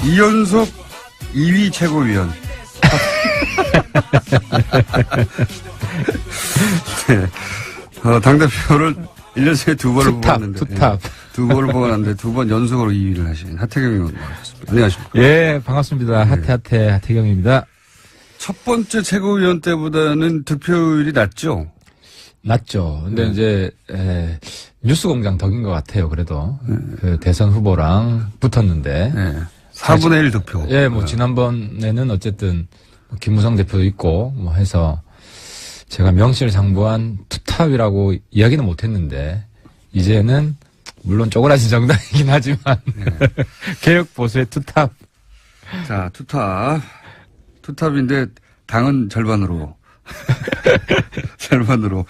이연속 2위 최고위원. 네. 당대표를 1년 새에 두 번을 뽑았는데. 투탑. 두 번을 뽑았는데 두 번 연속으로 2위를 하신 하태경 의원 나오셨습니다. 안녕하십니까. 예, 반갑습니다. 하태경입니다. 첫 번째 최고위원 때보다는 득표율이 낮죠? 낮죠. 근데 이제, 뉴스공장 덕인 것 같아요, 그래도. 그 대선 후보랑 붙었는데. 네. 4분의 1 득표. 예, 뭐, 지난번에는 어쨌든, 김무성 대표도 있고, 뭐 해서, 제가 명실상부한 투탑이라고 이야기는 못했는데, 이제는, 물론 쪼그라진 정당이긴 하지만, 네. 개혁 보수의 투탑. 자, 투탑인데, 당은 절반으로. 절반으로.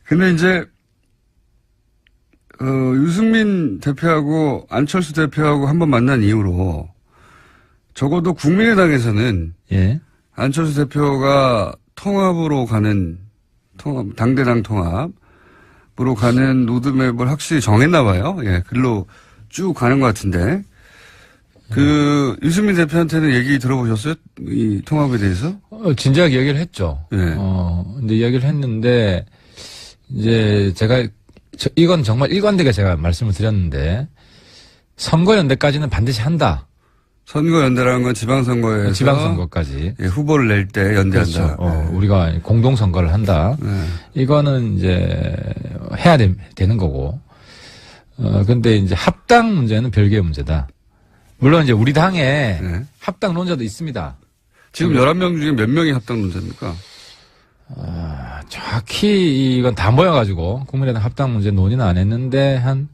근데 이제, 유승민 대표하고 안철수 대표하고 한번 만난 이후로 적어도 국민의당에서는 예. 안철수 대표가 통합으로 가는 당대당 통합으로 가는 로드맵을 확실히 정했나 봐요. 예, 글로 쭉 가는 것 같은데 유승민 대표한테는 얘기 들어보셨어요? 이 통합에 대해서? 진지하게 얘기를 했죠. 예. 근데 이야기를 했는데 이제 제가 이건 정말 일관되게 제가 말씀을 드렸는데 선거연대까지는 반드시 한다. 선거연대라는 건 지방선거에서 지방선거까지 예, 후보를 낼 때 연대한다. 그렇죠. 네. 우리가 공동선거를 한다. 네. 이거는 이제 해야 되는 거고. 근데 이제 합당 문제는 별개의 문제다. 물론 이제 우리 당에 네. 합당론자도 있습니다. 지금 11명 중에 몇 명이 합당론자입니까? 정확히 이건 다 모여가지고 국민의당 합당 문제 논의는 안 했는데 한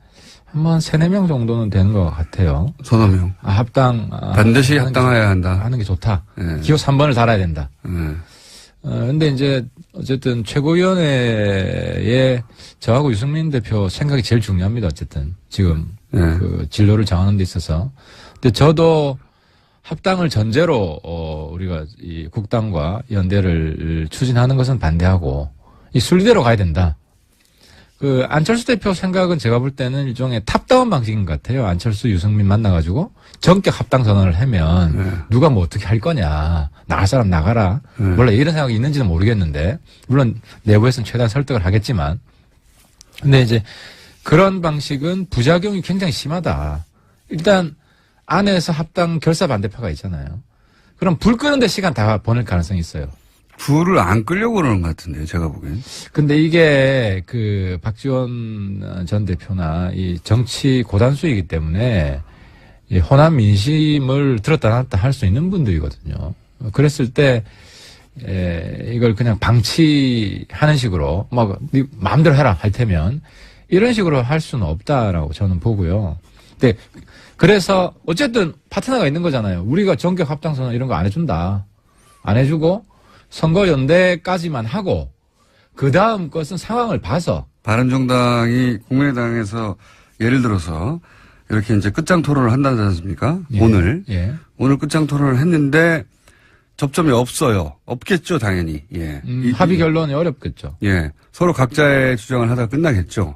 3-4명 정도는 되는 것 같아요. 서너 명. 합당. 반드시 합당해야 한다. 하는 게 좋다. 네. 기호 3번을 달아야 된다. 네. 근데 이제 어쨌든 최고위원회에 저하고 유승민 대표 생각이 제일 중요합니다. 어쨌든 지금 네. 그 진로를 정하는 데 있어서. 근데 저도 합당을 전제로 우리가 이 국당과 연대를 추진하는 것은 반대하고 이 순리대로 가야 된다. 그 안철수 대표 생각은 제가 볼 때는 일종의 탑다운 방식인 것 같아요. 안철수, 유승민 만나가지고 전격 합당 선언을 하면 네. 누가 뭐 어떻게 할 거냐. 나갈 사람 나가라. 몰라 이런 생각이 있는지는 모르겠는데 물론 내부에서는 최대한 설득을 하겠지만 근데 이제 그런 방식은 부작용이 굉장히 심하다. 일단 안에서 합당 결사 반대파가 있잖아요. 그럼 불 끄는데 시간 다 보낼 가능성이 있어요. 불을 안 끄려고 그러는 것 같은데요, 제가 보기엔. 근데 이게 그 박지원 전 대표나 이 정치 고단수이기 때문에 이 호남 민심을 들었다 놨다 할 수 있는 분들이거든요. 그랬을 때 이걸 그냥 방치하는 식으로 막 네 마음대로 해라 할 테면 이런 식으로 할 수는 없다라고 저는 보고요. 근데 그래서 어쨌든 파트너가 있는 거잖아요. 우리가 전격 합당선언 이런 거 안 해준다. 안 해주고 선거연대까지만 하고 그 다음 것은 상황을 봐서 바른정당이 국민의당에서 예를 들어서 이렇게 이제 끝장 토론을 한다지 않습니까? 예. 오늘 오늘 끝장 토론을 했는데 접점이 없어요. 없겠죠, 당연히. 예. 합의 결론이 어렵겠죠. 예. 서로 각자의 주장을 하다가 끝나겠죠.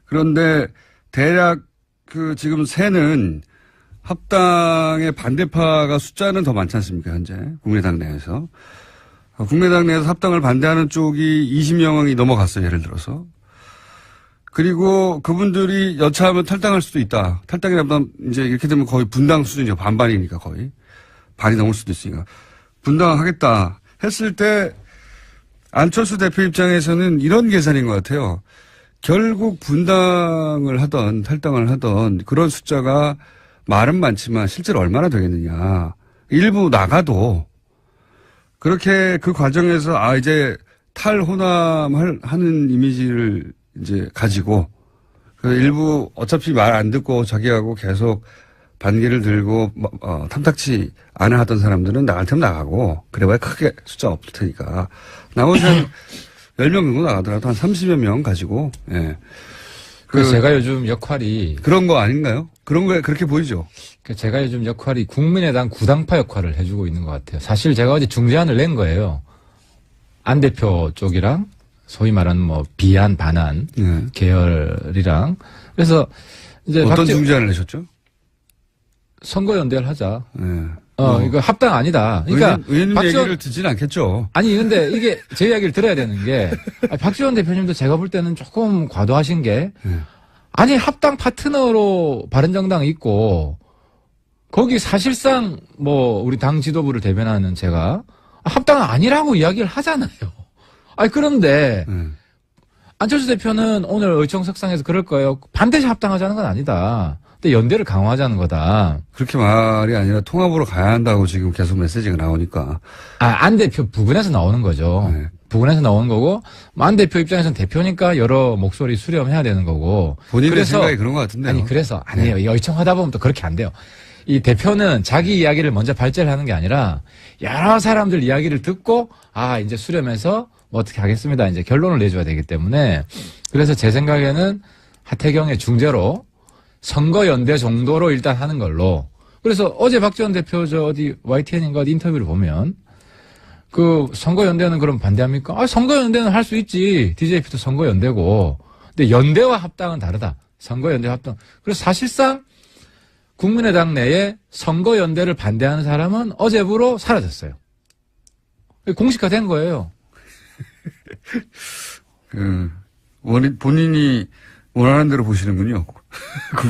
그런데 대략 지금 새는 합당의 반대파가 숫자는 더 많지 않습니까, 현재? 국민의당 내에서. 국민의당 내에서 합당을 반대하는 쪽이 20명이 넘어갔어요, 예를 들어서. 그리고 그분들이 여차하면 탈당할 수도 있다. 탈당이라면 이제 이렇게 되면 거의 분당 수준이죠. 반반이니까 거의. 반이 넘을 수도 있으니까. 분당하겠다 했을 때 안철수 대표 입장에서는 이런 계산인 것 같아요. 결국 분당을 하던 탈당을 하던 그런 숫자가 말은 많지만 실제로 얼마나 되겠느냐. 일부 나가도 그렇게 그 과정에서 이제 탈호남하는 이미지를 이제 가지고 일부 어차피 말 안 듣고 자기하고 계속 반기를 들고 탐탁치 않아 하던 사람들은 나갈 테면 나가고 그래봐야 크게 숫자 없을 테니까 나머지 한 10명 정도 나가더라도 한 30여 명 가지고 예. 제가 요즘 역할이 그런 거 아닌가요? 그런 거에 그렇게 보이죠. 제가 요즘 역할이 국민의당 구당파 역할을 해주고 있는 것 같아요. 사실 제가 어제 중재안을 낸 거예요. 안 대표 쪽이랑 소위 말하는 뭐 비안 반안 계열이랑 그래서 이제 어떤 중재안을 내셨죠? 선거연대를 하자. 네. 이거 합당 아니다. 그러니까 의원님 얘기를 듣지는 않겠죠. 아니 근데 이게 제 이야기를 들어야 되는 게 박지원 대표님도 제가 볼 때는 조금 과도하신 게 아니 합당 파트너로 바른정당 있고 거기 사실상 뭐 우리 당 지도부를 대변하는 제가 합당은 아니라고 이야기를 하잖아요. 아니 그런데 안철수 대표는 오늘 의총석상에서 그럴 거예요. 반드시 합당하자는 건 아니다. 근데 연대를 강화하자는 거다. 그렇게 말이 아니라 통합으로 가야 한다고 지금 계속 메시지가 나오니까. 안 대표 부근에서 나오는 거죠. 네. 부근에서 나오는 거고, 안 대표 입장에서는 대표니까 여러 목소리 수렴해야 되는 거고. 본인의 생각이 그런 것 같은데요. 아니, 그래서 아니에요. 이 의총하다 보면 또 그렇게 안 돼요. 이 대표는 자기 이야기를 먼저 발제를 하는 게 아니라 여러 사람들 이야기를 듣고, 이제 수렴해서 뭐 어떻게 하겠습니다. 이제 결론을 내줘야 되기 때문에. 그래서 제 생각에는 하태경의 중재로 선거연대 정도로 일단 하는 걸로. 그래서 어제 박지원 대표 어디 YTN인가 어디 인터뷰를 보면 그 선거연대는 그럼 반대합니까? 선거연대는 할 수 있지. DJP도 선거연대고. 근데 연대와 합당은 다르다. 선거연대 합당. 그래서 사실상 국민의당 내에 선거연대를 반대하는 사람은 어제부로 사라졌어요. 공식화된 거예요. 본인이 원하는 대로 보시는군요.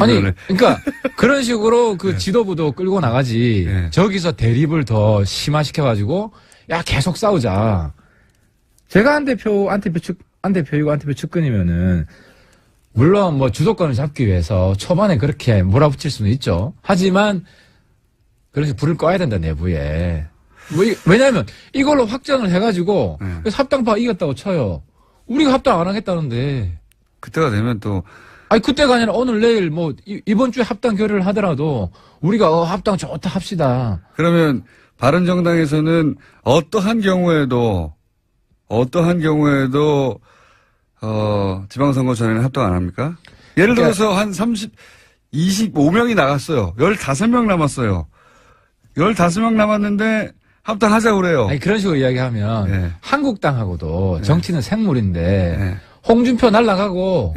아니, 그러니까 그런 식으로 그 지도부도 끌고 나가지. 저기서 대립을 더 심화시켜가지고 야 계속 싸우자. 제가 안 대표이고 안 대표 측근이면은 물론 뭐 주도권을 잡기 위해서 초반에 그렇게 몰아붙일 수는 있죠. 하지만 그래서 불을 꺼야 된다 내부에. 왜냐하면 이걸로 확정을 해가지고 그래서 합당파 이겼다고 쳐요. 우리가 합당 안 하겠다는데. 그때가 되면 또. 아니, 그때가 아니라 오늘 내일 뭐, 이번 주에 합당 결의를 하더라도 우리가 합당 좋다 합시다. 그러면 바른정당에서는 어떠한 경우에도 지방선거 전에는 합당 안 합니까? 예를 들어서 한 25명이 나갔어요. 15명 남았어요. 15명 남았는데 합당하자고 그래요. 아니, 그런 식으로 이야기하면 한국당하고도 정치는 생물인데 홍준표 날라가고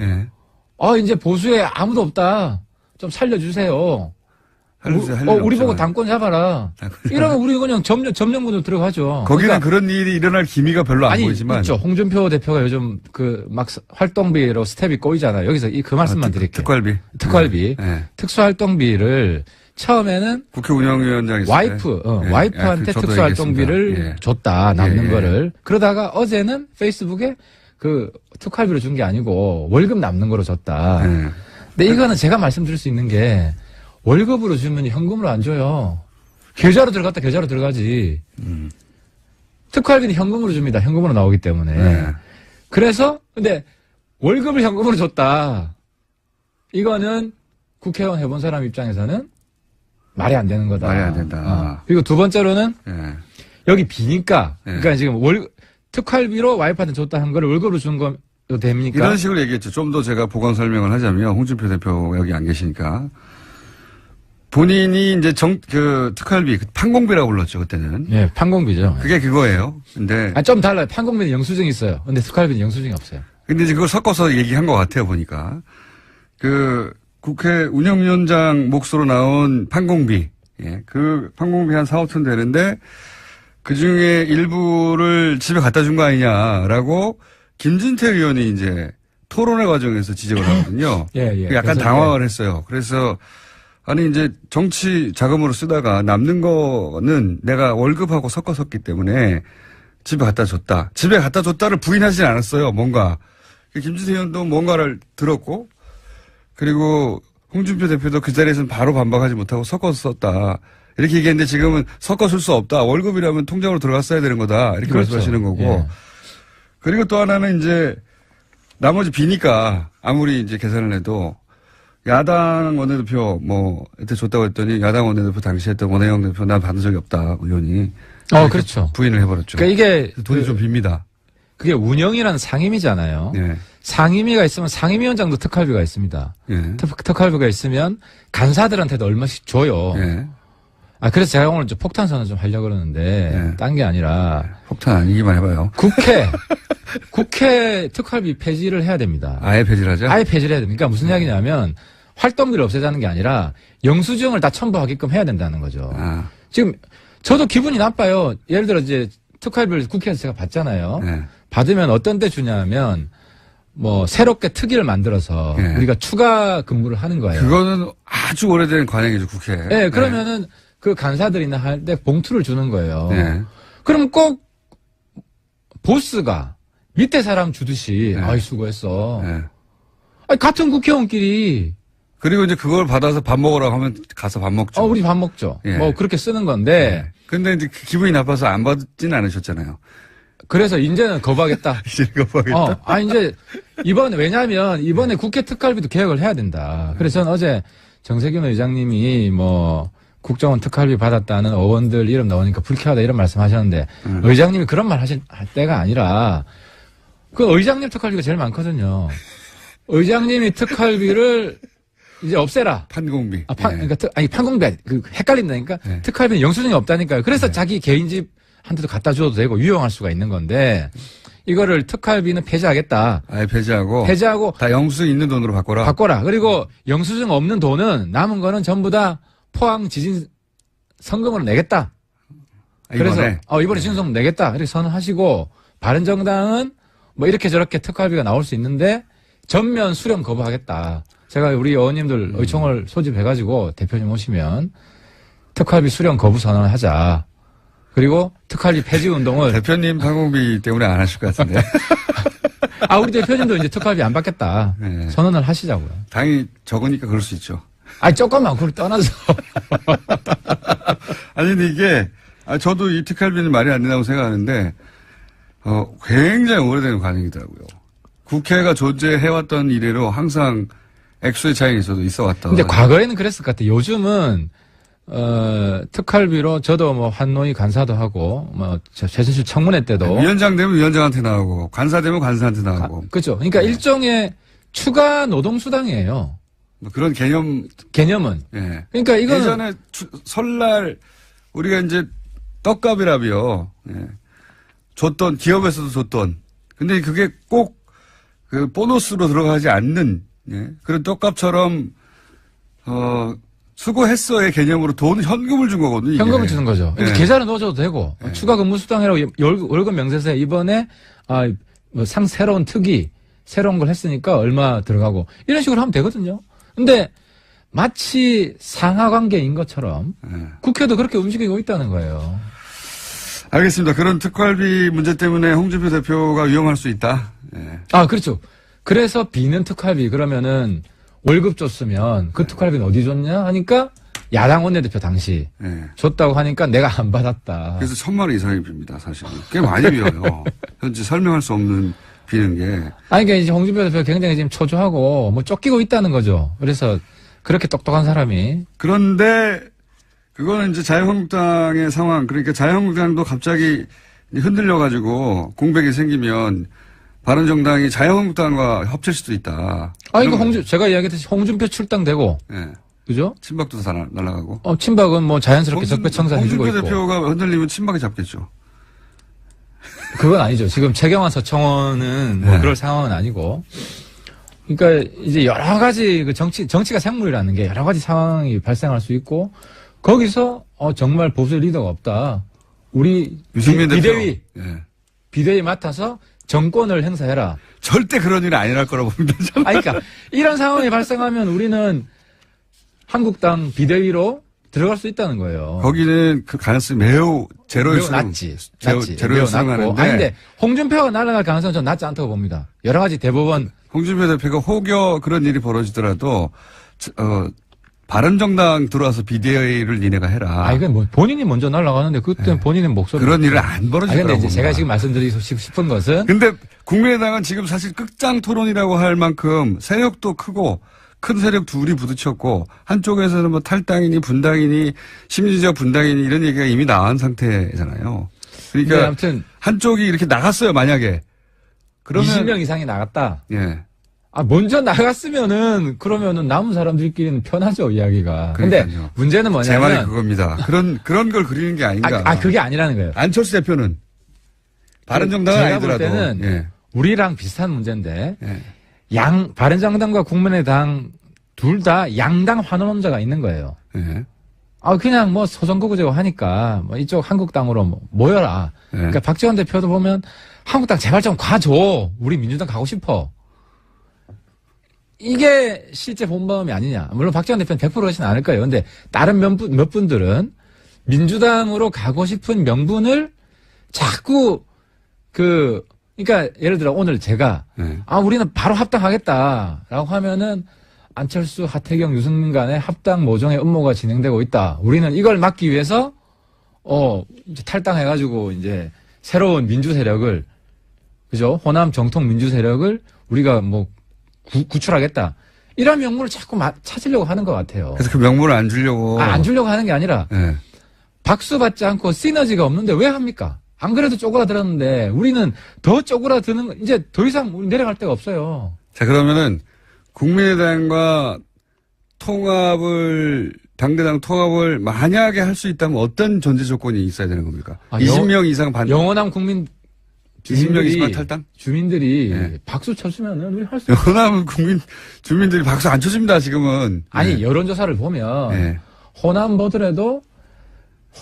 이제 보수에 아무도 없다. 좀 살려주세요. 우리 보고 당권 잡아라. 이러면 우리 그냥 점령군으로 들어가죠. 거기는 그러니까 그런 일이 일어날 기미가 별로 안 보이지만. 있죠. 홍준표 대표가 요즘 막 활동비로 스텝이 꼬이잖아요. 여기서 그 말씀만 드릴게요. 특활비. 특수활동비를 처음에는 국회 운영위원장이 와이프한테 특수활동비를 줬다. 남는 거를. 그러다가 어제는 페이스북에 그 특활비로 준 게 아니고 월급 남는 거로 줬다. 근데 이거는 제가 말씀드릴 수 있는 게 월급으로 주면 현금으로 안 줘요. 계좌로 들어갔다 계좌로 들어가지. 특활비는 현금으로 줍니다. 현금으로 나오기 때문에. 그래서 근데 월급을 현금으로 줬다. 이거는 국회의원 해본 사람 입장에서는 말이 안 되는 거다. 말이 안 된다. 그리고 두 번째로는 여기 비니까. 그러니까 지금 특활비로 와이프한테 줬다 한 거를 월급으로 준 거 됩니까? 이런 식으로 얘기했죠. 좀 더 제가 보강 설명을 하자면 홍준표 대표가 여기 안 계시니까 본인이 이제 특활비 판공비라고 불렀죠 그때는. 네, 판공비죠. 그게 그거예요. 근데 좀 달라요. 판공비는 영수증이 있어요. 근데 특활비는 영수증이 없어요. 근데 이제 그걸 섞어서 얘기한 것 같아요 보니까 국회 운영위원장 몫으로 나온 판공비, 그 판공비 한 4, 5천 되는데 그 중에 일부를 집에 갖다 준 거 아니냐라고 김진태 의원이 이제 토론회 과정에서 지적을 하거든요. 약간 당황을 했어요. 그래서 아니 이제 정치 자금으로 쓰다가 남는 거는 내가 월급하고 섞어 썼기 때문에 집에 갖다 줬다. 집에 갖다 줬다를 부인하진 않았어요. 뭔가 김진태 의원도 뭔가를 들었고 그리고 홍준표 대표도 그 자리에서는 바로 반박하지 못하고 섞어서 썼다. 이렇게 얘기했는데 지금은 섞어 쓸 수 없다. 월급이라면 통장으로 들어갔어야 되는 거다. 이렇게 말씀하시는 거고. 그리고 또 하나는 이제 나머지 비니까 아무리 이제 계산을 해도 야당 원내대표 이때 줬다고 했더니 야당 원내대표 당시 했던 원혜영 대표 난 받은 적이 없다. 의원이. 그렇죠. 부인을 해버렸죠. 그러니까 이게 돈이 좀 빕니다. 그게 운영이라는 상임위잖아요. 상임위가 있으면 상임위원장도 특활비가 있습니다. 특활비가 있으면 간사들한테도 얼마씩 줘요. 그래서 제가 오늘 폭탄 선언 좀 하려고 그러는데, 딴 게 아니라. 폭탄 아니기만 해봐요. 국회 특활비 폐지를 해야 됩니다. 아예 폐지를 하죠? 아예 폐지를 해야 됩니다. 그러니까 무슨 이야기냐면, 활동비를 없애자는 게 아니라 영수증을 다 첨부하게끔 해야 된다는 거죠. 아. 지금 저도 기분이 나빠요. 예를 들어 이제 특활비를 국회에서 제가 받잖아요. 네. 받으면 어떤 때 주냐면 뭐 새롭게 특위를 만들어서 네. 우리가 추가 근무를 하는 거예요. 그거는 아주 오래된 관행이죠, 국회. 네, 그러면은 그 간사들이나 할 때 봉투를 주는 거예요. 네. 그럼 꼭 보스가 밑에 사람 주듯이 네. 아이 수고했어. 네. 아니, 같은 국회의원끼리 그리고 이제 그걸 받아서 밥 먹으라고 하면 가서 밥 먹죠. 우리 밥 먹죠. 예. 뭐 그렇게 쓰는 건데 근데 이제 기분이 나빠서 안 받진 않으셨잖아요. 그래서 이제는 거부하겠다. 이제 이거 봐야겠다. 이제 왜냐하면 이번에 국회 특활비도 개혁을 해야 된다. 그래서 저는 어제 정세균 의장님이 뭐 국정원 특활비 받았다는 의원들 이름 나오니까 불쾌하다 이런 말씀하셨는데 의장님이 그런 말 할 때가 아니라 그 의장님 특활비가 제일 많거든요. 의장님이 특활비를 이제 없애라. 판공비. 그러니까 판공비 헷갈린다니까. 네. 특활비는 영수증이 없다니까요. 그래서 자기 개인 집 한테도 갖다 줘도 되고 유용할 수가 있는 건데 이거를 특활비는 폐지하겠다. 아예 폐지하고 다 영수증 있는 돈으로 바꿔라. 그리고 영수증 없는 돈은 남은 거는 전부 다 포항 지진 성금으로 내겠다. 그래서 이번에 지진성금 내겠다. 이렇게 선언하시고 바른정당은 뭐 이렇게 저렇게 특활비가 나올 수 있는데 전면 수령 거부하겠다. 제가 우리 의원님들 의총을 소집해가지고 대표님 오시면 특활비 수령 거부 선언을 하자. 그리고 특활비 폐지 운동을 대표님 판공비 때문에 안 하실 것 같은데. 우리 대표님도 이제 특활비 안 받겠다. 네. 선언을 하시자고요. 당연히 적으니까 그럴 수 있죠. 조금만 그걸 떠나서. 아니 근데 이게 저도 이 특활비는 말이 안 된다고 생각하는데 굉장히 오래된 관행이더라고요. 국회가 존재해왔던 이래로 항상 액수의 차이가 있어 왔다. 근데 과거에는 그랬을 것 같아요. 요즘은 특활비로 저도 뭐 한노위 간사도 하고 뭐 최순실 청문회 때도 위원장 되면 위원장한테 나오고 간사 되면 간사한테 나오고. 그렇죠. 그러니까 네. 일종의 추가 노동수당이에요. 뭐 그런 개념은. 예. 그러니까 이거는 예전에 설날 우리가 이제 떡값이라며 줬던 기업에서도 줬던. 근데 그게 꼭 그 보너스로 들어가지 않는 그런 떡값처럼 수고했어의 개념으로 돈 현금을 준 거거든요. 현금을 주는 거죠. 네. 계좌로 넣어줘도 되고 추가 근무수당이라고 월급 명세서에 이번에 새로운 특위 새로운 걸 했으니까 얼마 들어가고 이런 식으로 하면 되거든요. 근데 마치 상하관계인 것처럼 국회도 그렇게 움직이고 있다는 거예요. 알겠습니다. 그런 특활비 문제 때문에 홍준표 대표가 위험할 수 있다. 그렇죠. 그래서 비는 특활비 그러면은 월급 줬으면 그 특활비는 어디 줬냐 하니까 야당 원내대표 당시 줬다고 하니까 내가 안 받았다. 그래서 1,000만 원 이상이 빕니다. 사실 꽤 많이 비어요. 현재 설명할 수 없는 비는 게. 그러니까 이제 홍준표 대표 굉장히 지금 초조하고 뭐 쫓기고 있다는 거죠. 그래서 그렇게 똑똑한 사람이. 그런데 그거는 이제 자유한국당의 상황, 그러니까 자유한국당도 갑자기 흔들려가지고 공백이 생기면 바른정당이 자유한국당과 합칠 수도 있다. 이거 제가 이야기했듯이 홍준표 출당되고. 그죠? 친박도 다 날아가고. 친박은 뭐 자연스럽게 적폐청산 해주고 있고. 홍준표 대표가 흔들리면 친박이 잡겠죠. 그건 아니죠. 지금 최경환 서청원은 뭐 그럴 상황은 아니고. 그러니까 이제 여러 가지 그 정치가 생물이라는 게 여러 가지 상황이 발생할 수 있고 거기서 정말 보수 리더가 없다. 우리 유승민 비대위 대표. 비대위 맡아서 정권을 행사해라. 절대 그런 일은 아니랄 거라고 봅니다. 그러니까 이런 상황이 발생하면 우리는 한국당 비대위로 들어갈 수 있다는 거예요. 거기는 그 가능성이 매우 제로일 수 낮지. 제로일 수 있는데. 근데 홍준표가 날아갈 가능성은 전 낮지 않다고 봅니다. 여러 가지 대법원. 홍준표 대표가 혹여 그런 일이 벌어지더라도 바른정당 들어와서 비대위를 니네가 해라. 이건 뭐 본인이 먼저 날아가는데 그때 본인의 목소리. 그런 일은 안 벌어질 거라고 근데 제가 지금 말씀드리고 싶은 것은. 근데 국민의당은 지금 사실 끝장 토론이라고 할 만큼 세력도 크고 큰 세력 둘이 부딪혔고 한쪽에서는 뭐 탈당이니 분당이니 심리적 분당이니 이런 얘기가 이미 나온 상태잖아요. 그러니까 아무튼 한쪽이 이렇게 나갔어요 만약에. 그러면 20명 이상이 나갔다. 예. 먼저 나갔으면은 그러면은 남은 사람들끼리는 편하죠 이야기가. 근데 문제는 뭐냐면 제 말이 그겁니다. 그런 걸 그리는 게 아닌가. 그게 아니라는 거예요. 안철수 대표는 바른정당은 제가 아니더라도 볼 때는 우리랑 비슷한 문제인데 예. 바른정당과 국민의당 둘 다 양당 환원론자가 있는 거예요. 예. 그냥 뭐 소선거구제고 하니까 뭐 이쪽 한국당으로 뭐 모여라. 예. 그러니까 박지원 대표도 보면 한국당 제발 좀 가줘. 우리 민주당 가고 싶어. 이게 실제 본범이 아니냐. 물론 박지원 대표는 100% 그러진 않을 거예요. 근데 다른 몇 분들은 민주당으로 가고 싶은 명분을 자꾸 그러니까 예를 들어 오늘 제가 우리는 바로 합당하겠다라고 하면은 안철수, 하태경, 유승민 간의 합당 모종의 음모가 진행되고 있다. 우리는 이걸 막기 위해서 이제 탈당해가지고 이제 새로운 민주 세력을 그죠? 호남 정통 민주 세력을 우리가 뭐 구출하겠다. 이런 명분을 자꾸 찾으려고 하는 것 같아요. 그래서 그 명분을 안 주려고. 안 주려고 하는 게 아니라 네. 박수 받지 않고 시너지가 없는데 왜 합니까? 안 그래도 쪼그라들었는데 우리는 더 쪼그라드는 이제 더 이상 우리 내려갈 데가 없어요. 자, 그러면은 국민의당과 당대당 통합을 만약에 할 수 있다면 어떤 전제 조건이 있어야 되는 겁니까? 20명 이상 반대. 영원한 국민 20명 이상 탈당? 주민들이 네. 박수 쳐주면은 우리 할 수 있어요. 호남 주민들이 박수 안 쳐줍니다, 지금은. 아니, 네. 여론조사를 보면 네. 호남 보더라도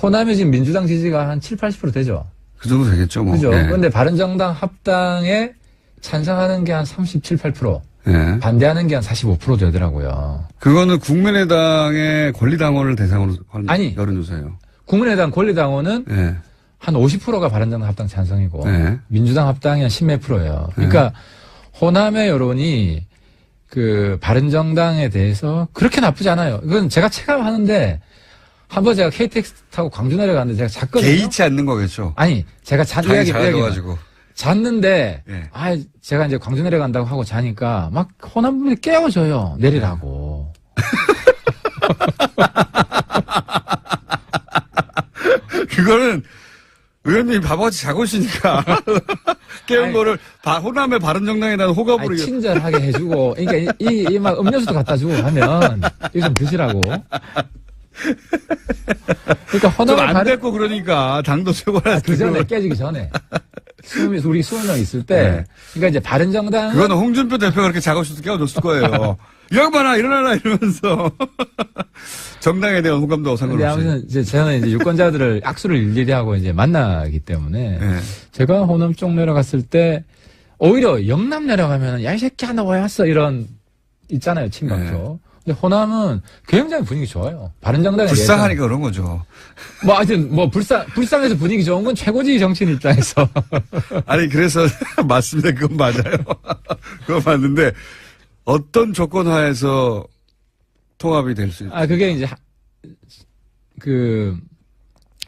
호남에 지금 민주당 지지가 한 7, 80% 되죠. 그 정도 되겠죠, 뭐. 그죠. 네. 그런데 바른정당 합당에 찬성하는 게 한 37, 8%. 네. 반대하는 게 한 45% 되더라고요. 그거는 국민의당의 권리당원을 대상으로 한 아니. 여론조사예요. 국민의당 권리당원은 네. 한 50%가 바른정당 합당 찬성이고 네. 민주당 합당이 한 10몇 %예요. 그러니까 호남의 여론이 그 바른정당에 대해서 그렇게 나쁘지 않아요. 이건 제가 체감하는데 한번 제가 KTX 타고 광주 내려갔는데 제가 잤거든요. 개의치 않는 거겠죠. 아니 제가 이야기 가지고 잤는데 네. 제가 이제 광주 내려간다고 하고 자니까 막 호남 분들이 깨워줘요. 내리라고. 그거는 의원님이 바보같이 자고 있으니까 깨운 거를 호남의 바른정당에 대한 호감으로 친절하게 해주고 그러니까 이 막 음료수도 갖다 주고 하면 이거 좀 드시라고. 그러니까 호남의 안 됐고 그러니까 당도 최고라. 그 전에 깨지기 전에 우리 20명 있을 때 네. 그러니까 이제 바른정당 그거는 홍준표 대표가 그렇게 자고 있어서 깨워줬을 거예요. 이 양반아 일어나라 이러면서 정당에 대한 호감도 상관없이. 아무튼 저는 이제 유권자들을 악수를 일일이 하고 이제 만나기 때문에 네. 제가 호남 쪽 내려갔을 때 오히려 영남 내려가면 야 이 새끼야 너 왜 왔어 이런 있잖아요 친박죠. 근데 호남은 굉장히 분위기 좋아요. 바른정당에 불쌍하니까 그런 거죠. 뭐 하여튼 뭐 불쌍해서 분위기 좋은 건 최고지 정치인 입장에서. 아니 그래서 맞습니다. 그건 맞아요. 그건 맞는데 어떤 조건 하에서 통합이 될 수 있어요? 그게 이제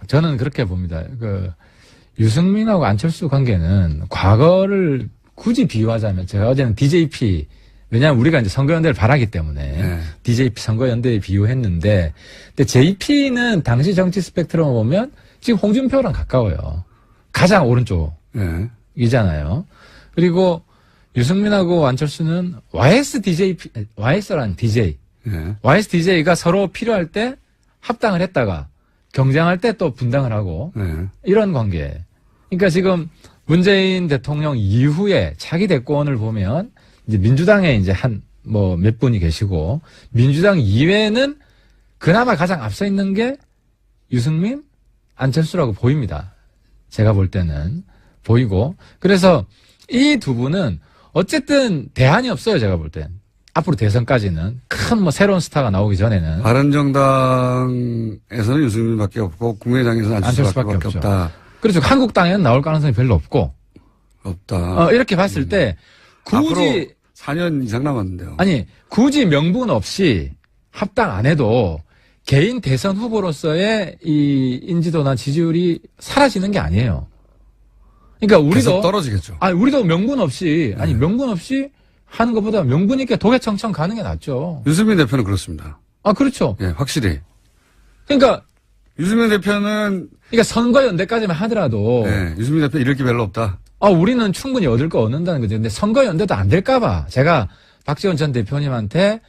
저는 그렇게 봅니다. 유승민하고 안철수 관계는 과거를 굳이 비유하자면 제가 어제는 DJP 왜냐하면 우리가 이제 선거연대를 바라기 때문에 DJP 선거연대에 비유했는데 근데 JP는 당시 정치 스펙트럼을 보면 지금 홍준표랑 가까워요. 가장 오른쪽이잖아요. 그리고 유승민하고 안철수는 YS라는 DJ. YSDJ가 서로 필요할 때 합당을 했다가 경쟁할 때 또 분당을 하고 이런 관계. 그러니까 지금 문재인 대통령 이후에 차기 대권을 보면 이제 민주당에 이제 몇 분이 계시고 민주당 이외에는 그나마 가장 앞서 있는 게 유승민, 안철수라고 보입니다. 제가 볼 때는 보이고 그래서 이 두 분은 어쨌든 대안이 없어요. 제가 볼 땐. 앞으로 대선까지는 큰 새로운 스타가 나오기 전에는 바른정당에서는 유승민밖에 없고 국민의당에서는 안철수밖에 없다. 그렇죠. 한국당에는 나올 가능성이 별로 없다. 이렇게 봤을 때 굳이 4년 이상 남았는데요. 아니 굳이 명분 없이 합당 안 해도 개인 대선 후보로서의 이 인지도나 지지율이 사라지는 게 아니에요. 그러니까 우리도 계속 떨어지겠죠. 우리도 명분 없이 명분 없이 하는 것보다 명분 있게 도개청청 가는 게 낫죠. 유승민 대표는 그렇습니다. 그렇죠. 예, 확실히. 그러니까 유승민 대표는 선거연대까지만 하더라도 유승민 대표 잃을 게 별로 없다. 우리는 충분히 얻을 거 얻는다는 거죠. 근데 선거연대도 안 될까봐 제가 박지원 전 대표님한테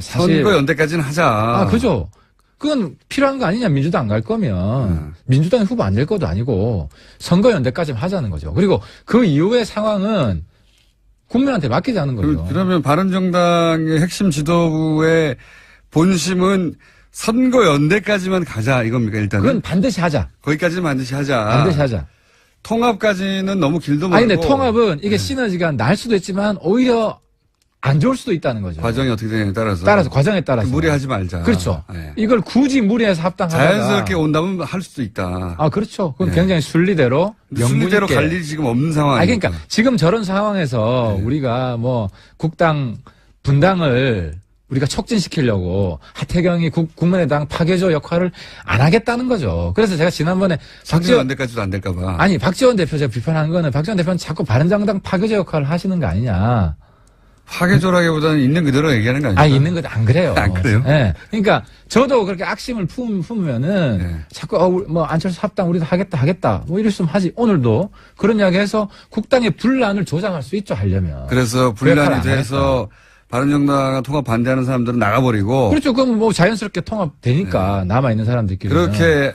사실 선거연대까지는 하자. 그죠. 그건 필요한 거 아니냐. 민주당 안 갈 거면 민주당 후보 안 될 것도 아니고 선거연대까지만 하자는 거죠. 그리고 그 이후의 상황은 국민한테 맡기자는 거죠. 그러면 바른정당의 핵심 지도부의 본심은 선거연대까지만 가자 이겁니까 일단은? 그건 반드시 하자. 거기까지는 반드시 하자. 반드시 하자. 통합까지는 너무 길도 멀고. 아니 근데 통합은 이게 시너지가 날 수도 있지만 오히려 안 좋을 수도 있다는 거죠. 과정이 어떻게 되냐에 따라서. 과정에 따라서. 무리하지 말자. 그렇죠. 네. 이걸 굳이 무리해서 합당하다가. 자연스럽게 온다면 할 수도 있다. 아, 그렇죠. 그건 네. 굉장히 순리대로. 순리대로 갈 일이 지금 없는 상황이니까. 아니, 그러니까 지금 저런 상황에서 네. 우리가 뭐 국당 분당을 우리가 촉진시키려고 하태경이 국민의당 파괴조 역할을 안 하겠다는 거죠. 그래서 제가 지난번에 선거연대까지도 안 될까 봐. 아니, 박지원 대표 제가 비판한 거는 박지원 대표는 자꾸 바른정당 파괴조 역할을 하시는 거 아니냐. 파괴조라기보다는 있는 그대로 얘기하는 거 아니에요? 아, 있는 것도 안 그래요. 안 그래요? 네. 그러니까 저도 그렇게 악심을 품으면은 네. 자꾸 뭐 안철수 합당 우리도 하겠다. 뭐 이랬으면 하지. 오늘도 그런 이야기 해서 국당의 분란을 조장할 수 있죠, 하려면. 그래서 분란이 돼서 바른정당과 통합 반대하는 사람들은 나가버리고. 그렇죠. 그럼 뭐 자연스럽게 통합되니까 네. 남아있는 사람들끼리. 그렇게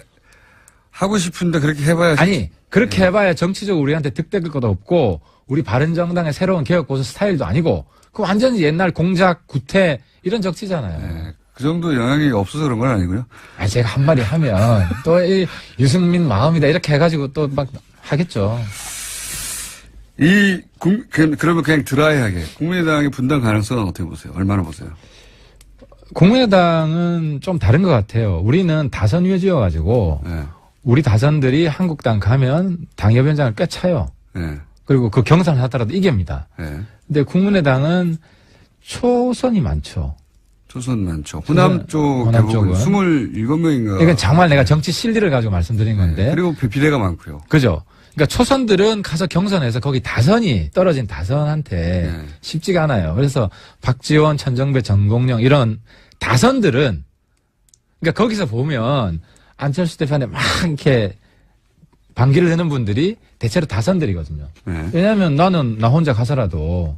하고 싶은데 그렇게 해봐야. 아니, 그렇게 해봐야 정치적으로 우리한테 득될 것도 없고 우리 바른정당의 새로운 개혁 고수 스타일도 아니고 그 완전히 옛날 공작, 구태 이런 정치잖아요. 네. 그 정도 영향이 없어서 그런 건 아니고요. 아, 제가 한마디 하면 또 이 유승민 마음이다 이렇게 해가지고 또 막 하겠죠. 그러면 그냥 드라이하게 국민의당의 분당 가능성은 어떻게 보세요? 얼마나 보세요? 국민의당은 좀 다른 것 같아요. 우리는 다선 위주여가지고 네. 우리 다선들이 한국당 가면 당협위원장을 꿰차요. 네. 그리고 그 경선을 하더라도 이깁니다. 네. 근데 국민의당은 초선이 많죠. 초선 많죠. 호남 쪽 호남 대부분 쪽은. 27명인가. 이건 정말 내가 정치 실리를 가지고 말씀드린 건데. 네. 그리고 비례가 많고요. 그죠? 그러니까 초선들은 가서 경선에서 거기 다선이 떨어진 다선한테 네. 쉽지가 않아요. 그래서 박지원, 천정배, 정공영 이런 다선들은 그러니까 거기서 보면 안철수 대표한테 막 이렇게 반기를 드는 분들이 대체로 다선들이거든요. 네. 왜냐하면 나는 나 혼자 가서라도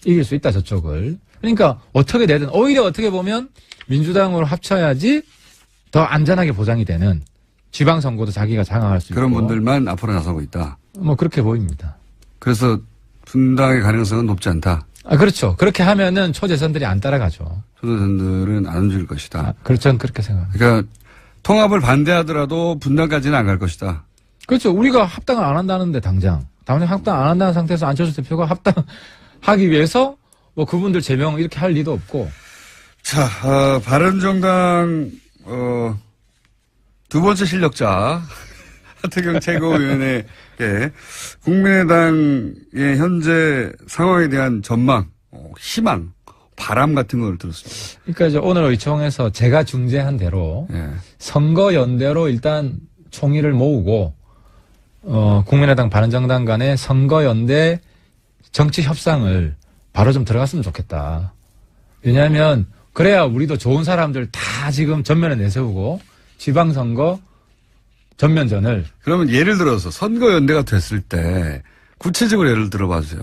이길 수 있다 저쪽을. 그러니까 어떻게 되든 오히려 어떻게 보면 민주당으로 합쳐야지 더 안전하게 보장이 되는 지방선거도 자기가 장악할 수 있고. 그런 분들만 앞으로 나서고 있다. 뭐 그렇게 보입니다. 그래서 분당의 가능성은 높지 않다. 아, 그렇죠. 그렇게 하면은 초재선들이 안 따라가죠. 초선들은 안 움직일 것이다. 아, 그렇죠. 저는 그렇게 생각합니다. 그러니까 통합을 반대하더라도 분당까지는 안 갈 것이다. 그렇죠. 우리가 합당을 안 한다는데 당장 합당 안 한다는 상태에서 안철수 대표가 합당하기 위해서 뭐 그분들 제명 이렇게 할 리도 없고. 자, 바른정당 두 번째 실력자 하태경 최고위원에게 국민의당의 현재 상황에 대한 전망, 희망, 바람 같은 걸 들었습니다. 그러니까 이제 오늘 의총에서 제가 중재한 대로 예. 선거연대로 일단 총의를 모으고 국민의당 바른정당 간의 선거연대 정치 협상을 바로 좀 들어갔으면 좋겠다. 왜냐하면 그래야 우리도 좋은 사람들 다 지금 전면에 내세우고 지방선거 전면전을. 그러면 예를 들어서 선거연대가 됐을 때 구체적으로 예를 들어봐 주세요.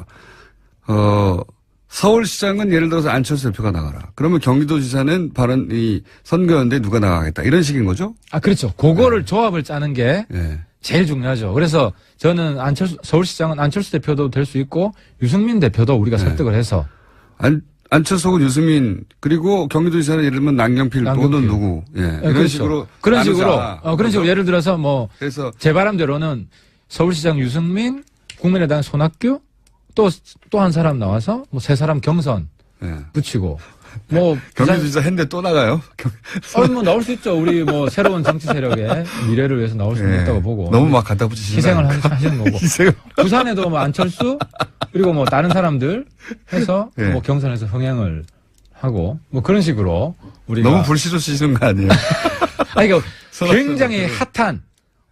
서울시장은 예를 들어서 안철수 대표가 나가라. 그러면 경기도지사는 이 선거연대 누가 나가겠다. 이런 식인 거죠? 아, 그렇죠. 그거를 조합을 짜는 게 네. 제일 중요하죠. 그래서 저는 서울시장은 안철수 대표도 될 수 있고 유승민 대표도 우리가 설득을 해서. 안철수 혹은 유승민 그리고 경기도지사는 예를 들면 남경필 또는 누구. 예. 네, 이런 그렇죠. 식으로. 그런 식으로. 나누자. 그런 식으로 예를 들어서 뭐. 그래서 제 바람대로는 서울시장 유승민, 국민의당 손학규, 또 한 사람 나와서 뭐 세 사람 경선 예. 붙이고. 뭐. 경기도지사 했는데 또 나가요? 뭐 나올 수 있죠. 우리 뭐 새로운 정치 세력의 미래를 위해서 나올 수 예. 있다고 보고. 너무 막 갖다 붙이시는 희생을 하시는 거고. 희생을. 부산에도 뭐 안철수 그리고 뭐 다른 사람들 해서 예. 뭐 경선에서 흥행을 하고 뭐 그런 식으로 우리가. 너무 불시조시는 거 아니에요? 아니, 그러니까 굉장히 핫한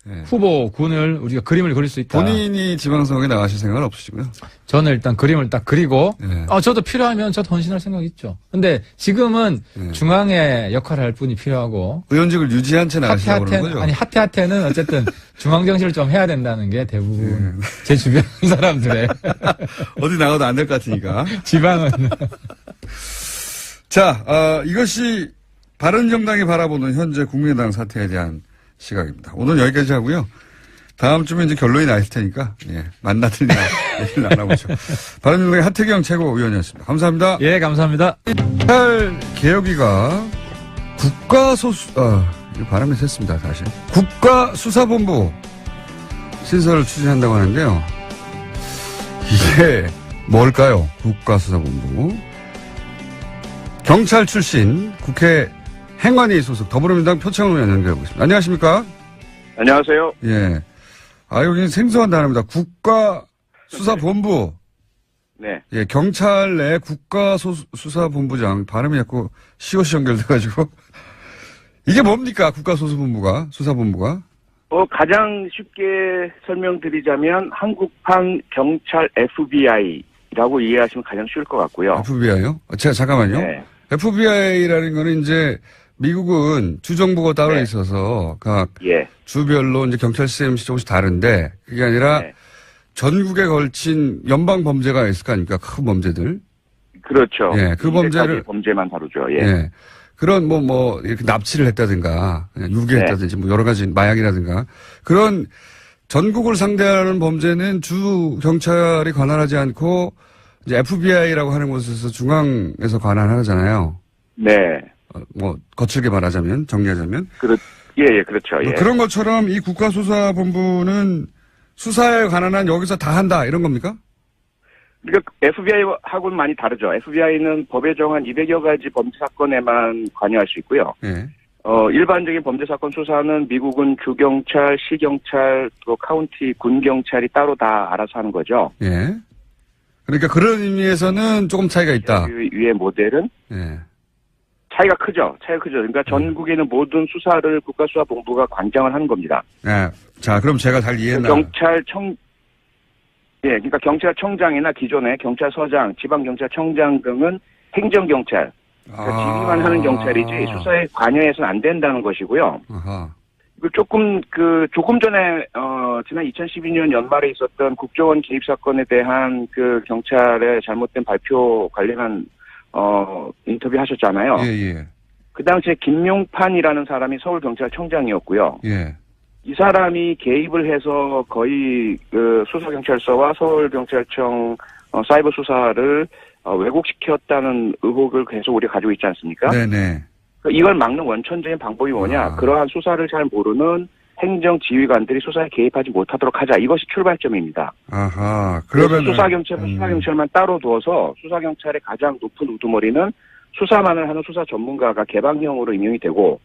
예. 후보군을 우리가 그림을 그릴 수 있다. 본인이 지방선거에 나가실 생각은 없으시고요? 저는 일단 그림을 딱 그리고 예. 저도 필요하면 저도 헌신할 생각이 있죠. 근데 지금은 예. 중앙의 역할을 할 분이 필요하고 의원직을 유지한 채 나가시려고 그러는 거죠? 아니 하태는 어쨌든 중앙 정치를 좀 해야 된다는 게 대부분 제 주변 사람들의 어디 나가도 안 될 것 같으니까. 지방은. 자, 이것이 바른정당이 바라보는 현재 국민의당 사태에 대한 시각입니다. 오늘 여기까지 하고요. 다음 주면 이제 결론이 나 있을 테니까, 예, 만나더니 얘기를 나눠보죠. 바른정당의 하태경 최고위원이었습니다. 감사합니다. 예, 감사합니다. 개혁위가 이거 발음이 샜습니다, 사실. 국가수사본부 신설을 추진한다고 하는데요. 이게 뭘까요? 국가수사본부. 경찰 출신 국회 행안위 소속 더불어민주당 표창원 의원 연결해보겠습니다. 안녕하십니까? 안녕하세요. 예. 여기는 생소한 단어입니다. 국가수사본부. 네. 예, 경찰 내 국가수사본부장. 발음이 자꾸 시옷이 연결돼가지고. 이게 뭡니까? 수사본부가? 가장 쉽게 설명드리자면 한국판 경찰 FBI라고 이해하시면 가장 쉬울 것 같고요. FBI요? 잠깐만요. 네. FBI라는 거는 이제 미국은 주정부가 따로 네. 있어서 각 예. 주별로 이제 경찰 시스템이 조금씩 다른데 그게 아니라 네. 전국에 걸친 연방 범죄가 있을 거 아닙니까? 큰 범죄들. 그렇죠. 예, 그 범죄를 범죄만 다루죠. 예. 예. 그런 이렇게 납치를 했다든가 유괴했다든지 여러 가지 마약이라든가 그런 전국을 상대하는 범죄는 주 경찰이 관할하지 않고 이제 FBI라고 하는 곳에서 중앙에서 관할하잖아요. 네. 거칠게 말하자면 정리하자면 예, 그렇죠. 예. 그런 것처럼 이 국가수사본부는 수사에 관한 한 여기서 다 한다 이런 겁니까? 그러니까 FBI하고는 많이 다르죠. FBI는 법에 정한 200여 가지 범죄 사건에만 관여할 수 있고요. 예. 일반적인 범죄 사건 수사는 미국은 주경찰, 시경찰, 또 카운티, 군경찰이 따로 다 알아서 하는 거죠. 예. 그러니까 그런 의미에서는 조금 차이가 있다. 그 위의 모델은 예. 차이가 크죠. 그러니까 전국에 있는 모든 수사를 국가수사본부가 관장을 하는 겁니다. 예. 자, 그럼 제가 잘 이해했나? 그러니까 경찰청장이나 기존의 경찰서장, 지방경찰청장 등은 행정경찰, 그러니까 지휘만 하는 경찰이지 수사에 관여해서는 안 된다는 것이고요. 아하. 조금 전에 지난 2012년 연말에 있었던 국정원 개입 사건에 대한 그 경찰의 잘못된 발표 관련한 인터뷰 하셨잖아요. 예. 그 당시에 김용판이라는 사람이 서울경찰청장이었고요. 예. 이 사람이 개입을 해서 거의 그 수서경찰서와 서울경찰청 사이버 수사를 왜곡시켰다는 의혹을 계속 우리가 가지고 있지 않습니까? 네네. 이걸 막는 원천적인 방법이 뭐냐? 그러한 수사를 잘 모르는 행정지휘관들이 수사에 개입하지 못하도록 하자. 이것이 출발점입니다. 아하. 그러면 수사경찰만 따로 두어서 수사경찰의 가장 높은 우두머리는 수사만을 하는 수사 전문가가 개방형으로 임명이 되고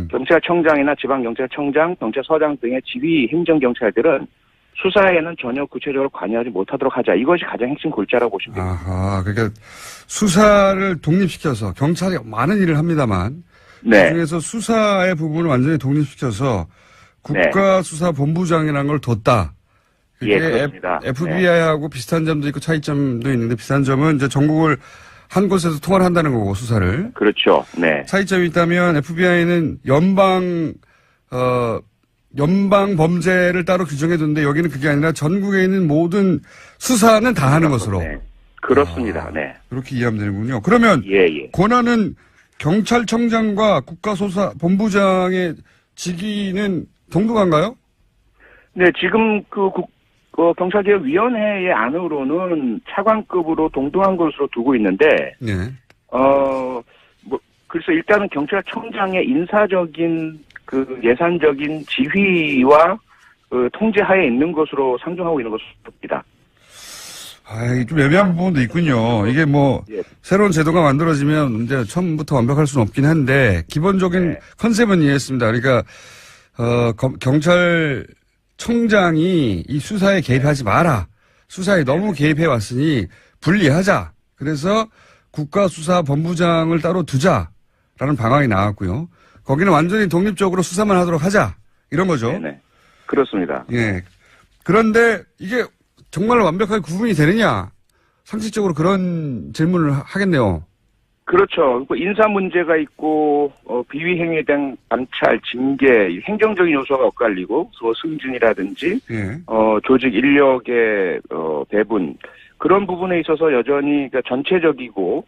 경찰청장이나 지방경찰청장, 경찰서장 등의 지휘 행정경찰들은 수사에는 전혀 구체적으로 관여하지 못하도록 하자. 이것이 가장 핵심 골자라고 보시면 됩니다. 아하. 그러니까 수사를 독립시켜서 경찰이 많은 일을 합니다만 네. 그중에서 수사의 부분을 완전히 독립시켜서 국가수사본부장이라는 걸 뒀다. 그게 예, 그렇습니다. FBI하고 비슷한 점도 있고 차이점도 있는데 비슷한 점은 이제 전국을 한 곳에서 통화를 한다는 거고 수사를. 그렇죠. 네. 차이점이 있다면 FBI는 연방 범죄를 따로 규정해 뒀는데 여기는 그게 아니라 전국에 있는 모든 수사는 다 하는 것으로. 네. 그렇습니다. 네. 그렇게 이해하면 되는군요. 그러면 예. 권한은 경찰청장과 국가수사본부장의 직위는 동등한가요? 네, 지금 경찰개혁위원회의 안으로는 차관급으로 동등한 것으로 두고 있는데, 네. 그래서 일단은 경찰청장의 인사적인 예산적인 지휘와 통제하에 있는 것으로 상정하고 있는 것입니다. 이게 좀 애매한 부분도 있군요. 이게 예. 새로운 제도가 만들어지면 이제 처음부터 완벽할 수는 없긴 한데, 기본적인 컨셉은 이해했습니다. 그러니까, 경찰청장이 이 수사에 개입하지 마라. 수사에 너무 개입해 왔으니 분리하자. 그래서 국가수사본부장을 따로 두자라는 방안이 나왔고요. 거기는 완전히 독립적으로 수사만 하도록 하자. 이런 거죠. 네. 그렇습니다. 예. 그런데 이게 정말 완벽하게 구분이 되느냐? 상식적으로 그런 질문을 하겠네요. 그렇죠. 인사 문제가 있고 비위 행위에 대한 감찰, 징계, 행정적인 요소가 엇갈리고 승진이라든지 예. 조직 인력의 배분 그런 부분에 있어서 여전히 그러니까 전체적이고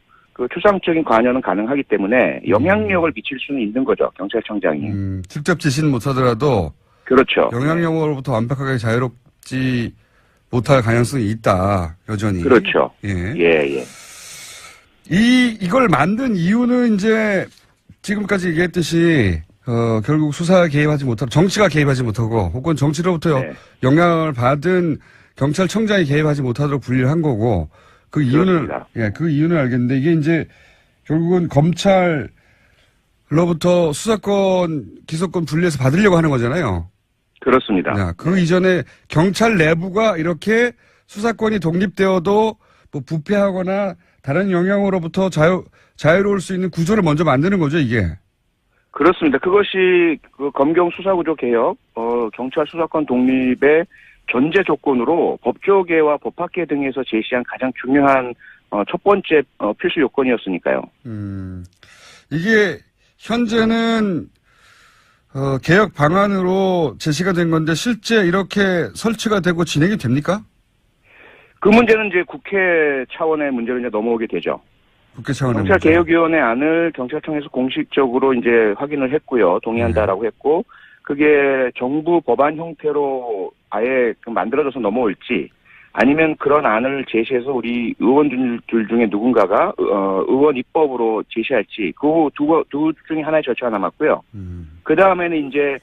추상적인 관여는 가능하기 때문에 영향력을 미칠 수는 있는 거죠. 경찰청장이. 직접 지시는 못하더라도 그렇죠. 영향력으로부터 완벽하게 자유롭지 못할 가능성이 있다. 여전히. 그렇죠. 예. 예. 이걸 만든 이유는 이제 지금까지 얘기했듯이 결국 수사에 개입하지 못하고 정치가 개입하지 못하고 혹은 정치로부터 네. 영향을 받은 경찰청장이 개입하지 못하도록 분리를 한 거고 그 이유는 그 이유는 알겠는데 이게 이제 결국은 검찰로부터 수사권 기소권 분리해서 받으려고 하는 거잖아요. 그렇습니다. 그 이전에 경찰 내부가 이렇게 수사권이 독립되어도 뭐 부패하거나 다른 영향으로부터 자유로울 수 있는 구조를 먼저 만드는 거죠, 이게. 그렇습니다. 그것이 그 검경 수사구조 개혁, 경찰 수사권 독립의 전제 조건으로 법조계와 법학계 등에서 제시한 가장 중요한 첫 번째 필수 요건이었으니까요. 이게 현재는 개혁 방안으로 제시가 된 건데 실제 이렇게 설치가 되고 진행이 됩니까? 그 문제는 이제 국회 차원의 문제로 이제 넘어오게 되죠. 국회 차원의 경찰개혁위원회 안을 경찰청에서 공식적으로 이제 확인을 했고요. 동의한다라고 했고, 그게 정부 법안 형태로 아예 만들어져서 넘어올지, 아니면 그런 안을 제시해서 우리 의원들 중에 누군가가 의원 입법으로 제시할지, 그 두 중에 하나의 절차가 남았고요. 그 다음에는 이제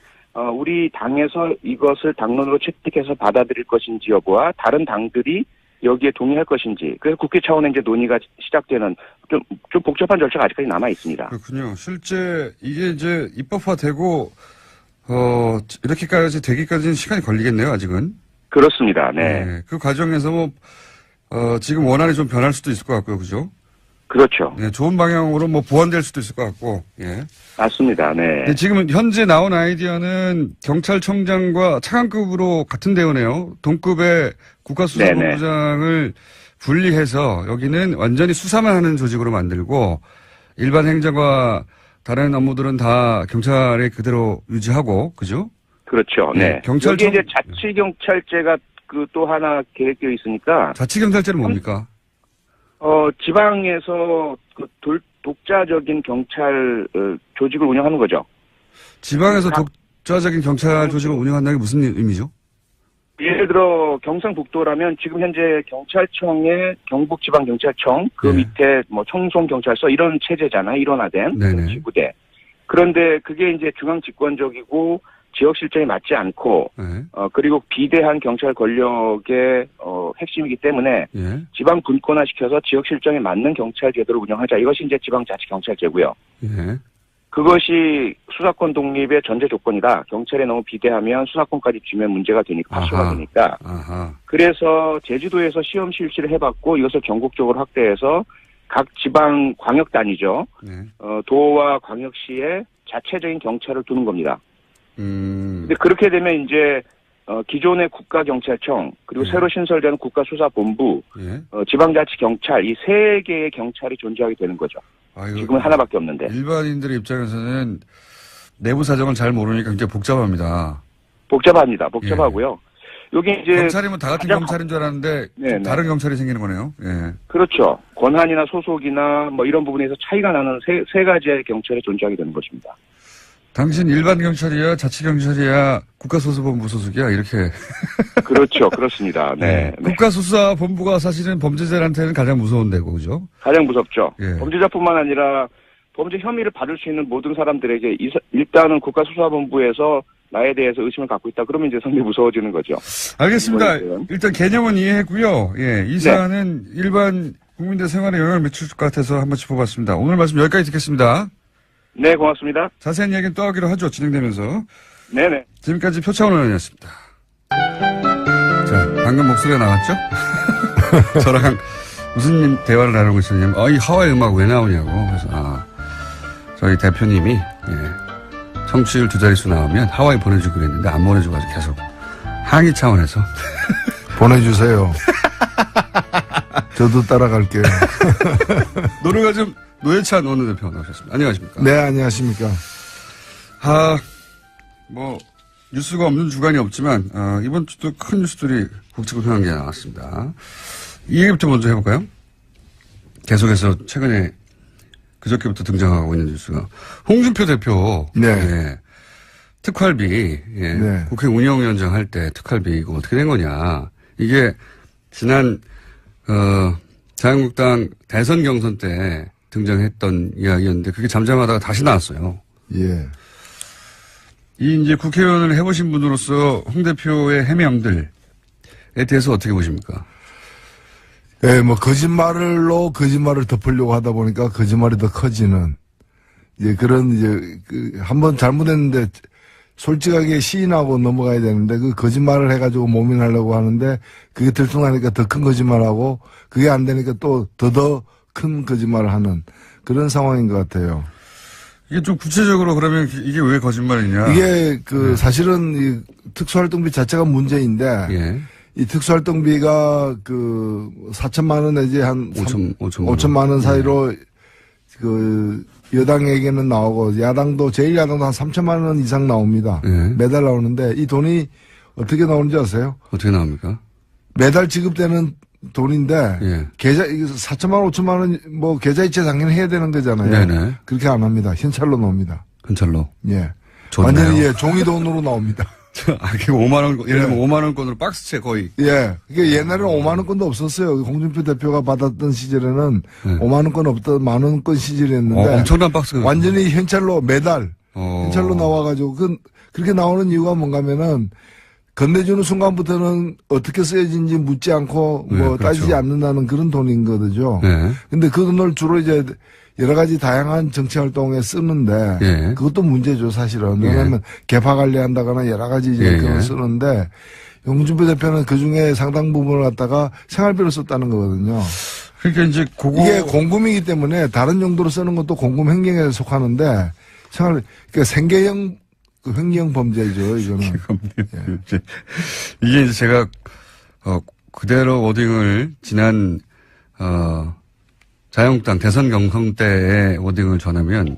우리 당에서 이것을 당론으로 채택해서 받아들일 것인지 여부와 다른 당들이 여기에 동의할 것인지, 그래서 국회 차원의 이제 논의가 시작되는 좀 복잡한 절차가 아직까지 남아 있습니다. 그렇군요. 실제 이게 이제 입법화되고 이렇게까지 되기까지는 시간이 걸리겠네요, 아직은. 그렇습니다. 네. 그 과정에서 지금 원안이 좀 변할 수도 있을 것 같고요, 그죠? 그렇죠. 네, 좋은 방향으로 보완될 수도 있을 것 같고, 예. 맞습니다. 네. 네, 지금 현재 나온 아이디어는 경찰청장과 차관급으로 같은 대우네요. 동급의 국가수사본부장을 분리해서 여기는 완전히 수사만 하는 조직으로 만들고 일반 행정과 다른 업무들은 다 경찰에 그대로 유지하고, 그죠? 그렇죠. 네. 경찰청 여기 이제 자치경찰제가 그 또 하나 계획되어 있으니까. 자치경찰제는 뭡니까? 지방에서 그 독자적인 경찰 조직을 운영하는 거죠. 지방에서 독자적인 경찰 조직을 운영한다는 게 무슨 의미죠? 예를 들어 경상북도라면 지금 현재 경찰청의 경북지방경찰청 그 밑에 뭐 청송경찰서 이런 체제잖아요. 일원화된 지구대. 그런데 그게 이제 중앙 집권적이고 지역 실정에 맞지 않고 그리고 비대한 경찰 권력의 핵심이기 때문에 지방 분권화시켜서 지역 실정에 맞는 경찰 제도를 운영하자. 이것이 이제 지방자치경찰제고요. 그것이 수사권 독립의 전제 조건이다. 경찰에 너무 비대하면 수사권까지 쥐면 문제가 되니까 파쇼가 되니까. 그래서 제주도에서 시험 실시를 해봤고 이것을 전국적으로 확대해서 각 지방 광역단위죠. 도와 광역시에 자체적인 경찰을 두는 겁니다. 근데 그렇게 되면 이제 기존의 국가경찰청 그리고 새로 신설되는 국가수사본부, 지방자치경찰 이 세 개의 경찰이 존재하게 되는 거죠. 지금은 하나밖에 없는데. 일반인들의 입장에서는 내부 사정을 잘 모르니까 굉장히 복잡합니다. 복잡하고요. 여기 이제 경찰이면 다 같은 경찰인 줄 알았는데 다른 경찰이 생기는 거네요. 그렇죠. 권한이나 소속이나 뭐 이런 부분에서 차이가 나는 세 가지의 경찰이 존재하게 되는 것입니다. 당신 일반 경찰이야, 자치경찰이야, 국가수사본부 소속이야 이렇게. 그렇죠, 그렇습니다. 네. 국가수사본부가 사실은 범죄자한테는 가장 무서운 데고, 그죠? 가장 무섭죠. 범죄자뿐만 아니라 범죄 혐의를 받을 수 있는 모든 사람들에게 일단은 국가수사본부에서 나에 대해서 의심을 갖고 있다. 그러면 이제 상당히 무서워지는 거죠. 알겠습니다. 일단 개념은 이해했고요. 이 사안은 일반 국민들 생활에 영향을 미칠 것 같아서 한번 짚어봤습니다. 오늘 말씀 여기까지 듣겠습니다. 네, 고맙습니다. 자세한 이야기는 또 하기로 하죠. 진행되면서. 네네. 지금까지 표창원 의원이었습니다. 자, 방금 목소리가 나왔죠? 저랑 무슨 대화를 나누고 있었냐면, 이 하와이 음악 왜 나오냐고. 그래서, 저희 대표님이, 청취율 2자릿수 나오면 하와이 보내주기로 했는데 안 보내주고 아주 계속 항의 차원에서. 보내주세요. 저도 따라갈게요. 노래가 좀, 노회찬 원내대표 나오셨습니다. 안녕하십니까? 네, 안녕하십니까? 뉴스가 없는 주간이 없지만, 이번 주도 큰 뉴스들이 국제급행한 게 나왔습니다. 이 얘기부터 먼저 해볼까요? 계속해서 최근에 그저께부터 등장하고 있는 뉴스가. 홍준표 대표. 특활비, 예. 네. 국회 운영위원장 할 때 특활비 이거 어떻게 된 거냐. 이게 지난, 자유한국당 대선 경선 때 등장했던 이야기였는데 그게 잠잠하다가 다시 나왔어요. 예. 이 이제 국회의원을 해보신 분으로서 홍 대표의 해명들에 대해서 어떻게 보십니까? 예, 뭐, 거짓말로 거짓말을 덮으려고 하다 보니까 거짓말이 더 커지는, 이제 그런, 이제, 한번 잘못했는데, 솔직하게 시인하고 넘어가야 되는데, 그 거짓말을 해가지고 모면하려고 하는데, 그게 들통나니까 더 큰 거짓말하고, 그게 안 되니까 또 더 큰 거짓말을 하는 그런 상황인 것 같아요. 이게 좀 구체적으로 그러면 이게 왜 거짓말이냐? 이게 사실은 이 특수활동비 자체가 문제인데, 예. 이 특수활동비가 4천만 원 내지 한 5천만 원 사이로 여당에게는 나오고 야당도 제일 야당도 한 3천만 원 이상 나옵니다. 예. 매달 나오는데 이 돈이 어떻게 나오는지 아세요? 어떻게 나옵니까? 매달 지급되는 돈인데 예. 4천만 원, 5천만 원 뭐 계좌이체 당연히 해야 되는 거잖아요. 네네. 그렇게 안 합니다. 현찰로 나옵니다. 현찰로? 예. 좋네요. 완전히 예, 종이 돈으로 나옵니다. 그게 5만원, 예를 들면 5만원권으로 박스채 거의. 예. 그게 옛날에는 5만원권도 없었어요. 홍준표 대표가 받았던 시절에는 5만원권 없던 만원권 시절이었는데. 엄청난 박스가. 완전히 현찰로 매달. 현찰로 나와가지고. 그렇게 나오는 이유가 뭔가면은 건네주는 순간부터는 어떻게 쓰여진지 묻지 않고 뭐 그렇죠. 따지지 않는다는 그런 돈인 거죠. 네. 근데 그 돈을 주로 이제 여러 가지 다양한 정치 활동에 쓰는데 예. 그것도 문제죠 사실은. 왜냐하면 예. 개파 관리한다거나 여러 가지 이제 그걸 쓰는데 홍준표 대표는 그 중에 상당 부분을 갖다가 생활비로 썼다는 거거든요. 그러니까 이제 이게 공금이기 때문에 다른 용도로 쓰는 것도 공금 횡령에 속하는데 그러니까 생계형 횡령 범죄죠 이거는. 예. 이게 이제 제가 그대로 워딩을 지난 자유한국당 대선 경선 때의 워딩을 전하면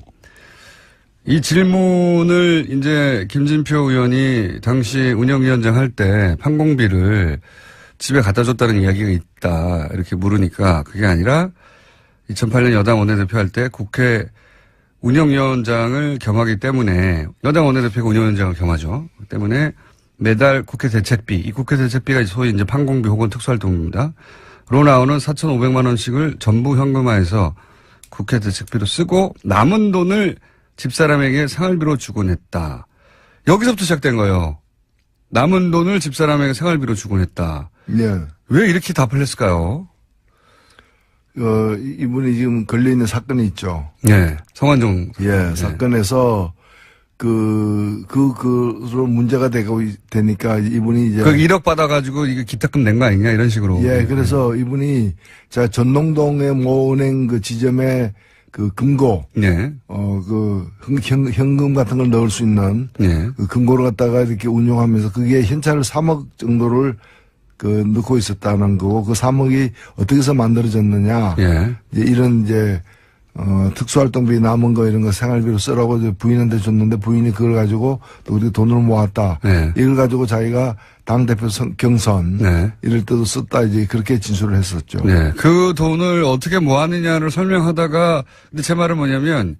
이 질문을 이제 김진표 의원이 당시 운영위원장 할 때 판공비를 집에 갖다 줬다는 이야기가 있다 이렇게 물으니까 그게 아니라 2008년 여당 원내대표 할 때 국회 운영위원장을 겸하기 때문에 여당 원내대표가 운영위원장을 겸하죠. 그 때문에 매달 국회 대책비 이 국회 대책비가 소위 이제 판공비 혹은 특수활동비입니다. 로 나오는 4,500만 원씩을 전부 현금화해서 국회 대책비로 쓰고 남은 돈을 집사람에게 생활비로 주곤 했다. 여기서부터 시작된 거예요. 남은 돈을 집사람에게 생활비로 주곤 했다. 네. 왜 이렇게 답을 했을까요? 이분이 지금 걸려있는 사건이 있죠. 네. 성완종. 예, 네. 사건에서 그로 문제가 되니까 이분이 이제. 1억 받아가지고 이게 기탁금 낸 거 아니냐 이런 식으로. 예, 그래서 이분이 자, 전농동의 모은행 그 지점에 그 금고. 네. 현금 같은 걸 넣을 수 있는. 네. 그 금고를 갖다가 이렇게 운용하면서 그게 현찰을 3억 정도를 넣고 있었다는 거고 그 3억이 어떻게 해서 만들어졌느냐. 예. 이제 이런 이제 특수활동비 남은 거 이런 거 생활비로 쓰라고 부인한테 줬는데 부인이 그걸 가지고 또 우리 돈을 모았다. 네. 이걸 가지고 자기가 당대표 경선 네. 이럴 때도 썼다 이제 그렇게 진술을 했었죠. 네. 그 돈을 어떻게 모았느냐를 설명하다가 근데 제 말은 뭐냐면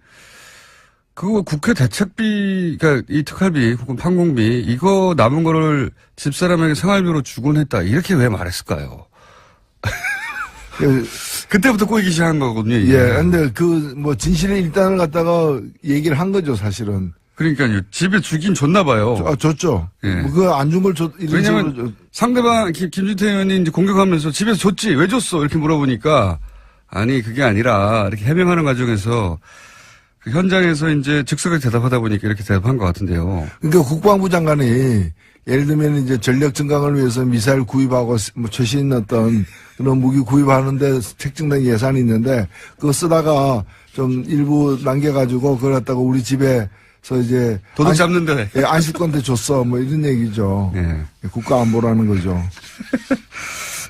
그거 국회 대책비 그러니까 이 특활비 혹은 판공비 이거 남은 거를 집사람에게 생활비로 주곤 했다. 이렇게 왜 말했을까요? 그때부터 꼬이기 시작한 거거든요. 이게. 예, 근데 진실의 일단을 갖다가 얘기를 한 거죠, 사실은. 그러니까요. 집에 주긴 줬나 봐요. 줬죠. 예. 그거 안 준 걸 왜냐면 상대방, 김진태 의원이 이제 공격하면서 집에서 줬지, 왜 줬어? 이렇게 물어보니까 아니, 그게 아니라 이렇게 해명하는 과정에서 그 현장에서 이제 즉석에 대답하다 보니까 이렇게 대답한 것 같은데요. 그러니까 국방부 장관이 예를 들면 이제 전력 증강을 위해서 미사일 구입하고 뭐 최신 어떤 그런 무기 구입하는데 책정된 예산이 있는데 그거 쓰다가 좀 일부 남겨가지고 그걸 갖다가 우리 집에서 이제 도둑 잡는데 안식권대 줬어 뭐 이런 얘기죠. 네. 국가 안보라는 거죠.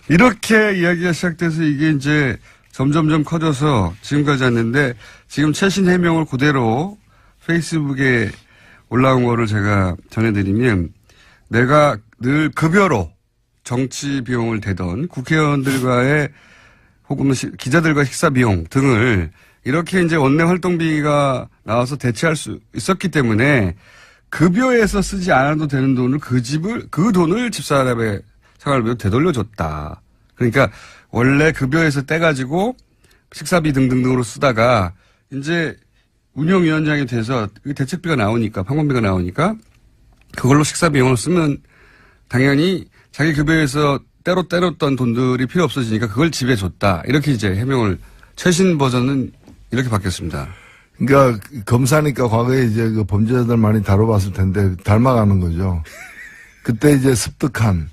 이렇게 이야기가 시작돼서 이게 이제 점점점 커져서 지금까지 왔는데 지금 최신 해명을 그대로 페이스북에 올라온 거를 제가 전해드리면 내가 늘 급여로 정치 비용을 대던 국회의원들과의 혹은 기자들과 식사 비용 등을 이렇게 이제 원내 활동비가 나와서 대체할 수 있었기 때문에 급여에서 쓰지 않아도 되는 돈을 그 돈을 집사람의 생활비로 되돌려줬다. 그러니까 원래 급여에서 떼가지고 식사비 등등으로 쓰다가 이제 운영위원장이 돼서 대책비가 나오니까 판공비가 나오니까 그걸로 식사 비용을 쓰면 당연히 자기 급여에서 때렸던 돈들이 필요 없어지니까 그걸 집에 줬다. 이렇게 이제 해명을 최신 버전은 이렇게 바뀌었습니다. 그러니까 검사니까 과거에 이제 그 범죄자들 많이 다뤄봤을 텐데 닮아가는 거죠. 그때 이제 습득한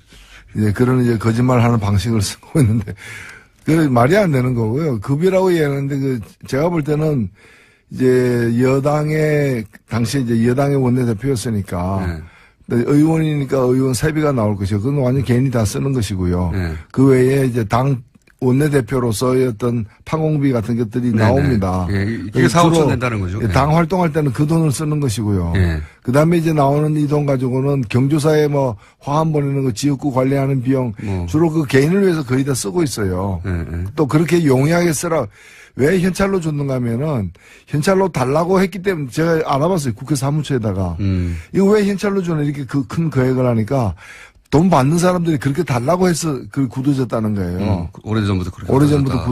이제 그런 이제 거짓말하는 방식을 쓰고 있는데 그 말이 안 되는 거고요. 급여라고 얘기하는데 그 제가 볼 때는 이제 여당의 당시에 이제 여당의 원내대표였으니까 의원이니까 의원 세비가 나올 것이고 그건 완전 개인이 다 쓰는 것이고요. 그 외에 이제 당 원내대표로서의 어떤 판공비 같은 것들이 나옵니다. 이게 4, 5천 된다는 거죠. 당 활동할 때는 그 돈을 쓰는 것이고요. 그 다음에 이제 나오는 이 돈 가지고는 경조사에 뭐 화환 보내는 거 지역구 관리하는 비용 주로 그 개인을 위해서 거의 다 쓰고 있어요. 또 그렇게 용이하게 쓰라. 왜 현찰로 줬는가 하면은 현찰로 달라고 했기 때문에 제가 알아봤어요. 국회 사무처에다가. 이거 왜 현찰로 주는 이렇게 그 큰 거액을 하니까 돈 받는 사람들이 그렇게 달라고 해서 그 굳어졌다는 거예요. 오래전부터 그렇게. 오래전부터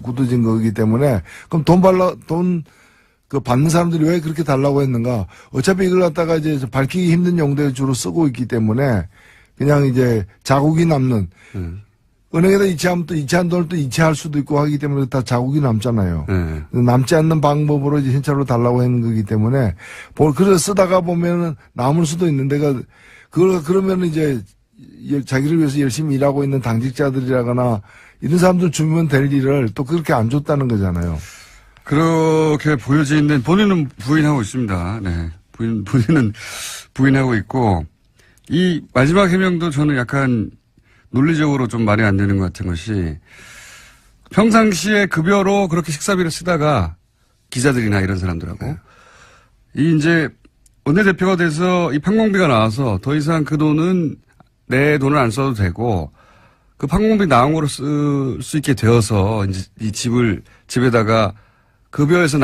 굳어진 거기 때문에 그럼 그 받는 사람들이 왜 그렇게 달라고 했는가? 어차피 이걸 갖다가 이제 밝히기 힘든 용도에 주로 쓰고 있기 때문에 그냥 이제 자국이 남는 은행에다 이체하면 또 이체한 돈을 또 이체할 수도 있고 하기 때문에 다 자국이 남잖아요. 남지 않는 방법으로 이제 현찰로 달라고 하는 거기 때문에 그래서 쓰다가 보면은 남을 수도 있는데 그러면 이제 자기를 위해서 열심히 일하고 있는 당직자들이라거나 이런 사람들 주면 될 일을 또 그렇게 안 줬다는 거잖아요. 그렇게 보여지는 본인은 부인하고 있습니다. 네. 본인은 부인하고 있고 이 마지막 해명도 저는 약간 논리적으로 좀 말이 안 되는 것 같은 것이 평상시에 급여로 그렇게 식사비를 쓰다가 기자들이나 이런 사람들하고 이 이제 원내대표가 돼서 이 판공비가 나와서 더 이상 그 돈은 내 돈을 안 써도 되고 그 판공비 나온 거로 쓸 수 있게 되어서 이제 이 집에다가 급여에서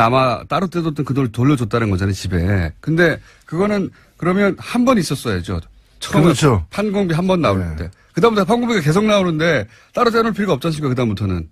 따로 떼뒀던 그 돈을 돌려줬다는 거잖아요, 집에. 근데 그거는 그러면 한 번 있었어야죠. 처음에 그렇죠. 판공비 한 번 나올 때. 그다음부터 판공비가 계속 나오는데 따로 떼놓을 필요가 없지 않습니까, 그다음부터는.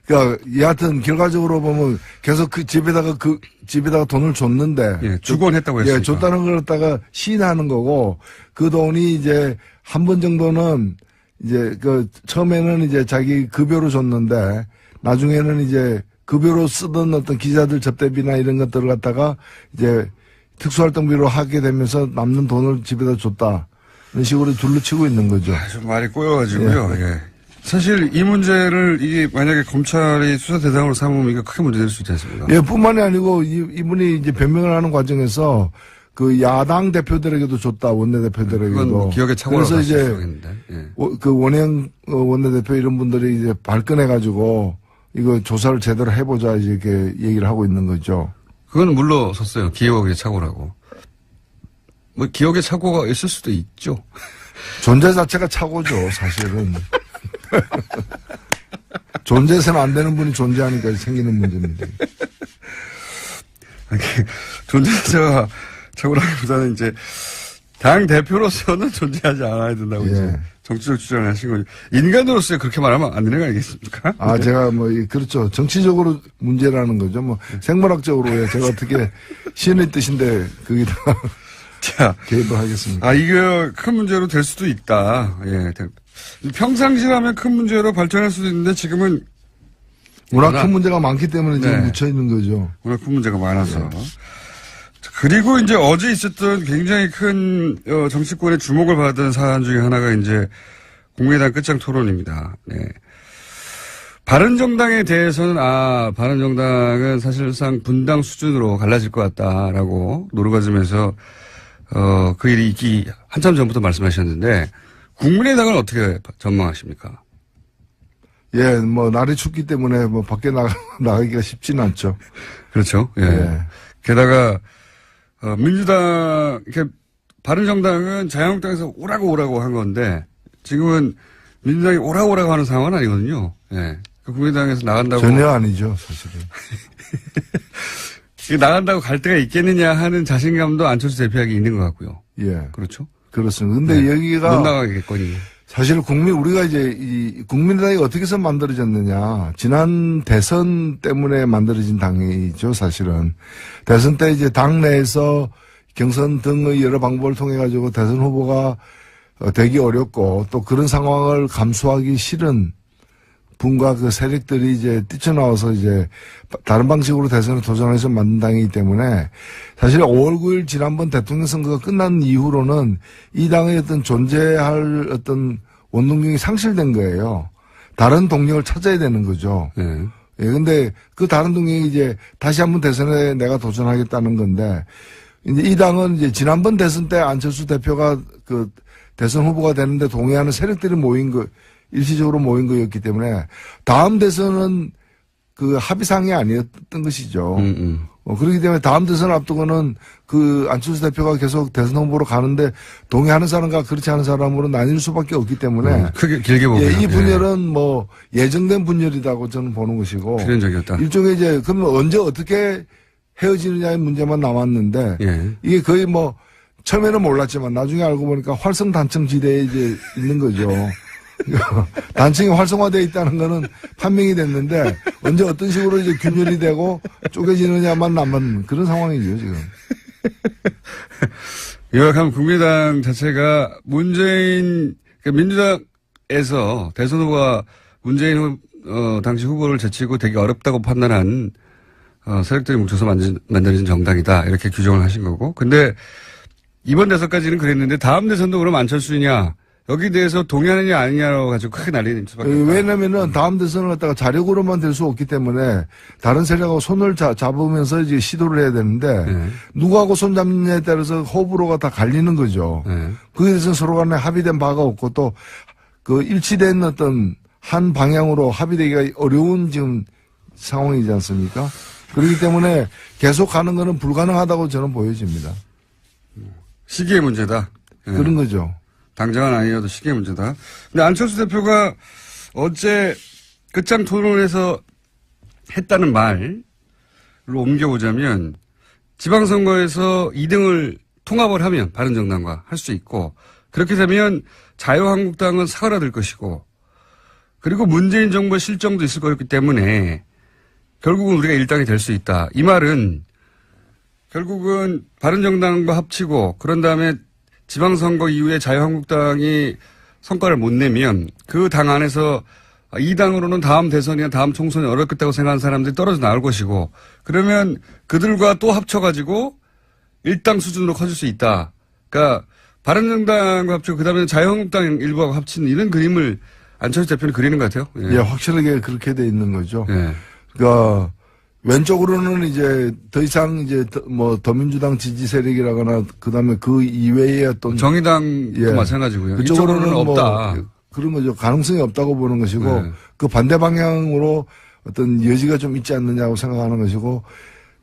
그러니까 여하튼 결과적으로 보면 계속 그 집에다가 돈을 줬는데 주곤 했다고 했으니까. 줬다는 걸 갖다가 시인하는 거고 그 돈이 이제 한 번 정도는 이제 처음에는 이제 자기 급여로 줬는데 나중에는 이제 급여로 쓰던 어떤 기자들 접대비나 이런 것들을 갖다가 이제 특수활동비로 하게 되면서 남는 돈을 집에다 줬다. 이런 식으로 둘러치고 있는 거죠. 좀 말이 꼬여가지고요. 예. 사실 이 문제를 이게 만약에 검찰이 수사 대상으로 삼으면 이게 크게 문제될 수 있지 않습니까? 예, 뿐만이 아니고 이분이 이제 변명을 하는 과정에서 그 야당 대표들에게도 줬다, 원내대표들에게도. 그건 뭐 기억에 착오라고 그래서 이제 예. 그 원행 원내대표 이런 분들이 이제 발끈해가지고 이거 조사를 제대로 해보자 이렇게 얘기를 하고 있는 거죠. 그건 물러섰어요. 기억에 착오라고. 뭐 기억에 착오가 있을 수도 있죠. 존재 자체가 착오죠, 사실은. 존재해서는 안 되는 분이 존재하니까 생기는 문제입니다. 존재자가 착오라기보다는 이제 당 대표로서는 존재하지 않아야 된다고 이제 정치적 주장을 하신 거죠. 인간으로서 그렇게 말하면 안 되는 거 아니겠습니까? 네. 제가 그렇죠. 정치적으로 문제라는 거죠. 생물학적으로 제가 어떻게 시인의 뜻인데 거기다가 자, 개입을 하겠습니다. 이게 큰 문제로 될 수도 있다. 예. 평상시라면 큰 문제로 발전할 수도 있는데 지금은 워낙 큰 문제가 많기 때문에 지금 묻혀 있는 거죠. 워낙 큰 문제가 많아서. 그리고 이제 어제 있었던 굉장히 큰 정치권의 주목을 받은 사안 중에 하나가 이제 국민의당 끝장 토론입니다. 네. 바른정당에 대해서는 바른정당은 사실상 분당 수준으로 갈라질 것 같다라고 노르가즘에서 그 일이 있기 한참 전부터 말씀하셨는데 국민의당은 어떻게 전망하십니까? 예, 날이 춥기 때문에 밖에 나가기가 쉽지는 않죠. 그렇죠. 예. 게다가 민주당, 바른정당은 자유한국당에서 오라고 한 건데, 지금은 민주당이 오라고 하는 상황은 아니거든요. 예. 국민의당에서 나간다고. 전혀 아니죠, 사실은. 나간다고 갈 데가 있겠느냐 하는 자신감도 안철수 대표에게 있는 것 같고요. 예. 그렇죠. 그렇습니다. 근데 네. 여기가. 못 나가겠거니. 사실 우리가 이제 이 국민의당이 어떻게 해서 만들어졌느냐. 지난 대선 때문에 만들어진 당이죠, 사실은. 대선 때 이제 당내에서 경선 등의 여러 방법을 통해 가지고 대선 후보가 되기 어렵고 또 그런 상황을 감수하기 싫은 분과 그 세력들이 이제 뛰쳐나와서 이제 다른 방식으로 대선에 도전해서 만든 당이기 때문에 사실 5월 9일 지난번 대통령 선거가 끝난 이후로는 이 당의 어떤 존재할 어떤 원동력이 상실된 거예요. 다른 동력을 찾아야 되는 거죠. 네. 예, 근데 그 다른 동력이 이제 다시 한번 대선에 내가 도전하겠다는 건데 이제 이 당은 이제 지난번 대선 때 안철수 대표가 그 대선 후보가 되는데 동의하는 세력들이 일시적으로 모인 거였기 때문에 다음 대선은 그 합의상이 아니었던 것이죠. 그렇기 때문에 다음 대선 앞두고는 그 안철수 대표가 계속 대선 후보로 가는데 동의하는 사람과 그렇지 않은 사람으로 나뉠 수밖에 없기 때문에 크게 길게 보면 이 분열은 뭐 예정된 분열이라고 저는 보는 것이고 필연적이었다. 일종의 이제 그러면 언제 어떻게 헤어지느냐의 문제만 남았는데 예. 이게 거의 뭐 처음에는 몰랐지만 나중에 알고 보니까 활성단층 지대에 이제 있는 거죠. 단층이 활성화되어 있다는 거는 판명이 됐는데 언제 어떤 식으로 이제 균열이 되고 쪼개지느냐만 남은 그런 상황이죠, 지금. 요약하면 국민의당 자체가 민주당에서 대선 후보가 문재인 당시 후보를 제치고 되게 어렵다고 판단한 세력들이 뭉쳐서 만들어진 정당이다. 이렇게 규정을 하신 거고. 근데 이번 대선까지는 그랬는데 다음 대선도 그럼 안철수냐 여기 대해서 동의하느냐 아니냐로 가지고 크게 난리는 수밖에 없다. 왜냐면은 다음 대선을 갖다가 자력으로만 될 수 없기 때문에 다른 세력하고 손을 잡으면서 이제 시도를 해야 되는데 네. 누구하고 손 잡느냐에 따라서 호불호가 다 갈리는 거죠. 네. 그에 대해서 서로 간에 합의된 바가 없고 또 그 일치된 어떤 한 방향으로 합의되기가 어려운 지금 상황이지 않습니까? 그렇기 때문에 계속 가는 거는 불가능하다고 저는 보여집니다. 시기의 문제다. 네. 그런 거죠. 당장은 아니어도 시기의 문제다. 근데 안철수 대표가 어제 끝장 토론에서 했다는 말로 옮겨보자면 지방선거에서 2등을 통합을 하면 바른정당과 할 수 있고 그렇게 되면 자유한국당은 사그라들 것이고 그리고 문재인 정부의 실정도 있을 거였기 때문에 결국은 우리가 일당이 될 수 있다. 이 말은 결국은 바른정당과 합치고 그런 다음에 지방선거 이후에 자유한국당이 성과를 못 내면 그 당 안에서 이 당으로는 다음 대선이나 다음 총선이 어렵겠다고 생각하는 사람들이 떨어져 나올 것이고 그러면 그들과 또 합쳐가지고 일당 수준으로 커질 수 있다. 그러니까 바른정당과 합치고 그다음에 자유한국당 일부하고 합치는 이런 그림을 안철수 대표는 그리는 것 같아요. 예. 예, 확실하게 그렇게 돼 있는 거죠. 예. 그러니까 왼쪽으로는 이제 더 이상 이제 뭐 더민주당 지지 세력이라거나 그다음에 그 이외의 어떤 정의당도 예. 마찬가지고요. 그쪽으로는 이쪽으로는 없다. 뭐 그런 거죠. 가능성이 없다고 보는 것이고 네. 그 반대 방향으로 어떤 여지가 좀 있지 않느냐고 생각하는 것이고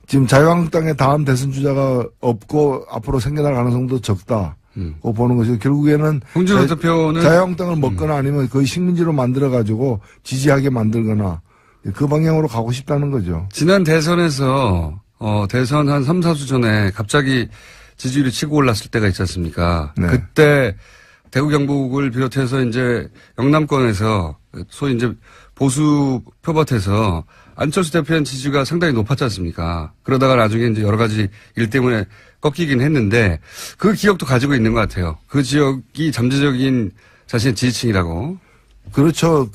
지금 자유한국당의 다음 대선 주자가 없고 앞으로 생겨날 가능성도 적다. 고 보는 것이고 결국에는 홍준표 대표는 자유한국당을 먹거나 아니면 거의 식민지로 만들어 가지고 지지하게 만들거나 그 방향으로 가고 싶다는 거죠. 지난 대선에서 대선 한 3, 4주 전에 갑자기 지지율이 치고 올랐을 때가 있지 않습니까? 네. 그때 대구 경북을 비롯해서 이제 영남권에서 소위 이제 보수 표밭에서 안철수 대표의 지지가 상당히 높았지 않습니까? 그러다가 나중에 이제 여러 가지 일 때문에 꺾이긴 했는데 그 기억도 가지고 있는 것 같아요. 그 지역이 잠재적인 자신의 지지층이라고. 그렇죠.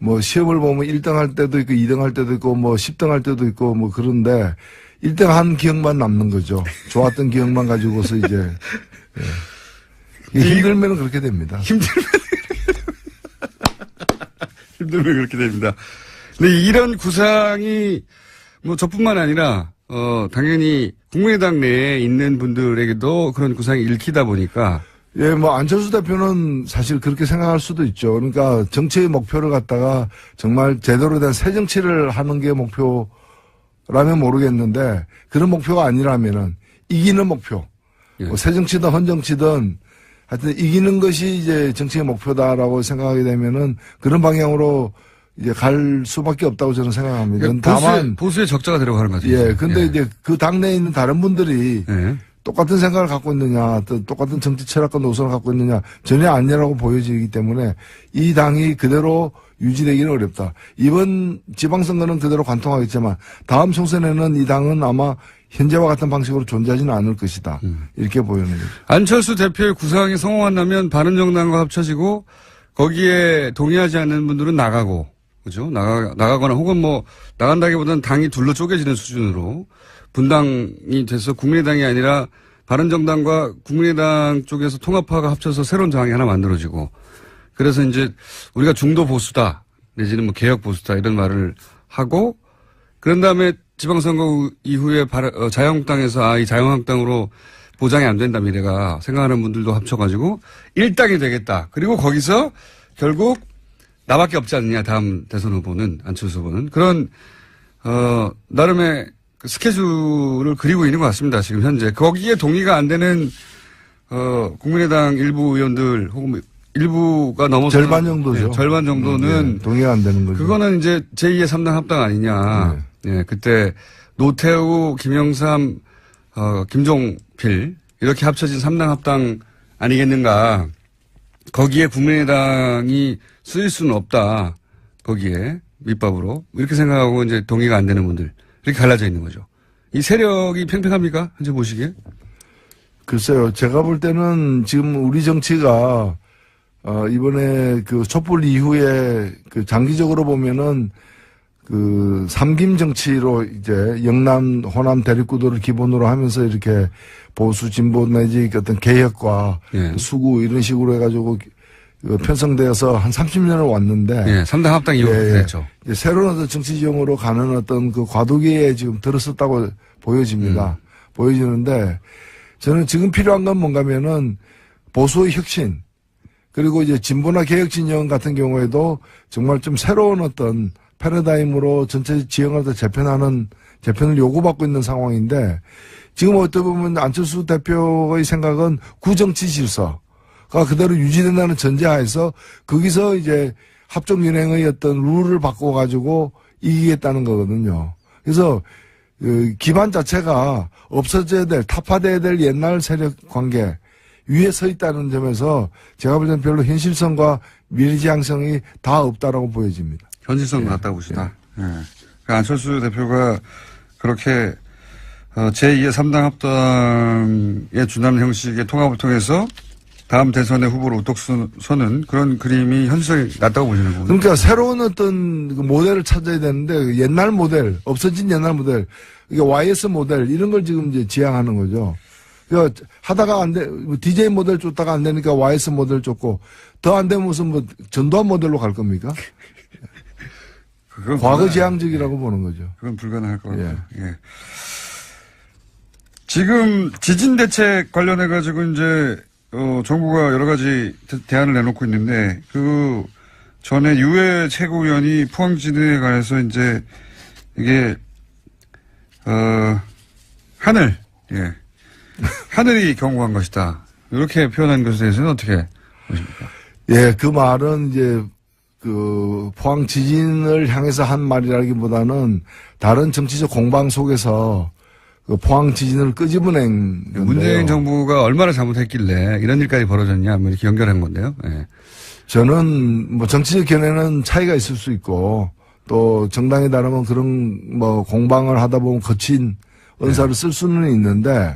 뭐 시험을 보면 1등 할 때도 있고 2등 할 때도 있고 뭐 10등 할 때도 있고 뭐 그런데 1등 한 기억만 남는 거죠. 좋았던 기억만 가지고서 이제 예. 힘들면 그렇게 됩니다. 힘들면 그렇게 됩니다. 근데 이런 구상이 뭐 저뿐만 아니라 당연히 국민의당 내에 있는 분들에게도 그런 구상이 읽히다 보니까 예, 뭐 안철수 대표는 사실 그렇게 생각할 수도 있죠. 그러니까 정치의 목표를 갖다가 정말 제대로 된 새 정치를 하는 게 목표라면 모르겠는데 그런 목표가 아니라면은 이기는 목표. 예. 뭐 새 정치든 헌 정치든 하여튼 이기는 것이 이제 정치의 목표다라고 생각하게 되면은 그런 방향으로 이제 갈 수밖에 없다고 저는 생각합니다. 그러니까 다만 보수의 적자가 되려고 하는 거죠. 예, 근데 이제 그 당내에 있는 다른 분들이 똑같은 생각을 갖고 있느냐, 또 똑같은 정치 철학과 노선을 갖고 있느냐 전혀 아니라고 보여지기 때문에 이 당이 그대로 유지되기는 어렵다. 이번 지방선거는 그대로 관통하겠지만 다음 총선에는 이 당은 아마 현재와 같은 방식으로 존재하지는 않을 것이다. 이렇게 보이는 거죠. 안철수 대표의 구상이 성공한다면 바른정당과 합쳐지고 거기에 동의하지 않는 분들은 나가고, 그죠? 나가거나 혹은 뭐 나간다기보다는 당이 둘로 쪼개지는 수준으로 분당이 돼서 국민의당이 아니라 바른정당과 국민의당 쪽에서 통합파가 합쳐서 새로운 당이 하나 만들어지고 그래서 이제 우리가 중도 보수다 내지는 뭐 개혁 보수다 이런 말을 하고 그런 다음에 지방선거 이후에 자유한국당에서 이 자유한국당으로 보장이 안 된다 미래가 생각하는 분들도 합쳐가지고 일당이 되겠다. 그리고 거기서 결국 나밖에 없지 않느냐 다음 대선 후보는 안철수 후보는 그런 나름의 그 스케줄을 그리고 있는 것 같습니다. 지금 현재 거기에 동의가 안 되는 국민의당 일부 의원들 혹은 일부가 넘어서 절반 정도죠. 네, 절반 정도는 동의가 안 되는 거죠. 그거는 이제 제2의 3당 합당 아니냐. 예, 그때 노태우, 김영삼, 김종필 이렇게 합쳐진 3당 합당 아니겠는가. 거기에 국민의당이 쓰일 수는 없다. 거기에 밑밥으로 이렇게 생각하고 이제 동의가 안 되는 분들 이렇게 갈라져 있는 거죠. 이 세력이 팽팽합니까? 현재 보시기에? 글쎄요. 제가 볼 때는 지금 우리 정치가 이번에 그 촛불 이후에 그 장기적으로 보면은 그 삼김 정치로 이제 영남, 호남 대립구도를 기본으로 하면서 이렇게 보수 진보 내지 어떤 개혁과 수구 이런 식으로 해가지고 편성되어서 한 30년을 왔는데. 예, 3당 합당 이후로 그랬죠. 새로운 어떤 정치 지형으로 가는 어떤 그 과도기에 지금 들었었다고 보여집니다. 보여지는데 저는 지금 필요한 건 뭔가면은 보수의 혁신 그리고 이제 진보나 개혁 진영 같은 경우에도 정말 좀 새로운 어떤 패러다임으로 전체 지형을 더 재편을 요구받고 있는 상황인데 지금 어떻게 보면 안철수 대표의 생각은 구정치 질서가 그대로 유지된다는 전제하에서 거기서 이제 합종연행의 어떤 룰을 바꿔가지고 이기겠다는 거거든요. 그래서 기반 자체가 없어져야 될, 타파돼야 될 옛날 세력 관계 위에 서 있다는 점에서 제가 볼 때는 별로 현실성과 미래지향성이 다 없다라고 보여집니다. 현실성 같다고 보시다. 그러니까 안철수 대표가 그렇게 제2의 3당 합당에 준하는 형식의 통합을 통해서 다음 대선의 후보로 우뚝 서는 그런 그림이 현실성이 낮다고 보시는 거군요. 그러니까 새로운 어떤 모델을 찾아야 되는데 옛날 모델, 없어진 옛날 모델, 이게 YS 모델 이런 걸 지금 이제 지향하는 거죠. 그러니까 하다가 안 돼, DJ 모델 쫓다가 안 되니까 YS 모델 쫓고 더 안 되면 무슨 뭐 전두환 모델로 갈 겁니까? 과거 지향적이라고 보는 거죠. 그건 불가능할 것 같아요. 예. 지금 지진 대책 관련해가지고 이제, 정부가 여러 가지 대안을 내놓고 있는데, 그 전에 유해 최고위원이 포항 지진에 관해서 이제, 이게, 하늘, 예. 하늘이 경고한 것이다. 이렇게 표현한 것에 대해서는 어떻게 보십니까? 예, 그 말은 이제, 그 포항 지진을 향해서 한 말이라기보다는 다른 정치적 공방 속에서 그 포항 지진을 끄집어낸 건데요. 문재인 정부가 얼마나 잘못했길래 이런 일까지 벌어졌냐 뭐 이렇게 연결한 건데요. 네. 저는 뭐 정치적 견해는 차이가 있을 수 있고 또 정당에 따르면 그런 뭐 공방을 하다 보면 거친 언사를 쓸 수는 있는데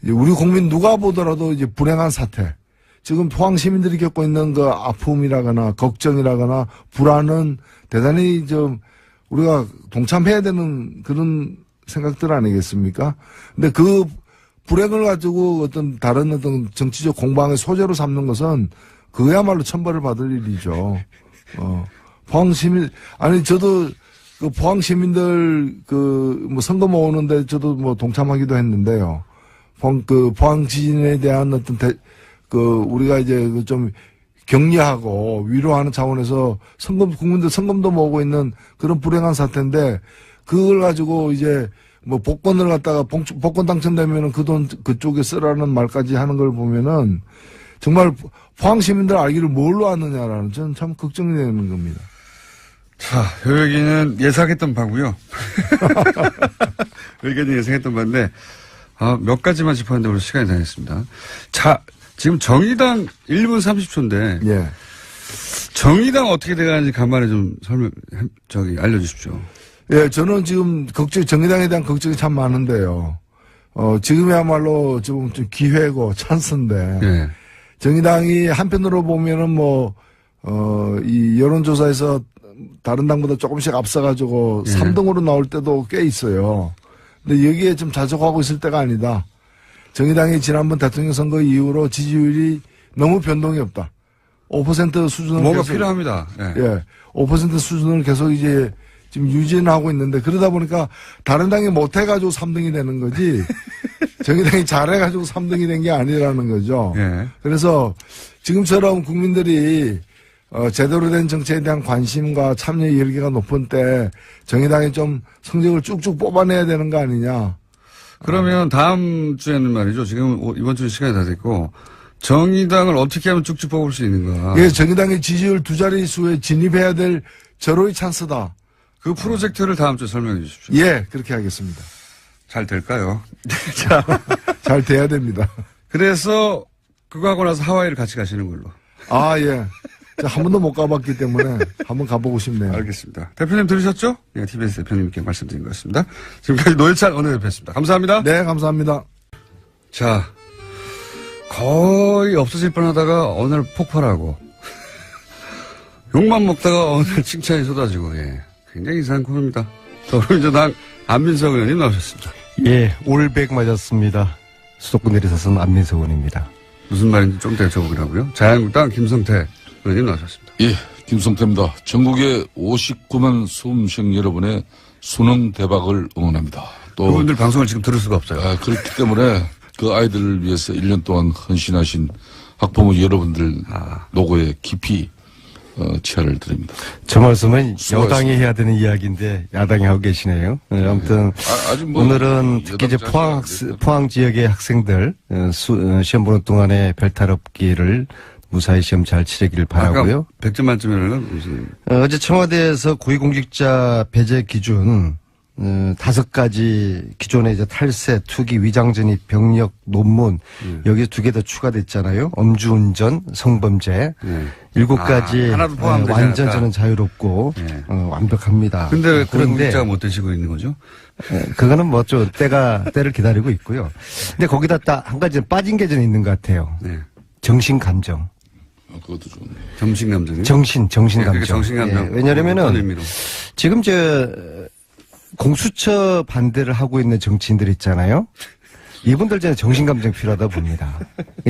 우리 국민 누가 보더라도 이제 불행한 사태. 지금 포항 시민들이 겪고 있는 그 아픔이라거나 걱정이라거나 불안은 대단히 좀 우리가 동참해야 되는 그런 생각들 아니겠습니까? 근데 그 불행을 가지고 어떤 다른 어떤 정치적 공방의 소재로 삼는 것은 그야말로 천벌을 받을 일이죠. 포항 시민, 아니 저도 그 포항 시민들 그 뭐 선거 모으는데 저도 뭐 동참하기도 했는데요. 포항 지진에 대한 어떤 우리가 이제 좀 격려하고 위로하는 차원에서 국민들 성금도 모으고 있는 그런 불행한 사태인데 그걸 가지고 이제 뭐 복권을 갖다가 복권 당첨되면은 그 돈 그쪽에 쓰라는 말까지 하는 걸 보면은 정말 포항 시민들 알기를 뭘로 아느냐라는 저는 참 걱정이 되는 겁니다. 자, 요 얘기는 예상했던 바고요. 의견이 예상했던 바인데, 몇 가지만 짚었는데 오늘 시간이 다 됐습니다. 자, 지금 정의당 1분 30초인데, 예. 정의당 어떻게 돼가는지 간만에 좀 알려주십시오. 예, 저는 지금 정의당에 대한 걱정이 참 많은데요. 지금이야말로 좀 기회고 찬스인데, 예. 정의당이 한편으로 보면은 이 여론조사에서 다른 당보다 조금씩 앞서가지고 예. 3등으로 나올 때도 꽤 있어요. 근데 여기에 좀 자족하고 있을 때가 아니다. 정의당이 지난번 대통령 선거 이후로 지지율이 너무 변동이 없다. 5% 수준을 뭐가 계속, 필요합니다. 예. 5% 수준을 계속 이제 지금 유지는 하고 있는데 그러다 보니까 다른 당이 못해가지고 3등이 되는 거지 정의당이 잘해가지고 3등이 된 게 아니라는 거죠. 예. 그래서 지금처럼 국민들이 제대로 된 정치에 대한 관심과 참여 열기가 높은 때 정의당이 좀 성적을 쭉쭉 뽑아내야 되는 거 아니냐. 그러면 다음 주에는 말이죠. 지금 이번 주 시간이 다 됐고, 정의당을 어떻게 하면 쭉쭉 뽑을 수 있는가. 예, 정의당의 지지율 2자릿수에 진입해야 될 절호의 찬스다. 그 프로젝트를 다음 주에 설명해 주십시오. 예, 그렇게 하겠습니다. 잘 될까요? 자, 잘 돼야 됩니다. 그래서 그거 하고 나서 하와이를 같이 가시는 걸로. 아, 예. 한 번도 못 가봤기 때문에 한번 가보고 싶네요. 알겠습니다. 대표님 들으셨죠? 네, TBS 대표님께 말씀드린 것 같습니다. 지금까지 노회찬 원내대표였습니다. 감사합니다. 네, 감사합니다. 자, 거의 없어질 뻔하다가 오늘 폭발하고 욕만 먹다가 오늘 칭찬이 쏟아지고, 예, 굉장히 이상한 코너입니다. 더불어민주당 안민석 의원님 나오셨습니다. 예, 올백 맞았습니다. 수도권 내리사선 안민석 의원입니다. 무슨 말인지 좀 더 여쭤보려고요. 자유한국당 김성태 의원님 나오셨습니다. 예, 김성태입니다. 전국의 59만 수험생 여러분의 수능 대박을 응원합니다. 또 그분들 방송을 지금 들을 수가 없어요. 그렇기 때문에 그 아이들을 위해서 1년 동안 헌신하신 학부모 여러분들 노고에 깊이 치아를 드립니다. 저 말씀은 수고하셨습니다. 여당이 해야 되는 이야기인데 야당이 하고 계시네요. 아무튼 아직 오늘은 특히 이제 여당 포항 지역의 학생들 시험 보는 동안에 별탈 없기를 무사히 시험 잘 치르기를 바라고요. 100점 만점에는 무슨 어제 청와대에서 고위공직자 배제 기준 5가지 기존의 이제 탈세, 투기, 위장전입, 병력, 논문 여기에 2개 더 추가됐잖아요. 엄주운전, 성범죄 7가지 하나도 포함되지 완전 않았다. 저는 자유롭고 완벽합니다. 근데 왜 그런데 고위공직자가 못 되시고 있는 거죠? 그거는 뭐 좀 때를 기다리고 있고요. 근데 거기다 딱 한 가지 빠진 게 좀 있는 것 같아요. 네. 정신 감정. 그것도 좋네. 정신감정이요? 정신 감정. 그게 정신감정. 예, 왜냐하면은 어떤 의미로? 지금 공수처 반대를 하고 있는 정치인들 있잖아요. 이분들 저는 정신감정 필요하다 봅니다.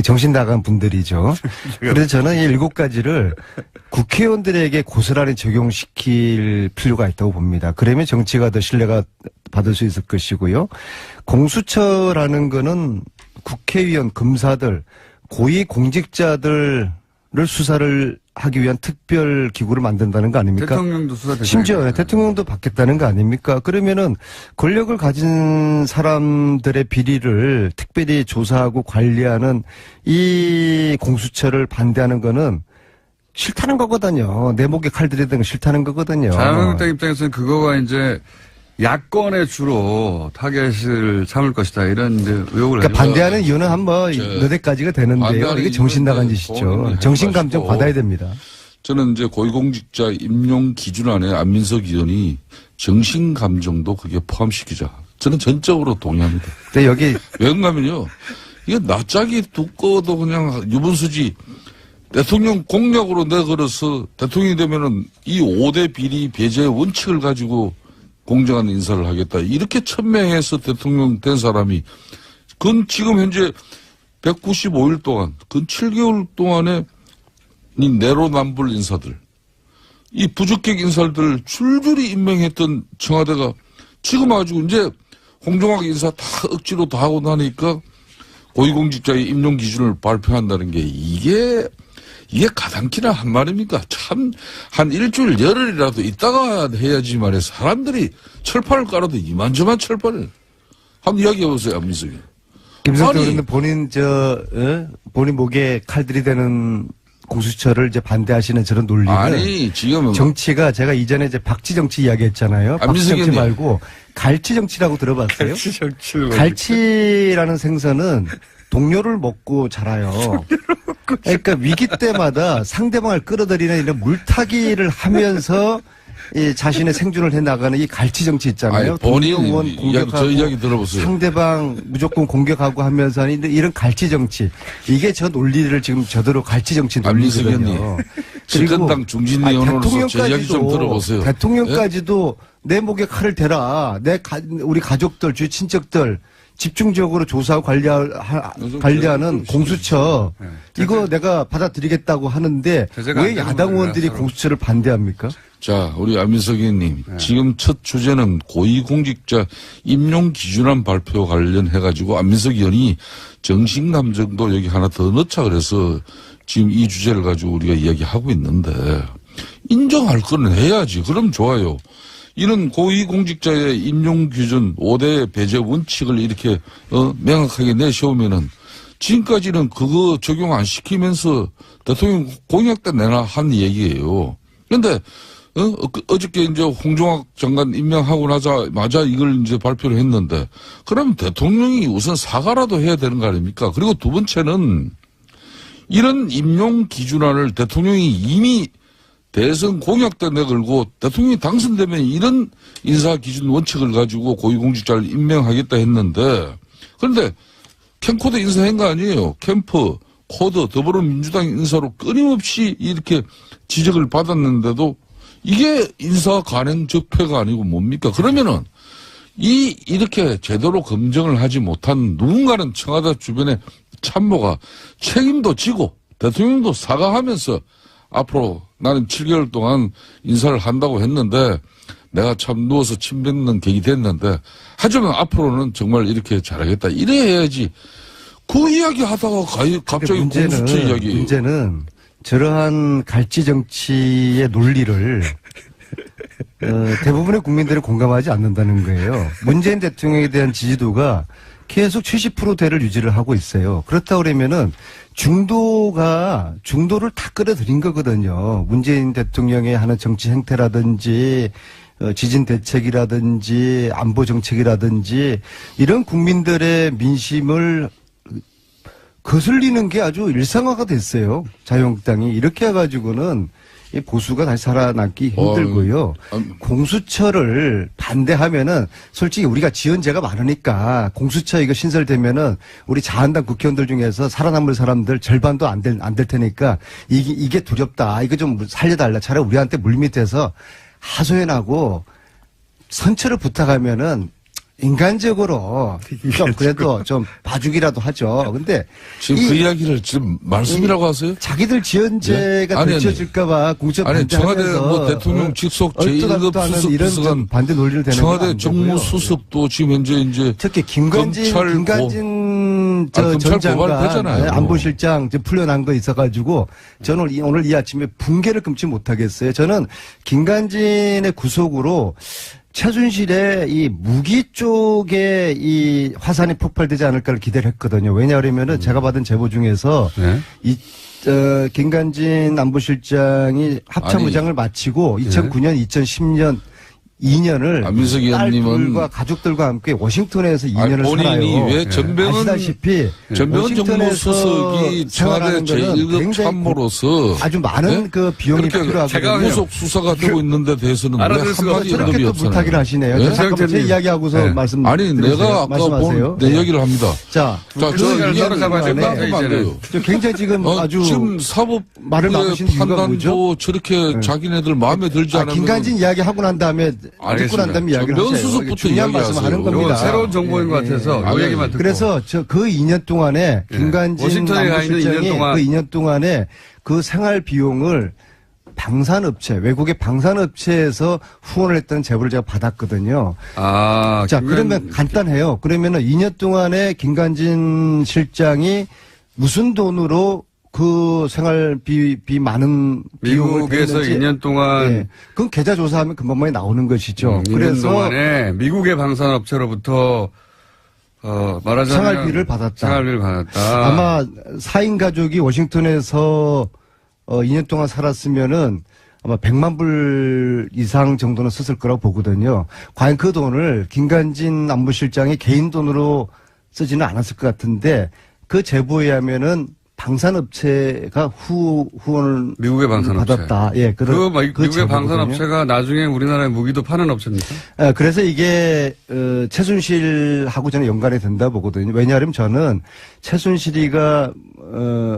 정신 나간 분들이죠. 그래서 저는 이 7가지를 국회의원들에게 고스란히 적용시킬 필요가 있다고 봅니다. 그러면 정치가 더 신뢰가 받을 수 있을 것이고요. 공수처라는 거는 국회의원, 검사들, 고위 공직자들을 수사를 하기 위한 특별 기구를 만든다는 거 아닙니까? 대통령도 수사 대상이 심지어 되잖아요. 대통령도 받겠다는 거 아닙니까? 그러면은 권력을 가진 사람들의 비리를 특별히 조사하고 관리하는 이 공수처를 반대하는 거는 싫다는 거거든요. 내 목에 칼 들이대는 거 싫다는 거거든요. 자유한국당 입장에서는 그거가 이제 야권에 주로 타겟을 삼을 것이다 이런 이제 의혹을 그러니까 해요. 반대하는 이유는 너댓 가지가 되는데요. 반대하는 이게 정신 나간 이유는 짓이죠. 본인이 정신 감정 해가지고 받아야 됩니다. 저는 이제 고위공직자 임용 기준 안에 안민석 의원이 정신 감정도 그게 포함시키자. 저는 전적으로 동의합니다. 근데 여기 왜 그러냐면요. 이게 낯짝이 두꺼워도 그냥 유분수지. 대통령 공약으로 내걸어서 대통령이 되면은 이 5대 비리 배제 원칙을 가지고 공정한 인사를 하겠다. 이렇게 천명해서 대통령 된 사람이 그건 지금 현재 195일 동안, 그 7개월 동안에 이 내로남불 인사들, 이 부적격 인사들 줄줄이 임명했던 청와대가 지금 아주 이제 공정하게 인사 다 억지로 다 하고 나니까 고위공직자의 임용 기준을 발표한다는 게 이게 가당키나 한 말입니까? 참, 한 일주일 열흘이라도 있다가 해야지 말이야. 사람들이 철판을 깔아도 이만저만 철판을. 한번 이야기해보세요, 안민석이. 김성태 아니. 의원은 본인 목에 칼 들이대는 공수처를 이제 반대하시는 저런 논리는 아니 지금 정치가 제가 이전에 이제 박쥐 정치 이야기했잖아요. 박쥐 정치 말고 갈치 정치라고 들어봤어요? 갈치라는 생선은 동료를 먹고 자라요. 그러니까 위기 때마다 상대방을 끌어들이는 이런 물타기를 하면서 이 자신의 생존을 해나가는 이 갈치 정치 있잖아요. 본인 의원 공격하고 저 이야기 들어보세요. 상대방 무조건 공격하고 하면서 하는 이런 갈치 정치. 이게 저 논리를 지금 저대로 갈치 정치 논리거든요. 집권당 중진 의원으로서 제 이야기 좀 들어보세요. 대통령까지도 내 목에 칼을 대라. 우리 가족들, 주위 친척들 집중적으로 조사하고 관리하는 공수처 이거 내가 받아들이겠다고 하는데 왜 야당 의원들이 공수처를 반대합니까? 자, 우리 안민석 의원님 지금 첫 주제는 고위공직자 임용 기준안 발표 관련해가지고 안민석 의원이 정신감정도 여기 하나 더 넣자 그래서 지금 이 주제를 가지고 우리가 이야기하고 있는데 인정할 거는 해야지. 그럼 좋아요. 이런 고위공직자의 임용 기준 5대 배제 원칙을 이렇게 명확하게 내세우면은 지금까지는 그거 적용 안 시키면서 대통령 공약 때 내나 한 얘기예요. 그런데 어저께 이제 홍종학 장관 임명하고 나자마자 이걸 이제 발표를 했는데 그러면 대통령이 우선 사과라도 해야 되는 거 아닙니까? 그리고 두 번째는 이런 임용 기준안을 대통령이 이미 대선 공약 때 내걸고 대통령이 당선되면 이런 인사기준 원칙을 가지고 고위공직자를 임명하겠다 했는데 그런데 캠코드 인사한 거 아니에요. 캠프, 코드, 더불어민주당 인사로 끊임없이 이렇게 지적을 받았는데도 이게 인사 관행 적폐가 아니고 뭡니까? 그러면은 이렇게 제대로 검증을 하지 못한 누군가는 청와대 주변의 참모가 책임도 지고 대통령도 사과하면서 앞으로 나는 7개월 동안 인사를 한다고 했는데 내가 참 누워서 침 뱉는 격이 됐는데 하지만 앞으로는 정말 이렇게 잘하겠다. 이래 해야지. 그 이야기 하다가 갑자기 공수처 이야기. 문제는 저러한 갈치 정치의 논리를 대부분의 국민들은 공감하지 않는다는 거예요. 문재인 대통령에 대한 지지도가 계속 70%대를 유지를 하고 있어요. 그렇다고 그러면은 중도를 다 끌어들인 거거든요. 문재인 대통령의 하는 정치 행태라든지 지진 대책이라든지 안보 정책이라든지 이런 국민들의 민심을 거슬리는 게 아주 일상화가 됐어요. 자유한국당이 이렇게 해가지고는 이 보수가 다시 살아남기 힘들고요. 공수처를 반대하면은 솔직히 우리가 지연제가 많으니까 공수처 이거 신설되면은 우리 자한당 국회의원들 중에서 살아남을 사람들 절반도 안 될 테니까 이게 두렵다. 이거 좀 살려달라. 차라리 우리한테 물밑에서 하소연하고 선처를 부탁하면은 인간적으로 좀 그래도 좀 봐주기라도 하죠. 근데 지금 그 이야기를 지금 말씀이라고 하세요? 자기들 지연제가 들춰질까봐 공처 청와대 대통령 직속 제1급 수석 비서관 반대 논리를 대는 청와대 정무수석도 지금 현재 이제 특히 김관진 전 장관 안보실장 풀려난 거 있어가지고 저는 오늘 이 아침에 붕괴를 금치 못하겠어요. 저는 김관진의 구속으로 최순실의 이 무기 쪽에 이 화산이 폭발되지 않을까를 기대를 했거든요. 왜냐하면은 제가 받은 제보 중에서 김관진 안보실장이 합참의장을 마치고 2009년, 2010년 2년을 안민석 의원님은 딸들과 가족들과 함께 워싱턴에서 2년을 본인이 살아요. 왜 전병헌 정무수석이 청와대 제1급 참모로서 아주 많은 그 비용이 필요하거든요. 구속 수사가 되고 있는데 대해서는 왜 한마디 언급이 없잖아요. 부탁을 하시네요. 잠깐만 제 이야기하고서 말씀. 아니 내가 아까 본 내 이야기를 합니다. 자, 저 이야기를 하면 돼요. 굉장히 지금 아주 지금 사법 말을 막으신 이유가 뭐죠? 저렇게 자기네들 마음에 들지 않으면 김관진 이야기 하고 난 다음에 듣고 난 다음에 이야기를 하세요. 중요한 말씀 하는 겁니다. 새로운 정보인 것 같아서 그 얘기만 듣고. 그래서 그 2년 동안에 김관진 안보실장이 그 2년 동안에 그 생활 비용을 방산업체, 외국의 방산업체에서 후원을 했다는 제보를 제가 받았거든요. 자, 그러면 간단해요. 그러면은 2년 동안에 김관진 실장이 무슨 돈으로 그 생활비 많은 비용을 미국에서 2년 동안 그건 계좌 조사하면 금방만에 나오는 것이죠. 그래서 동안에 미국의 방산업체로부터 말하자면 생활비를 받았다. 생활비를 받았다. 아마 4인 가족이 워싱턴에서 2년 동안 살았으면은 아마 100만 불 이상 정도는 썼을 거라고 보거든요. 과연 그 돈을 김관진 안보실장이 개인 돈으로 쓰지는 않았을 것 같은데 그 제보에 의하면은 방산업체가 후원을 미국의 방산업체 받았다. 예, 그 미국의 제보거든요. 방산업체가 나중에 우리나라에 무기도 파는 업체입니까? 그래서 이게 최순실하고 저는 연관이 된다 보거든요. 왜냐하면 저는 최순실이가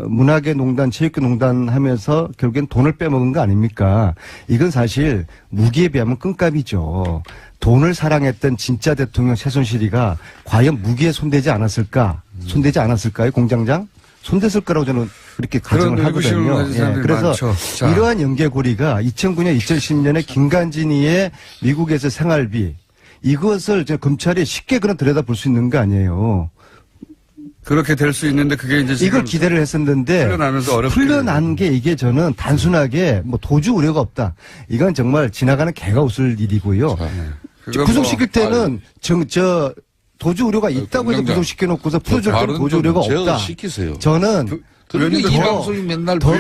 문화계 농단, 체육계 농단 하면서 결국엔 돈을 빼먹은 거 아닙니까? 이건 사실 무기에 비하면 끈값이죠. 돈을 사랑했던 진짜 대통령 최순실이가 과연 무기에 손대지 않았을까? 손대지 않았을까요, 공장장? 손댔을 거라고 저는 그렇게 가정을 하거든요. 예, 그래서 이러한 연계고리가 2009년, 2010년에 김관진이의 미국에서 생활비 이것을 검찰이 쉽게 그런 들여다볼 수 있는 거 아니에요. 그렇게 될 수 있는데 그게 이제 이걸 기대를 했었는데 풀려나면서 어렵게 풀려난 게 이게 저는 단순하게 뭐 도주 우려가 없다. 이건 정말 지나가는 개가 웃을 일이고요. 구속시킬 때는 도주 우려가 있다고 해서 구속시켜놓고서 풀어줄 때는 도주 우려가 없다. 시키세요. 저는 그런데 이 방송이 맨날 더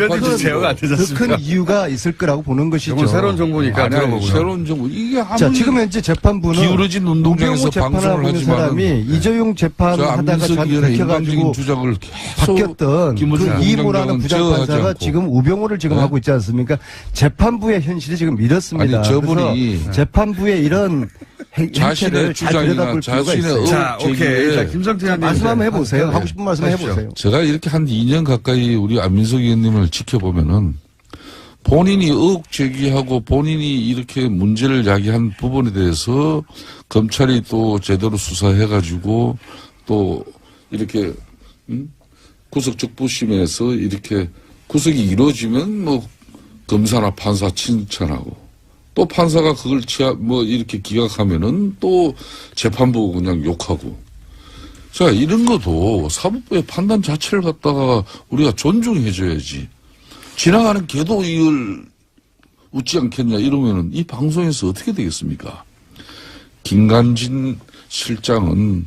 큰 이유가 있을 거라고 보는 것이죠. 이건 새로운 정보니까 들어보고요. 새로운 정보. 이게 자, 지금 현재 재판부는 기울어진 운동장에서 재판을 방송을 하고 있는 하지만 사람이 이재용 재판하다가 저한테 밝혀가지고 주장을 바뀌었던 그 이모라는 부장판사가 지금 우병우를 지금 하고 있지 않습니까? 재판부의 현실이 지금 이렇습니다. 아니, 저분이 그래서 재판부의 이런 행태를 잘 들여다볼 필요가 있어요. 자, 오케이. 자, 김성태 의원님 말씀 한번 해보세요. 하고 싶은 말씀 해보세요. 제가 이렇게 한 2년 가까이 우리 안민석 의원님을 지켜보면은 본인이 의혹 제기하고 본인이 이렇게 문제를 야기한 부분에 대해서 검찰이 또 제대로 수사해가지고 또 이렇게 구속적부심에서 이렇게 구속이 이루어지면 뭐 검사나 판사 칭찬하고 또 판사가 그걸 이렇게 기각하면은 또 재판부 그냥 욕하고. 자, 이런 것도 사법부의 판단 자체를 갖다가 우리가 존중해줘야지. 지나가는 개도 이걸 웃지 않겠냐 이러면은 이 방송에서 어떻게 되겠습니까? 김관진 실장은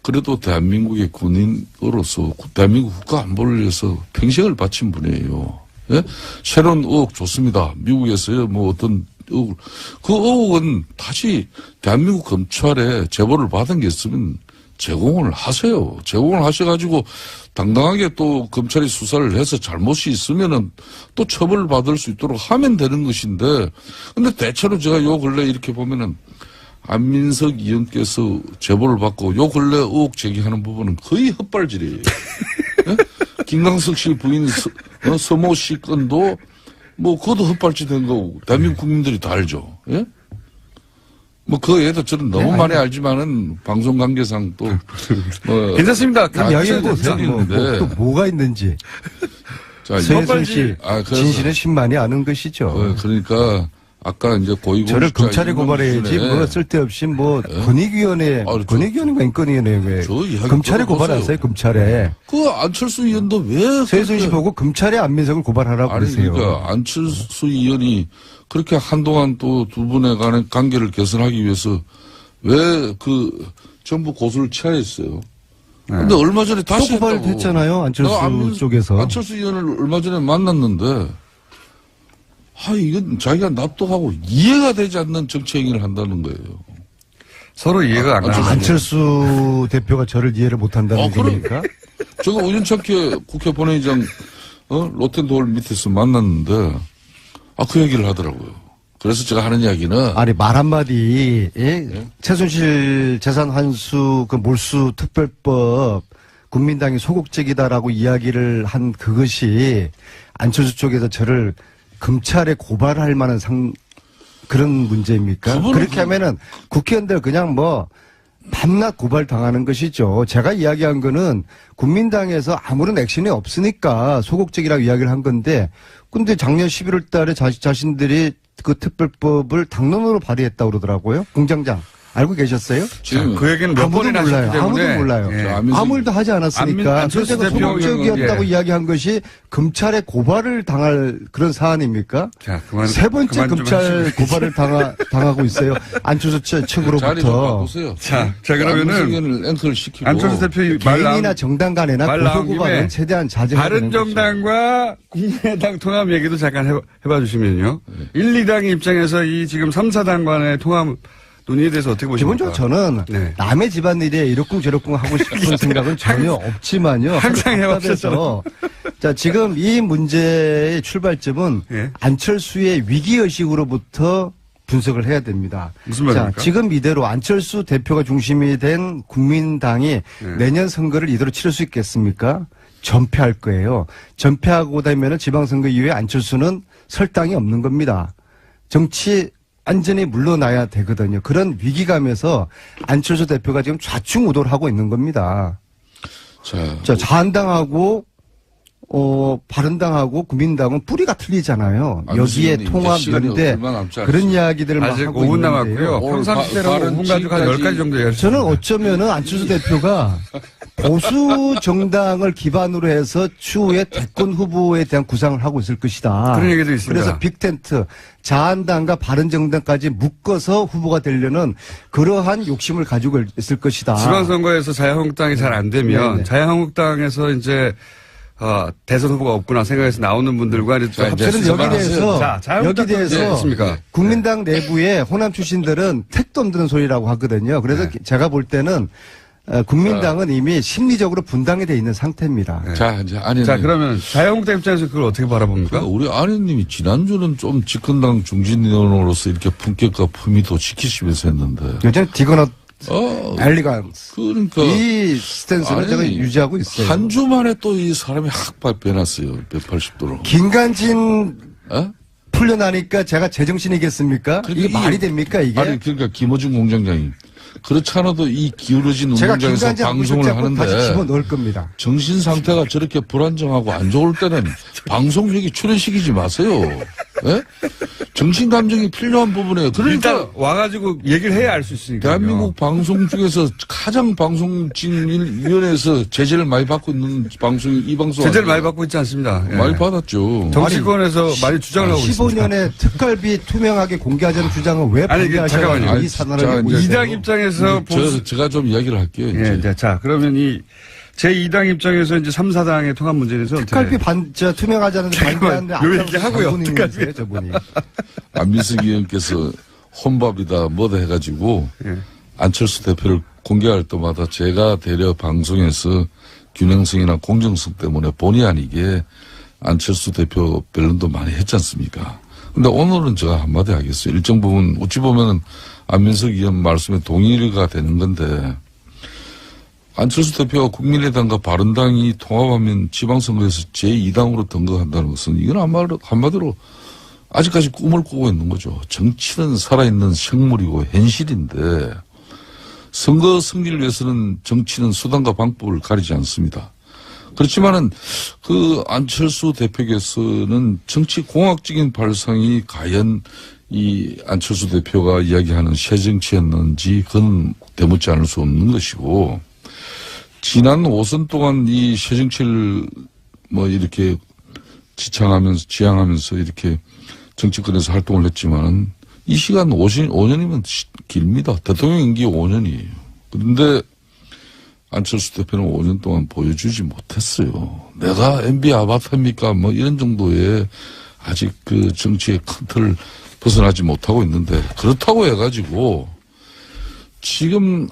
그래도 대한민국의 군인으로서 대한민국 국가 안보를 위해서 평생을 바친 분이에요. 예? 새로운 의혹 좋습니다. 미국에서요, 뭐 어떤 의혹, 그 의혹은 다시 대한민국 검찰에 제보를 받은 게 있으면 제공을 하세요. 제공을 하셔가지고 당당하게 또 검찰이 수사를 해서 잘못이 있으면은 또 처벌을 받을 수 있도록 하면 되는 것인데, 근데 대체로 제가 요 근래 이렇게 보면은 안민석 의원께서 제보를 받고 요 근래 의혹 제기하는 부분은 거의 헛발질이에요. 예? 김광석 씨 부인 서모 씨 건도 뭐 그것도 헛발질 된 거고 대한민국 국민들이 다 알죠. 예? 뭐 그에 대해서 저는 너무 많이 알지만은 방송 관계상 또 뭐 괜찮습니다. 또 뭐가 있는지. 자, 서혜순 씨 진실은 신만이 아는 것이죠. 그러니까 아까 이제 고위공직자 저를 검찰에 고발해야지 뭐 쓸데없이 뭐 권익위원회 권익위원회가 인권위원회 왜 검찰에 고발하세요. 검찰에. 그 안철수 의원도 왜 서혜순 씨 보고 검찰에 안민석을 고발하라고 그러세요. 그러니까 안철수 의원이 그렇게 한동안 또 두 분의 간의 관계를 개선하기 위해서 왜 그 전부 고소를 취하했어요. 근데 얼마 전에 다시 또 고발됐잖아요. 안철수 쪽에서. 안철수 의원을 얼마 전에 만났는데 이건 자기가 납득하고 이해가 되지 않는 정치 행위를 한다는 거예요. 서로 이해가 안 가요. 안철수 대표가 저를 이해를 못 한다는 얘기입니까? 제가 우연찮게 국회 본회의장 로텐도홀 밑에서 만났는데 그 얘기를 하더라고요. 그래서 제가 하는 이야기는 아니 말 한마디 최순실 재산 환수 그 몰수 특별법 국민당이 소극적이다라고 이야기를 한 그것이 안철수 쪽에서 저를 검찰에 고발할 만한 그런 문제입니까? 그렇게 하면은 국회의원들 그냥 뭐 밤낮 고발 당하는 것이죠. 제가 이야기한 거는 국민당에서 아무런 액션이 없으니까 소극적이라고 이야기를 한 건데, 근데 작년 11월 달에 자신들이 그 특별법을 당론으로 발의했다고 그러더라고요. 공장장. 알고 계셨어요? 지금 그 얘기는 몇 아무도 번이나 몰라요. 하셨기 때문에. 아무도 몰라요. 예. 아무 일도 하지 않았으니까. 안철수 그래서 대표 소극적이었다고 예. 이야기한 것이 검찰에 고발을 당할 그런 사안입니까? 자, 세 번째 그만 좀 검찰 하시고. 고발을 당하고 있어요. 안철수 자리를 측으로부터. 바꾸세요. 자, 그러면은 안민석을 앵커를 시키고 안철수 대표 말 나온 개인이나 정당 간에나 말 나온 고소고발은 김에 최대한 자제해야 되는 거죠. 바른정당과 국민의당 통합 얘기도 잠깐 해봐 주시면요. 1, 2당의 입장에서 이 지금 3, 4당 간의 통합 논의에 대해서 어떻게 보십니까? 기본적으로 저는 네. 남의 집안일에 이러쿵저러쿵 하고 싶은 생각은 전혀 없지만요. 항상 답답해서. 자, 지금 이 문제의 출발점은 예. 안철수의 위기의식으로부터 분석을 해야 됩니다. 무슨 말입니까? 자, 지금 이대로 안철수 대표가 중심이 된 국민당이 내년 선거를 이대로 치를 수 있겠습니까? 전패할 거예요. 전패하고 나면은 지방선거 이후에 안철수는 설 땅이 없는 겁니다. 정치 완전히 물러나야 되거든요. 그런 위기감에서 안철수 대표가 지금 좌충우돌 하고 있는 겁니다. 자, 자한당하고 바른당하고 국민당은 뿌리가 틀리잖아요. 여기에 통합 연대 그런 이야기들을 막 아직 하고 5분 있는데요. 남았고요. 평상시대로 바른 5분 가지고 한 10가지 정도 얘기할 수 저는 있습니다. 어쩌면은 안철수 대표가 보수 정당을 기반으로 해서 추후에 대권 후보에 대한 구상을 하고 있을 것이다. 그런 얘기도 있습니다. 그래서 빅텐트, 자한당과 바른정당까지 묶어서 후보가 되려는 그러한 욕심을 가지고 있을 것이다. 지방선거에서 자유한국당이 잘 안 되면 네네. 자유한국당에서 이제 대선 후보가 없구나 생각해서 나오는 분들과 이제 또 이제 저는 여기 대해서 자유한국당 여기 대해서 어떻습니까? 국민당 내부에 호남 출신들은 택도 없는 소리라고 하거든요. 그래서 제가 볼 때는 국민당은 이미 심리적으로 분당이 돼 있는 상태입니다. 자, 이제 아니. 자, 그러면 자유한국당 입장에서 그걸 어떻게 바라봅니까? 우리 아내님이 지난주는 좀 집권당 중진위원으로서 이렇게 품격과 품위도 지키시면서 했는데. 요즘 디그넛 엘리간스. 그러니까. 이 스탠스는 아니, 제가 유지하고 있어요. 한 주 만에 또 이 사람이 확 변했어요. 180도로. 김관진 어? 풀려나니까 제가 제정신이겠습니까? 이게 말이 됩니까, 이게? 아니, 그러니까 김어준 공장장이. 그렇지 않아도 이 기울어진 제가 운동장에서 김관진 방송을 다시 하는데 집어넣을 겁니다. 정신 상태가 저렇게 불안정하고 안 좋을 때는 방송국에 출연시키지 마세요. 예? 정신 감정이 필요한 부분에 그러니까 일단 와가지고 얘기를 해야 알 수 있으니까. 대한민국 방송 중에서 가장 방송진위원회에서 제재를 많이 받고 있는 방송이 이 방송 제재를 아니에요? 많이 받고 있지 않습니다. 예. 많이 받았죠. 정치권에서 많이 주장을 하고 있습니다. 15년에 특갈비 투명하게 공개하자는 주장을 왜 아니, 반대하셔가지고 잠깐만요. 이 산하를 자, 내고 이제 있어요? 이당 입장에서 보수, 제가 좀 이야기를 할게요. 이제. 예, 네, 자, 그러면 이 제2당 입장에서 이제 3, 4당의 통합 문제에 대해서 특갈비 투명하자는 반대하는데 요 얘기 하고요. 특갈비 저분이. 안민석 의원께서 혼밥이다 뭐다 해가지고 예. 안철수 대표를 공개할 때마다 제가 대려 방송에서 균형성이나 공정성 때문에 본의 아니게 안철수 대표 변론도 많이 했지 않습니까? 근데 오늘은 제가 한마디 하겠어요. 일정 부분 어찌 보면은 안민석 의원 말씀에 동의가 되는 건데 안철수 대표가 국민의당과 바른당이 통합하면 지방선거에서 제2당으로 등극한다는 것은 이건 한마디로 아직까지 꿈을 꾸고 있는 거죠. 정치는 살아있는 생물이고 현실인데 선거 승리를 위해서는 정치는 수단과 방법을 가리지 않습니다. 그렇지만은 그 안철수 대표께서는 정치 공학적인 발상이 과연 이 안철수 대표가 이야기하는 새 정치였는지 그건 되묻지 않을 수 없는 것이고 지난 5선 동안 이 새 정치를 뭐 이렇게 지향하면서 이렇게 정치권에서 활동을 했지만은 이 시간 5년이면 길입니다. 대통령 임기 5년이에요. 그런데 안철수 대표는 5년 동안 보여주지 못했어요. 내가 MB 아바타입니까? 뭐 이런 정도의 아직 그 정치의 큰 틀을 벗어나지 못하고 있는데 그렇다고 해가지고 지금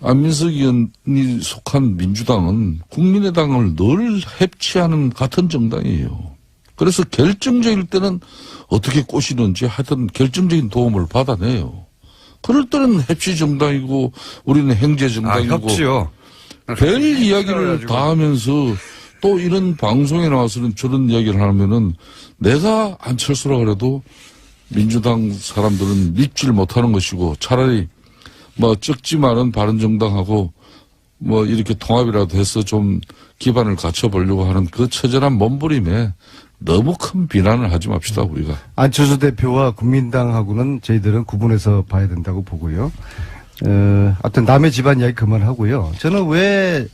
안민석 의원이 속한 민주당은 국민의당을 늘 해치하는 같은 정당이에요. 그래서 결정적일 때는 어떻게 꼬시는지 하여튼 결정적인 도움을 받아내요. 그럴 때는 협치 정당이고 우리는 행제 정당이고 협치요. 별 이야기를 다 하면서 또 이런 방송에 나와서는 저런 이야기를 하면은 내가 안철수라 그래도 민주당 사람들은 믿지를 못하는 것이고 차라리 뭐 적지만은 바른정당하고 뭐 이렇게 통합이라도 해서 좀 기반을 갖춰보려고 하는 그 처절한 몸부림에 너무 큰 비난을 하지 맙시다, 우리가. 안철수 대표와 국민당하고는 저희들은 구분해서 봐야 된다고 보고요. 하여튼 남의 집안 이야기 그만하고요. 저는 왜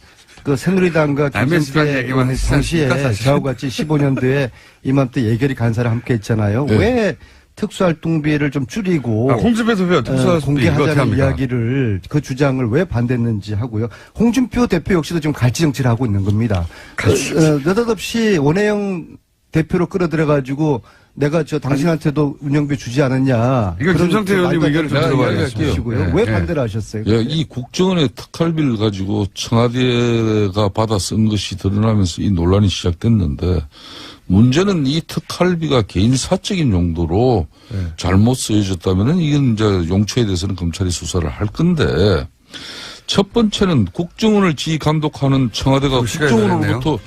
그 새누리당과 남의 집안 얘기만 하시지 당시에 않습니까, 사실? 저하고 같이 15년도에 이맘때 예결위 간사를 함께 했잖아요. 네. 왜 특수활동비를 좀 줄이고 홍준표 대표 특수활동비 이거 어떻게 공개하자는 합니까? 이야기를 그 주장을 왜 반대했는지 하고요. 홍준표 대표 역시도 지금 갈치 정치를 하고 있는 겁니다. 느닷없이 원혜영 대표로 끌어들여가지고 내가 당신한테도 운영비 주지 않았냐. 이거 김성태 의원님 의견을 좀 들어봐야겠어요. 들어봐야겠어요. 왜 반대를 하셨어요? 예, 이 국정원의 특활비를 가지고 청와대가 받아 쓴 것이 드러나면서 이 논란이 시작됐는데 문제는 이 특활비가 개인 사적인 용도로 잘못 쓰여졌다면은 이건 이제 용처에 대해서는 검찰이 수사를 할 건데 첫 번째는 국정원을 지휘 감독하는 청와대가 국정원으로부터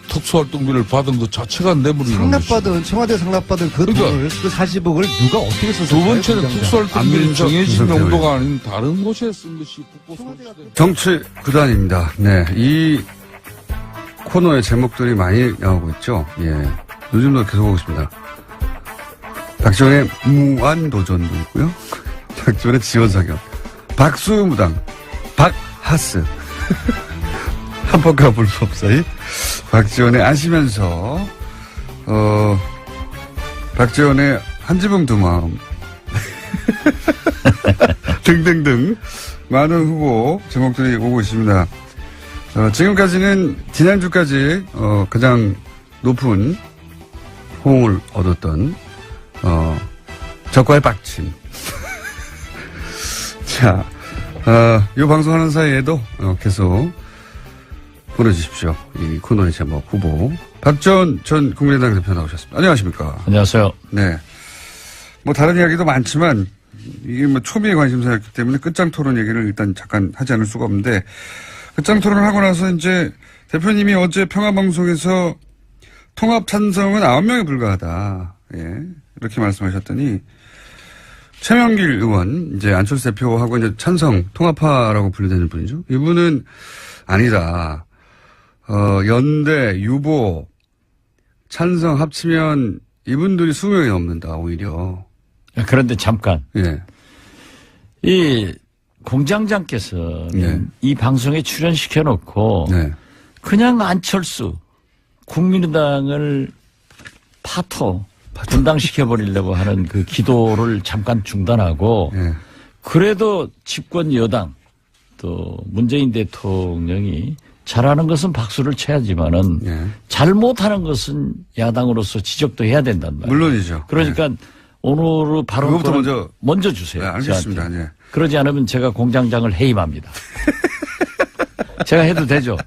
특수활동비를 받은 것 자체가 뇌물이라는 것이죠. 청와대 상납받은 그 그러니까 돈을, 그 40억을 누가 어떻게 썼을까요? 두 번째는 특수활동비는 정해진 김성태 용도가 아닌 다른 곳에 쓴 것이 국고 정치 구단입니다. 네, 이 코너의 제목들이 많이 나오고 있죠. 예, 요즘도 계속 오고 있습니다. 박지원의 무한도전도 있고요. 박지원의 지원사격, 박수무당, 박하스, 한법과 불법 사이, 박지원의 아시면서, 박지원의 한지붕 두 마음, 등등등 많은 후보 제목들이 오고 있습니다. 지금까지는 지난주까지 가장 높은 호응을 얻었던 적과의 빡침. 자, 이 방송하는 사이에도 계속 보내주십시오. 이 코너의 제목 후보 박지원 전 국민의당 대표 나오셨습니다. 안녕하십니까? 안녕하세요. 네. 뭐 다른 이야기도 많지만 이게 뭐 초미의 관심사였기 때문에 끝장 토론 얘기를 일단 잠깐 하지 않을 수가 없는데 끝장 토론을 하고 나서 이제 대표님이 어제 평화방송에서 통합 찬성은 9명에 불과하다. 예. 이렇게 말씀하셨더니 최명길 의원, 이제 안철수 대표하고 이제 찬성, 통합파라고 분류되는 분이죠. 이분은 아니다. 연대, 유보, 찬성 합치면 이분들이 20명이 넘는다, 오히려. 그런데 잠깐. 예. 이 공장장께서 네. 이 방송에 출연시켜놓고 네. 그냥 안철수 국민의당을 분당시켜버리려고 하는 그 기도를 잠깐 중단하고 예. 그래도 집권 여당 또 문재인 대통령이 잘하는 것은 박수를 쳐야지만은 예. 잘못하는 것은 야당으로서 지적도 해야 된단 말이에요. 물론이죠. 그러니까 오늘의 그거부터 발언 먼저 주세요. 네, 알겠습니다. 저한테. 예. 그러지 않으면 제가 공장장을 해임합니다. 제가 해도 되죠.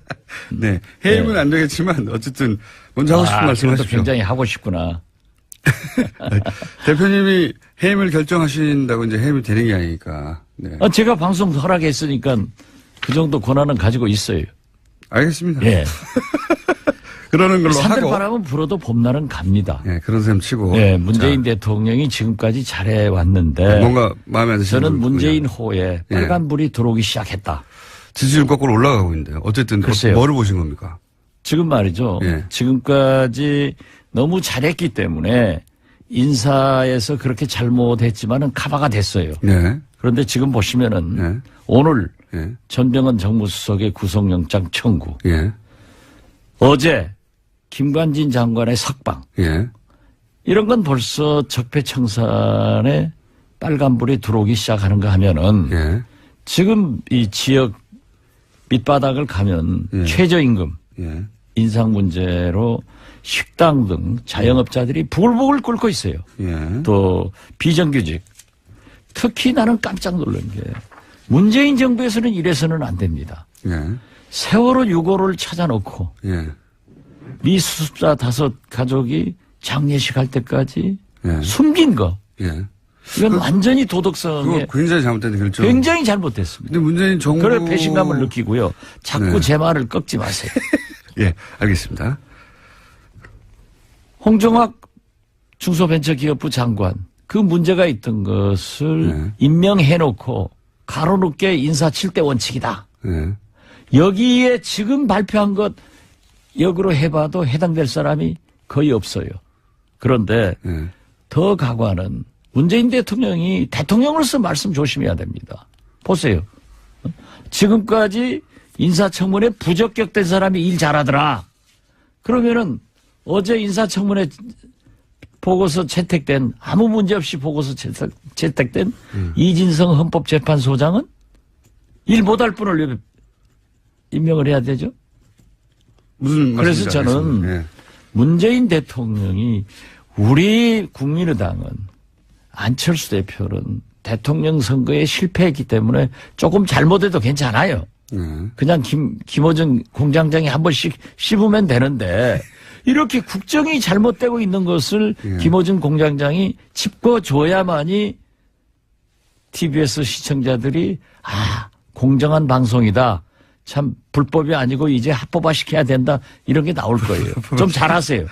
네. 해임은 안 되겠지만 어쨌든 먼저 하고 싶은 말씀 그래도 하십시오. 굉장히 하고 싶구나. 대표님이 해임을 결정하신다고 이제 해임이 되는 게 아니니까. 네. 제가 방송 허락했으니까 그 정도 권한은 가지고 있어요. 알겠습니다. 예. 그러는 걸로 하고. 산들바람은 불어도 봄날은 갑니다. 예, 그런 셈 치고. 네, 문재인 자, 대통령이 지금까지 잘해왔는데 뭔가 마음에 안 드시는 저는 부분이요. 문재인 호에 빨간불이 들어오기 시작했다. 지지율 거꾸로 올라가고 있는데요. 어쨌든 글쎄요. 뭐를 보신 겁니까? 지금 말이죠. 예. 지금까지 너무 잘했기 때문에 인사에서 그렇게 잘못했지만은 카바가 됐어요. 네. 그런데 지금 보시면은 네. 오늘 예. 전병헌 정무수석의 구속영장 청구, 예. 어제 김관진 장관의 석방, 예. 이런 건 벌써 적폐청산에 빨간불이 들어오기 시작하는가 하면은 예. 지금 이 지역 밑바닥을 가면 예. 최저임금 예. 인상 문제로 식당 등 자영업자들이 부글부글 끓고 있어요. 예. 또 비정규직. 특히 나는 깜짝 놀란 게 문재인 정부에서는 이래서는 안 됩니다. 예. 세월호 6호를 찾아놓고 예. 미수습자 5 가족이 장례식 할 때까지 예. 숨긴 거. 예. 이건 완전히 그거 도덕성에 굉장히 잘못된 결정. 굉장히 잘못됐습니다. 근데 문재인 정부. 그래 배신감을 느끼고요. 자꾸 네. 제 말을 꺾지 마세요. 예, 알겠습니다. 홍정학 중소벤처기업부 장관 그 문제가 있던 것을 네. 임명해놓고 가로놓게 인사 7대 원칙이다. 예. 여기에 지금 발표한 것 역으로 해봐도 해당될 사람이 거의 없어요. 그런데 더 가관은 문재인 대통령이 대통령으로서 말씀 조심해야 됩니다. 보세요. 지금까지 인사청문회 부적격된 사람이 일 잘하더라. 그러면은 어제 인사청문회 보고서 채택된 아무 문제 없이 보고서 채택된 이진성 헌법재판소장은 일 못할 분을 왜 임명을 해야 되죠? 무슨 그래서 저는 문재인 대통령이 우리 국민의당은 안철수 대표는 대통령 선거에 실패했기 때문에 조금 잘못해도 괜찮아요. 그냥 김어준 공장장이 한 번씩 씹으면 되는데 이렇게 국정이 잘못되고 있는 것을 김어준 공장장이 짚어줘야만이 TBS 시청자들이 공정한 방송이다. 참 불법이 아니고 이제 합법화 시켜야 된다. 이런 게 나올 거예요. 좀 잘하세요.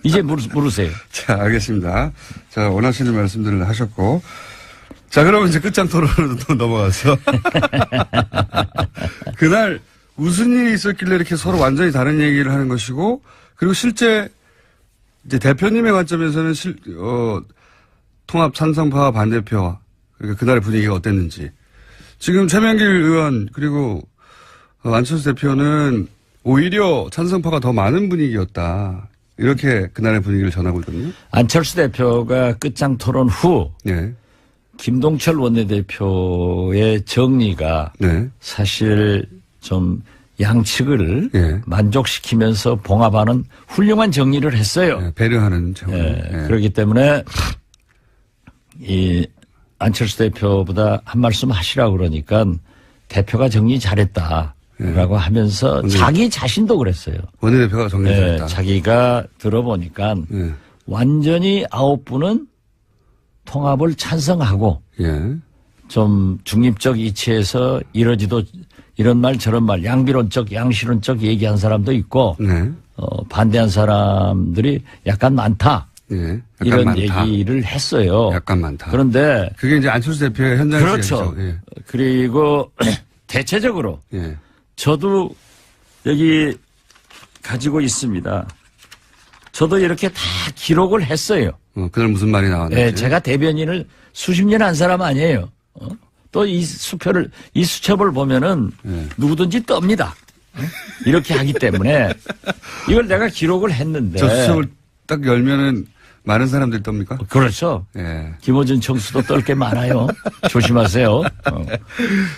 이제 물으세요. 자, 알겠습니다. 자, 원하시는 말씀들을 하셨고. 자, 그러면 이제 끝장 토론으로 또 넘어가서. 그날 무슨 일이 있었길래 이렇게 서로 완전히 다른 얘기를 하는 것이고, 그리고 실제 이제 대표님의 관점에서는 통합 찬성파와 반대표와 그러니까 그날의 분위기가 어땠는지. 지금 최명길 의원 그리고 안철수 대표는 오히려 찬성파가 더 많은 분위기였다. 이렇게 그날의 분위기를 전하고 있거든요. 안철수 대표가 끝장 토론 후 김동철 원내대표의 정리가 사실 좀 양측을 만족시키면서 봉합하는 훌륭한 정리를 했어요. 배려하는 정리. 그렇기 때문에 이 안철수 대표보다 한 말씀 하시라고 그러니까 대표가 정리 잘했다라고 하면서 자기 자신도 그랬어요. 원내대표가 정리 잘했다. 자기가 들어보니까 완전히 9분은 통합을 찬성하고 좀 중립적 이치에서 이런 말 저런 말 양비론적 양실론적 얘기한 사람도 있고 반대한 사람들이 약간 많다. 약간 이런 많다. 얘기를 했어요. 약간 많다. 그런데 그게 이제 안철수 대표의 현장에서 그렇죠. 그리고 대체적으로 저도 여기 가지고 있습니다. 저도 이렇게 다 기록을 했어요. 그날 무슨 말이 나왔는지. 제가 대변인을 수십 년 한 사람 아니에요. 또 이 수첩을 보면은 누구든지 떱니다. 이렇게 하기 때문에 이걸 내가 기록을 했는데. 저 수첩을 딱 열면은 많은 사람들이 떱니까? 그렇죠. 김어준 청수도 떨 게 많아요. 조심하세요.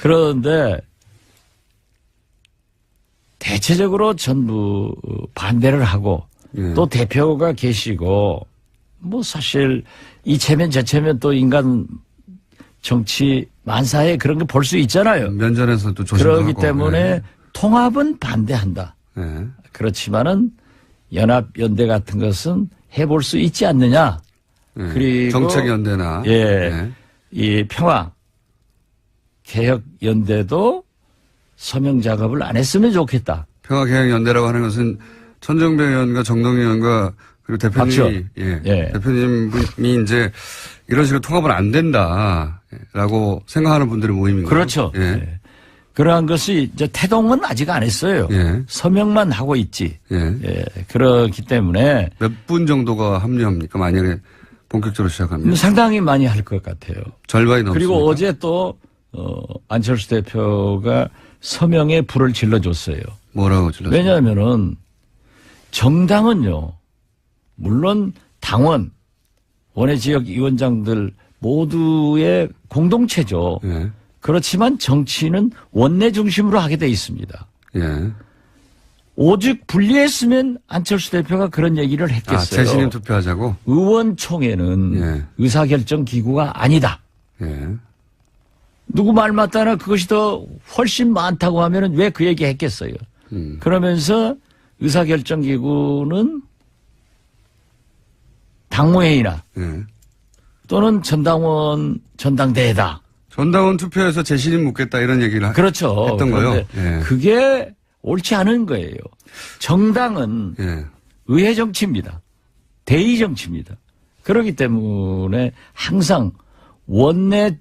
그런데 대체적으로 전부 반대를 하고 또 대표가 계시고 뭐 사실 이체면 저체면 또 인간 정치 만사에 그런 거 볼 수 있잖아요. 면전에서도 조심하고. 그렇기 때문에 통합은 반대한다. 그렇지만은 연합연대 같은 것은 해볼 수 있지 않느냐. 그리고 정책연대나 이 평화 개혁연대도 서명 작업을 안 했으면 좋겠다. 평화개혁연대라고 하는 것은 천정배 의원과 정동희 의원과 그리고 대표님이 대표님이 이제 이런 식으로 통합은 안 된다라고 생각하는 분들의 모임인 거죠. 그렇죠. 그러한 것이 이제 태동은 아직 안 했어요. 서명만 하고 있지. 그렇기 때문에 몇 분 정도가 합류합니까? 만약에 본격적으로 시작하면 상당히 많이 할 것 같아요. 절반이 넘습니까? 그리고 어제 또 안철수 대표가 서명에 불을 질러줬어요. 뭐라고 질렀어요? 왜냐하면은 정당은요, 물론 당원, 원외 지역 위원장들 모두의 공동체죠. 그렇지만 정치는 원내 중심으로 하게 돼 있습니다. 오직 분리했으면 안철수 대표가 그런 얘기를 했겠어요. 재신임 투표하자고? 의원총회는 의사결정 기구가 아니다. 누구 말 맞다나 그것이 더 훨씬 많다고 하면은 왜 그 얘기 했겠어요. 그러면서 의사결정 기구는 당무회의나 또는 전당대회다. 전당원 투표에서 재신임 묻겠다 이런 얘기를 그렇죠. 했던 거요. 그게 옳지 않은 거예요. 정당은 의회 정치입니다. 대의 정치입니다. 그렇기 때문에 항상 원내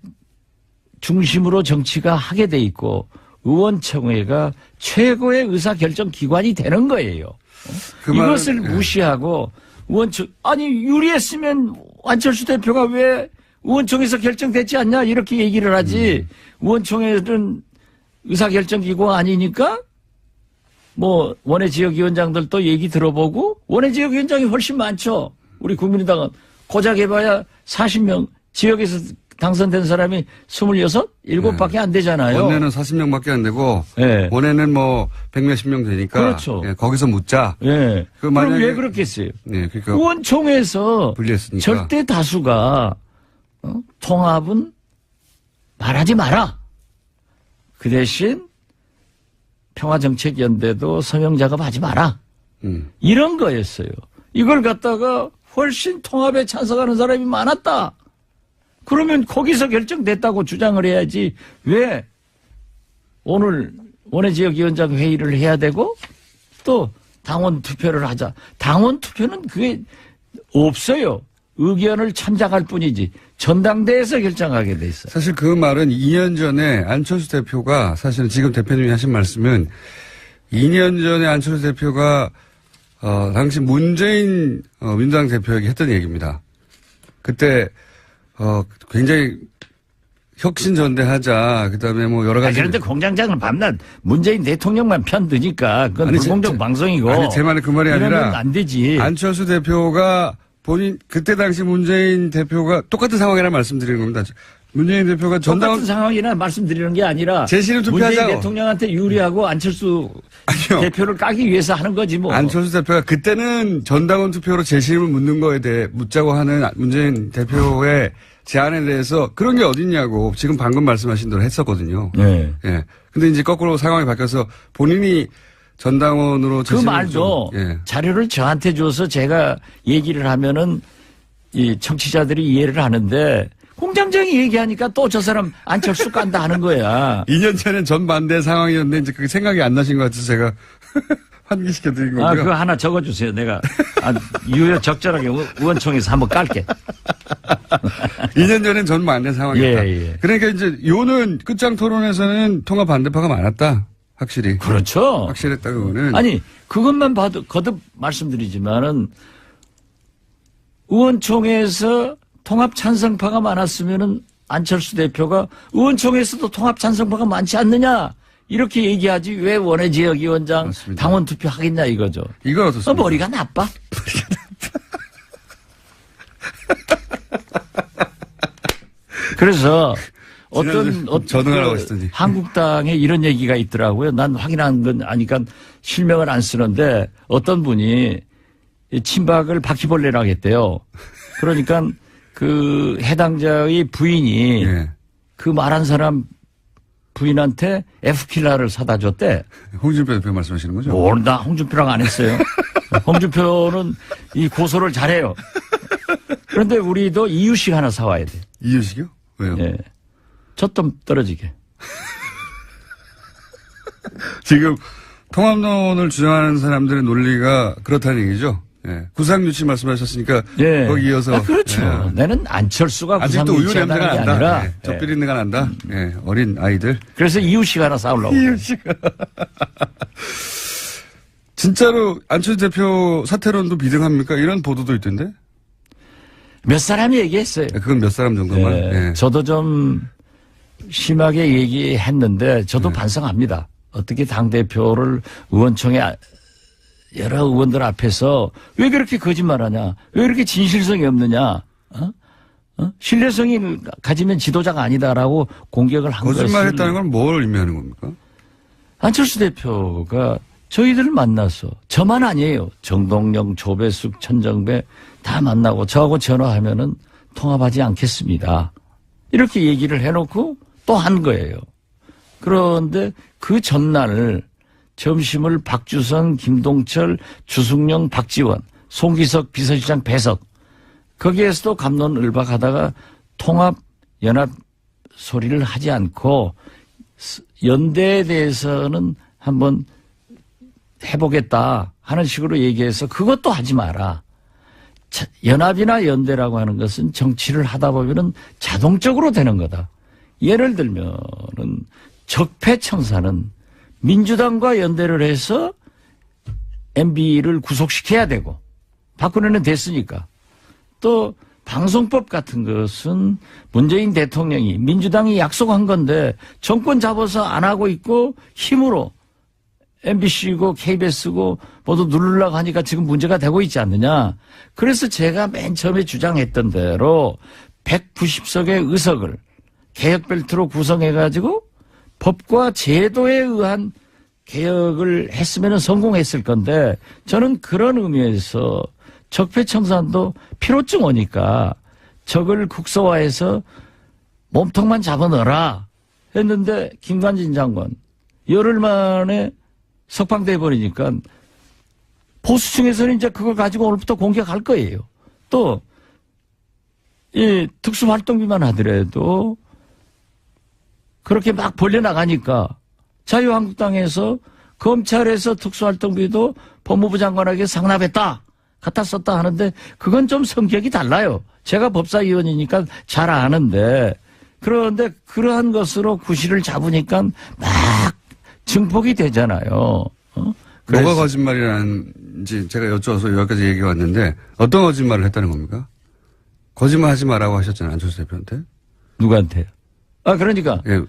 중심으로 정치가 하게 돼 있고 의원총회가 최고의 의사결정 기관이 되는 거예요. 이것을 무시하고 의원총, 아니, 유리했으면 안철수 대표가 왜 의원총회에서 결정됐지 않냐? 이렇게 얘기를 하지. 의원총회는 의사결정기구가 아니니까 뭐 원외 지역위원장들도 얘기 들어보고 원외 지역위원장이 훨씬 많죠. 우리 국민의당은 고작 해봐야 40명 지역에서 당선된 사람이 26, 7밖에 안 되잖아요. 원내는 40명밖에 안 되고 네. 원내는 뭐 100몇십 명 되니까 그렇죠. 예, 거기서 묻자. 예. 그 그럼 만약에- 왜 그렇겠어요? 네, 그러니까 의원총회에서 분리했으니까. 절대 다수가 통합은 말하지 마라. 그 대신 평화정책연대도 서명 작업하지 마라. 이런 거였어요. 이걸 갖다가 훨씬 통합에 찬성하는 사람이 많았다. 그러면 거기서 결정됐다고 주장을 해야지 왜 오늘 원외지역위원장 회의를 해야 되고 또 당원 투표를 하자. 당원 투표는 그게 없어요. 의견을 참작할 뿐이지 전당대회에서 결정하게 돼 있어요. 사실 그 말은 2년 전에 안철수 대표가 사실은 지금 대표님이 하신 말씀은 2년 전에 안철수 대표가 당시 문재인 민주당 대표에게 했던 얘기입니다. 그때 굉장히 혁신전대하자. 그다음에 뭐 여러 가지. 그런데 공장장은 밤낮 문재인 대통령만 편드니까 그건 아니, 불공정 방송이고. 아니 제 말은 그 말이 이러면 아니라 안 되지. 안철수 대표가 본인 그때 당시 문재인 대표가 똑같은 상황이라 말씀드리는 겁니다. 문재인 대표가 전당원 똑같은 상황이나 말씀드리는 게 아니라 제시를 투표하자고. 문재인 대통령한테 유리하고 안철수 아니요. 대표를 까기 위해서 하는 거지 뭐. 안철수 대표가 그때는 전당원 투표로 재심을 묻는 거에 대해 묻자고 하는 문재인 대표의 제안에 대해서 그런 게 어딨냐고 지금 방금 말씀하신 대로 했었거든요. 네. 예. 근데 이제 거꾸로 상황이 바뀌어서 본인이 전당원으로 그 재심을 말도 좀, 예. 자료를 저한테 줘서 제가 얘기를 하면은 이 청취자들이 이해를 하는데 공장장이 얘기하니까 또 저 사람 안철수 깐다 하는 거야. 2년 전엔 전반대 상황이었는데 이제 그게 생각이 안 나신 것 같아서 제가 환기시켜 드린 거고요. 아, 그거 하나 적어주세요. 내가 유효 적절하게 의원총회에서 한번 깔게. 2년 전엔 전반대 상황이었다. 예, 예. 그러니까 이제 요는 끝장 토론에서는 통합 반대파가 많았다. 확실히. 그렇죠. 확실했다 그거는. 아니 그것만 봐도 거듭 말씀드리지만은 의원총회에서 통합 찬성파가 많았으면은 안철수 대표가 의원총회에서도 통합 찬성파가 많지 않느냐 이렇게 얘기하지 왜 원외지역위원장 맞습니다. 당원 투표 하겠냐 이거죠. 이건 어떻습니까? 머리가 나빠. 그래서 어떤 전응하라고 하시더니. 한국당에 이런 얘기가 있더라고요. 난 확인한 건 아니까 실명을 안 쓰는데 어떤 분이 친박을 바퀴벌레라고 했대요. 그러니까 그 해당자의 부인이 예. 그 말한 사람 부인한테 F킬라를 사다 줬대. 홍준표 대표 말씀하시는 거죠? 뭘, 나 홍준표랑 안 했어요. 홍준표는 이 고소를 잘해요. 그런데 우리도 이유식 하나 사와야 돼. 이유식이요? 왜요? 예. 젖좀 떨어지게. 지금 통합론을 주장하는 사람들의 논리가 그렇다는 얘기죠. 예. 구상유치 말씀하셨으니까 예. 거기 이어서 아, 그렇죠. 예. 나는 안철수가 아직도 우유 구상유치하다는 냄새가 게 난다. 아니라 예. 젖 비린내가 난다. 예. 어린 아이들. 그래서 이유식 하나 사오려고. 이유식. 진짜로 안철수 대표 사퇴론도 비등합니까? 이런 보도도 있던데. 몇 사람이 얘기했어요. 그건 몇 사람 정도만. 예. 예. 저도 좀 심하게 얘기했는데 저도 반성합니다. 어떻게 당대표를 의원총회 여러 의원들 앞에서 왜 그렇게 거짓말하냐? 왜 그렇게 진실성이 없느냐? 신뢰성이 가지면 지도자가 아니다라고 공격을 한 것을. 거짓말했다는 건 뭘 의미하는 겁니까? 안철수 대표가 저희들을 만나서 저만 아니에요. 정동영, 조배숙, 천정배 다 만나고 저하고 전화하면은 통합하지 않겠습니다. 이렇게 얘기를 해놓고 또 한 거예요. 그런데 그 전날 점심을 박주선, 김동철, 주승용, 박지원, 송기석 비서실장 배석 거기에서도 갑론을박하다가 통합 연합 소리를 하지 않고 연대에 대해서는 한번 해보겠다 하는 식으로 얘기해서 그것도 하지 마라. 연합이나 연대라고 하는 것은 정치를 하다 보면은 자동적으로 되는 거다. 예를 들면은 적폐청사는 민주당과 연대를 해서 MB를 구속시켜야 되고 박근혜는 됐으니까. 또 방송법 같은 것은 문재인 대통령이 민주당이 약속한 건데 정권 잡아서 안 하고 있고 힘으로 MBC고 KBS고 모두 누르려고 하니까 지금 문제가 되고 있지 않느냐. 그래서 제가 맨 처음에 주장했던 대로 190석의 의석을 개혁벨트로 구성해가지고 법과 제도에 의한 개혁을 했으면 성공했을 건데 저는 그런 의미에서 적폐청산도 피로증 오니까 적을 국소화해서 몸통만 잡아넣어라 했는데 김관진 장관 열흘 만에 석방돼 버리니까 보수층에서는 이제 그걸 가지고 오늘부터 공격할 거예요. 또 이 특수활동비만 하더라도 그렇게 막 벌려나가니까 자유한국당에서 검찰에서 특수활동비도 법무부 장관에게 상납했다. 갖다 썼다 하는데 그건 좀 성격이 달라요. 제가 법사위원이니까 잘 아는데 그런데 그러한 것으로 구실을 잡으니까 막 증폭이 되잖아요. 뭐가 거짓말이라는지 제가 여쭤서 여기까지 얘기가 왔는데 어떤 거짓말을 했다는 겁니까? 거짓말 하지 말라고 하셨잖아요. 안철수 대표한테. 누구한테요? 아, 그러니까. 예.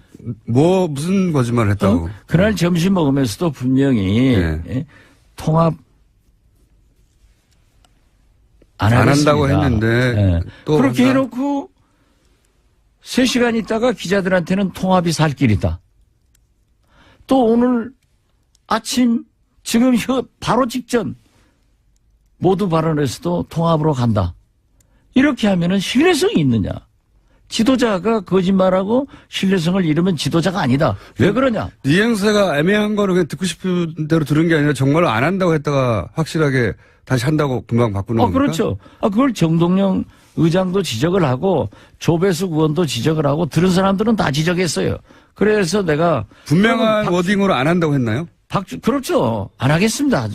무슨 거짓말을 했다고. 그날 점심 먹으면서도 분명히 예. 통합 안 한다고 했는데. 예. 또 그렇게 한다. 해놓고 3시간 있다가 기자들한테는 통합이 살 길이다. 또 오늘 아침 지금 바로 직전 모두 발언에서도 통합으로 간다. 이렇게 하면은 신뢰성이 있느냐. 지도자가 거짓말하고 신뢰성을 잃으면 지도자가 아니다. 왜 그러냐. 이행세가 애매한 거를 그냥 듣고 싶은 대로 들은 게 아니라 정말로 안 한다고 했다가 확실하게 다시 한다고 금방 바꾸는 겁니까? 그렇죠. 그걸 정동영 의장도 지적을 하고 조배수 의원도 지적을 하고 들은 사람들은 다 지적했어요. 그래서 내가 분명한 워딩으로 안 한다고 했나요? 그렇죠. 안 하겠습니다.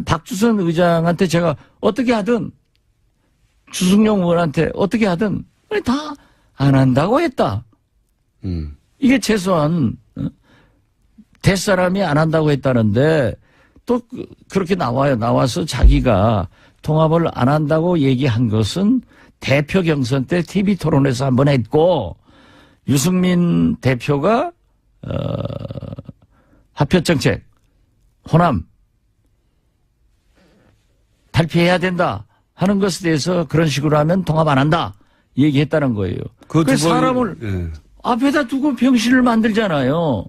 박주선 의장한테 제가 어떻게 하든 주승용 의원한테 어떻게 하든 다 안 한다고 했다. 이게 최소한 대사람이 안 한다고 했다는데 또 그렇게 나와요. 나와서 자기가 통합을 안 한다고 얘기한 것은 대표 경선 때 TV 토론에서 한번 했고 유승민 대표가 합표정책 호남 탈피해야 된다 하는 것에 대해서 그런 식으로 하면 통합 안 한다 얘기했다는 거예요. 그래서 사람을 예. 앞에다 두고 병신을 만들잖아요.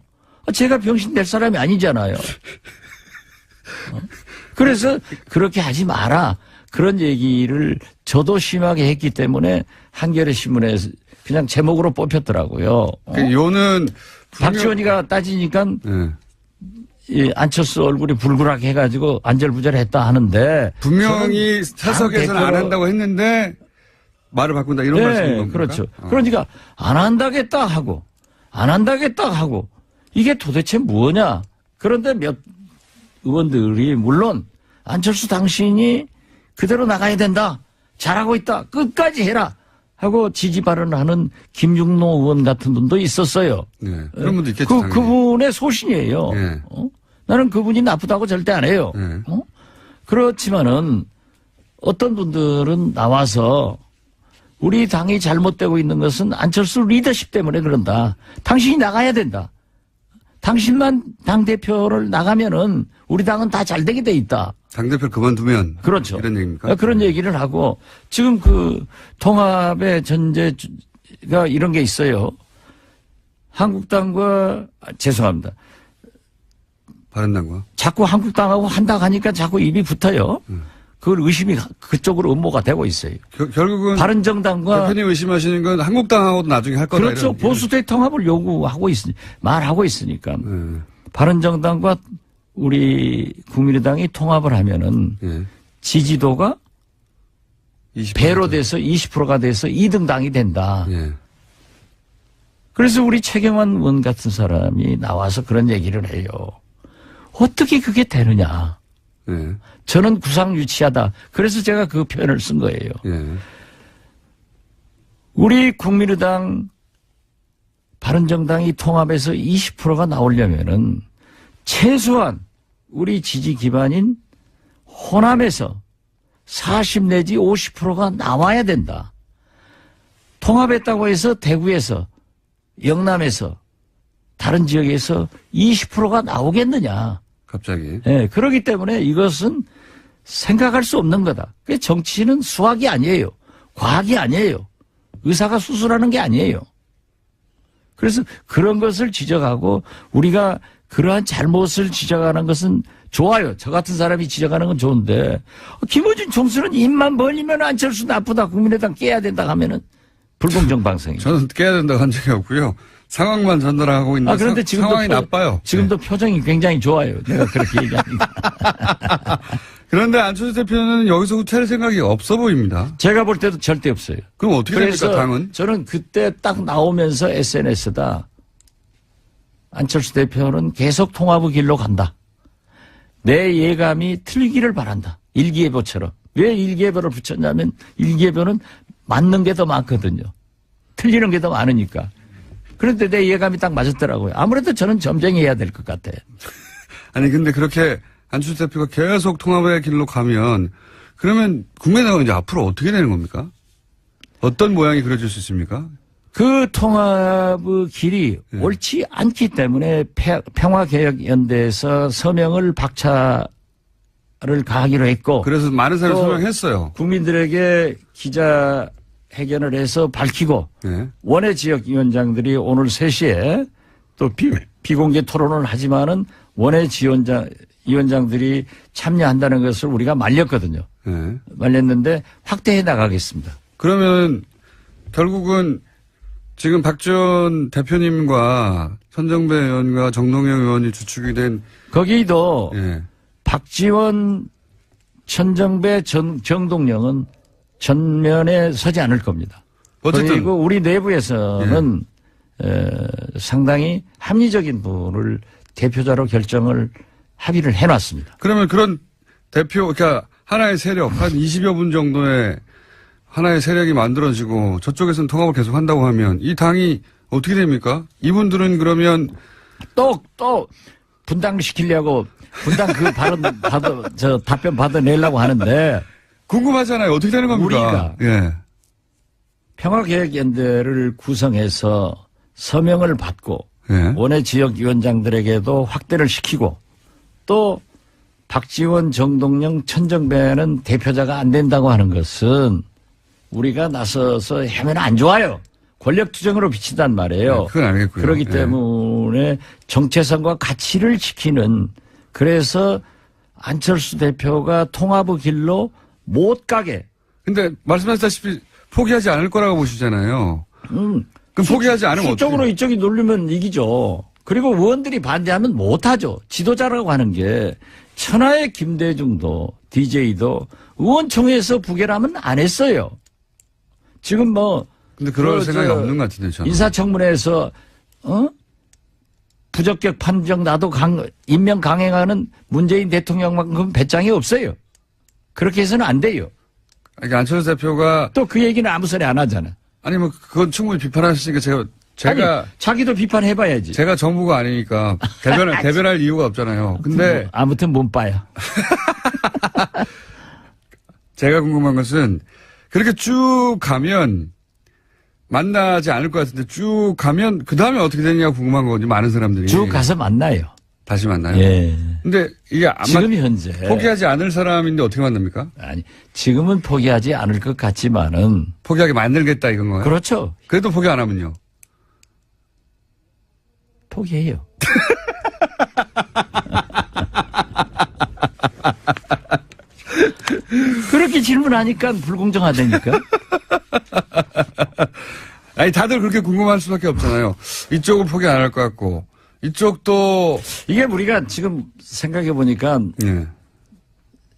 제가 병신 될 사람이 아니잖아요. 그래서 그렇게 하지 마라. 그런 얘기를 저도 심하게 했기 때문에 한겨레 신문에 그냥 제목으로 뽑혔더라고요. 요는 박지원이가 따지니까 예. 이 안철수 얼굴이 불그락 해가지고 안절부절했다 하는데 분명히 사석에서는 안 한다고 했는데 말을 바꾼다 이런 말씀인 겁니까? 그렇죠. 그러니까 안 한다겠다 하고 안 한다겠다 하고 이게 도대체 뭐냐. 그런데 몇 의원들이 물론 안철수 당신이 그대로 나가야 된다. 잘하고 있다. 끝까지 해라. 하고 지지 발언을 하는 김육로 의원 같은 분도 있었어요. 네. 그런 분도 있겠죠. 그분의 소신이에요. 네. 나는 그분이 나쁘다고 절대 안 해요. 네. 그렇지만은 어떤 분들은 나와서 우리 당이 잘못되고 있는 것은 안철수 리더십 때문에 그런다. 당신이 나가야 된다. 당신만 당대표를 나가면은 우리 당은 다 잘되게 돼 있다. 당대표를 그만두면. 그렇죠. 이런 얘기입니까? 그런 얘기를 하고 지금 그 통합의 전제가 이런 게 있어요. 한국당과 죄송합니다. 바른당과. 자꾸 한국당하고 한다고 하니까 자꾸 입이 붙어요. 그걸 의심이 그쪽으로 음모가 되고 있어요. 결국은 바른정당과 대표님 의심하시는 건 한국당하고도 나중에 할 거다. 그렇죠. 보수대 통합을 요구하고 말하고 있으니까 바른정당과 우리 국민의당이 통합을 하면은 지지도가 20%. 배로 돼서 20%가 돼서 2등 당이 된다. 그래서 우리 최경환 의원 같은 사람이 나와서 그런 얘기를 해요. 어떻게 그게 되느냐. 저는 구상유치하다. 그래서 제가 그 표현을 쓴 거예요. 우리 국민의당 바른정당이 통합해서 20%가 나오려면은 최소한 우리 지지 기반인 호남에서 40 내지 50%가 나와야 된다. 통합했다고 해서 대구에서, 영남에서, 다른 지역에서 20%가 나오겠느냐. 갑자기. 예, 그렇기 때문에 이것은 생각할 수 없는 거다. 정치는 수학이 아니에요. 과학이 아니에요. 의사가 수술하는 게 아니에요. 그래서 그런 것을 지적하고 우리가 그러한 잘못을 지적하는 것은 좋아요. 저 같은 사람이 지적하는 건 좋은데 김어준 총수는 입만 벌리면 안철수 나쁘다. 국민의당 깨야 된다 하면은 불공정 방송이에요. 저는 깨야 된다고 한 적이 없고요. 상황만 전달하고 있는데 그런데 지금도 상황이 나빠요. 지금도 표정이 굉장히 좋아요. 내가 그렇게 얘기하니까. 그런데 안철수 대표는 여기서 후퇴할 생각이 없어 보입니다. 제가 볼 때도 절대 없어요. 그럼 어떻게 됩니까, 당은? 저는 그때 딱 나오면서 SNS다. 안철수 대표는 계속 통합의 길로 간다. 내 예감이 틀리기를 바란다. 일기예보처럼. 왜 일기예보를 붙였냐면 일기예보는 맞는 게 더 많거든요. 틀리는 게 더 많으니까. 그런데 내 예감이 딱 맞았더라고요. 아무래도 저는 점쟁이해야 될 것 같아. 아니 근데 그렇게 안철수 대표가 계속 통합의 길로 가면 그러면 국민의당은 이제 앞으로 어떻게 되는 겁니까? 어떤 모양이 그려질 수 있습니까? 그 통합의 길이 옳지 않기 때문에 평화개혁연대에서 서명을 박차를 가하기로 했고 그래서 많은 사람이 서명했어요. 국민들에게 기자회견을 해서 밝히고 원외 지역위원장들이 오늘 3시에 또 비공개 토론을 하지만은 원외 위원장들이 참여한다는 것을 우리가 말렸거든요. 말렸는데 확대해 나가겠습니다. 그러면 결국은 지금 박지원 대표님과 천정배 의원과 정동영 의원이 주축이 된 거기도 박지원, 천정배, 정동영은 전면에 서지 않을 겁니다. 어쨌든 그리고 우리 내부에서는 상당히 합리적인 분을 대표자로 결정을 합의를 해놨습니다. 그러면 그런 대표, 그러니까 하나의 세력, 한 20여 분 정도의 하나의 세력이 만들어지고 저쪽에서는 통합을 계속 한다고 하면 이 당이 어떻게 됩니까? 이분들은 그러면 또 분당시키려고 분당 그 답변 받아내려고 하는데 궁금하잖아요. 어떻게 되는 겁니까? 우리가 평화개혁연대를 구성해서 서명을 받고 원외 지역위원장들에게도 확대를 시키고 또 박지원, 정동영, 천정배는 대표자가 안 된다고 하는 것은 우리가 나서서 하면 안 좋아요. 권력투쟁으로 비친단 말이에요. 그건 알겠고요. 그렇기 때문에 정체성과 가치를 지키는 그래서 안철수 대표가 통합의 길로 못 가게. 근데 말씀하셨다시피 포기하지 않을 거라고 보시잖아요. 그럼 포기하지 않으면 어떻게? 수적으로 이쪽이 누르면 이기죠. 그리고 의원들이 반대하면 못하죠. 지도자라고 하는 게 천하의 김대중도 DJ도 의원총회에서 부결하면 안 했어요. 지금 근데 그럴 생각이 없는 것 같은데 저는. 인사청문회에서 부적격 판정 나도 임명 강행하는 문재인 대통령만큼 배짱이 없어요. 그렇게 해서는 안 돼요. 그러니까 안철수 대표가 또 그 얘기는 아무 소리 안 하잖아. 아니 그건 충분히 비판하셨으니까 제가 아니, 자기도 비판해봐야지. 제가 정부가 아니니까 대변할 이유가 없잖아요. 근데 아무튼 몸빠야. 제가 궁금한 것은 그렇게 쭉 가면 만나지 않을 것 같은데 쭉 가면 그 다음에 어떻게 되느냐 궁금한 거거든요. 많은 사람들이. 쭉 가서 만나요. 다시 만나요? 예. 근데 이게 지금 현재 포기하지 않을 사람인데 어떻게 만납니까? 아니 지금은 포기하지 않을 것 같지만은 포기하게 만들겠다 이건 거예요? 그렇죠. 그래도 포기 안 하면요? 포기해요. 그렇게 질문하니까 불공정하다니까. 아니 다들 그렇게 궁금할 수밖에 없잖아요. 이쪽은 포기 안 할 것 같고 이쪽도 이게 우리가 지금 생각해 보니까 예.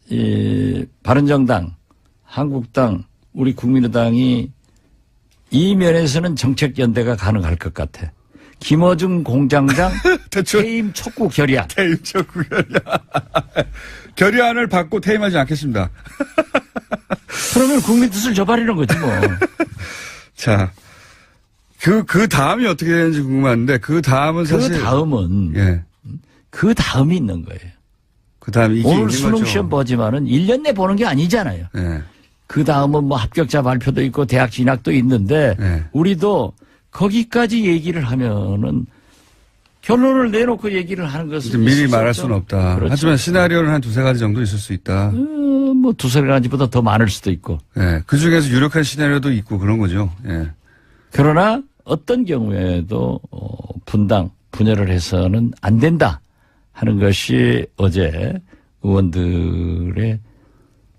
이 바른정당, 한국당, 우리 국민의당이 이 면에서는 정책연대가 가능할 것 같아. 김어준 공장장 퇴임 촉구 결의안. 퇴임 촉구 결의안. 결의안을 받고 퇴임하지 않겠습니다. 그러면 국민 뜻을 저버리는 거지 뭐. 자, 그 다음이 어떻게 되는지 궁금한데 그 다음은 사실 그 다음은 예. 그 다음이 있는 거예요. 그다음 이게 오늘 수능 시험 보지만은 1년 내 보는 게 아니잖아요. 네. 그 다음은 뭐 합격자 발표도 있고 대학 진학도 있는데 네. 우리도 거기까지 얘기를 하면은 결론을 내놓고 얘기를 하는 것은 미리 말할 수는 없다. 그렇죠. 하지만 시나리오는 한 두세 가지 정도 있을 수 있다. 뭐 두세 가지보다 더 많을 수도 있고. 예. 그 중에서 유력한 시나리오도 있고 그런 거죠. 예. 그러나 어떤 경우에도 분당, 분열을 해서는 안 된다 하는 것이 어제 의원들의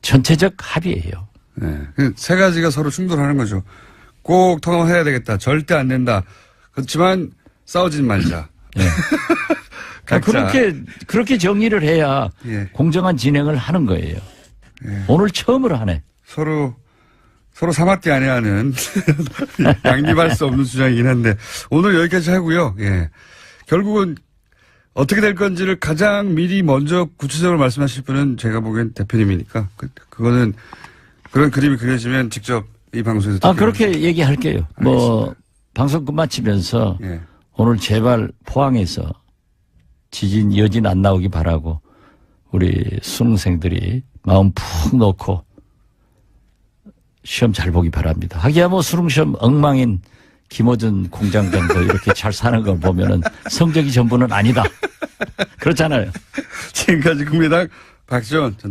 전체적 합의예요. 예. 그 세 가지가 서로 충돌하는 거죠. 꼭 통합해야 되겠다. 절대 안 된다. 그렇지만 싸우진 말자. 네. 그렇게 정리를 해야 예. 공정한 진행을 하는 거예요. 예. 오늘 처음으로 하네. 서로 사맞게 안 해야 하는 양립할 수 없는 주장이긴 한데 오늘 여기까지 하고요. 예. 결국은 어떻게 될 건지를 가장 미리 먼저 구체적으로 말씀하실 분은 제가 보기엔 대표님이니까 그거는 그런 그림이 그려지면 직접 이 방송에서 그렇게 얘기할게요. 알겠습니다. 뭐 방송 끝마치면서 예. 오늘 제발 포항에서 지진 여진 안 나오기 바라고 우리 수능생들이 마음 푹 놓고 시험 잘 보기 바랍니다. 하기야 뭐 수능시험 엉망인 김어준 공장장도 이렇게 잘 사는 걸 보면은 성적이 전부는 아니다. 그렇잖아요. 지금까지 국민의당 박지원 전 대표.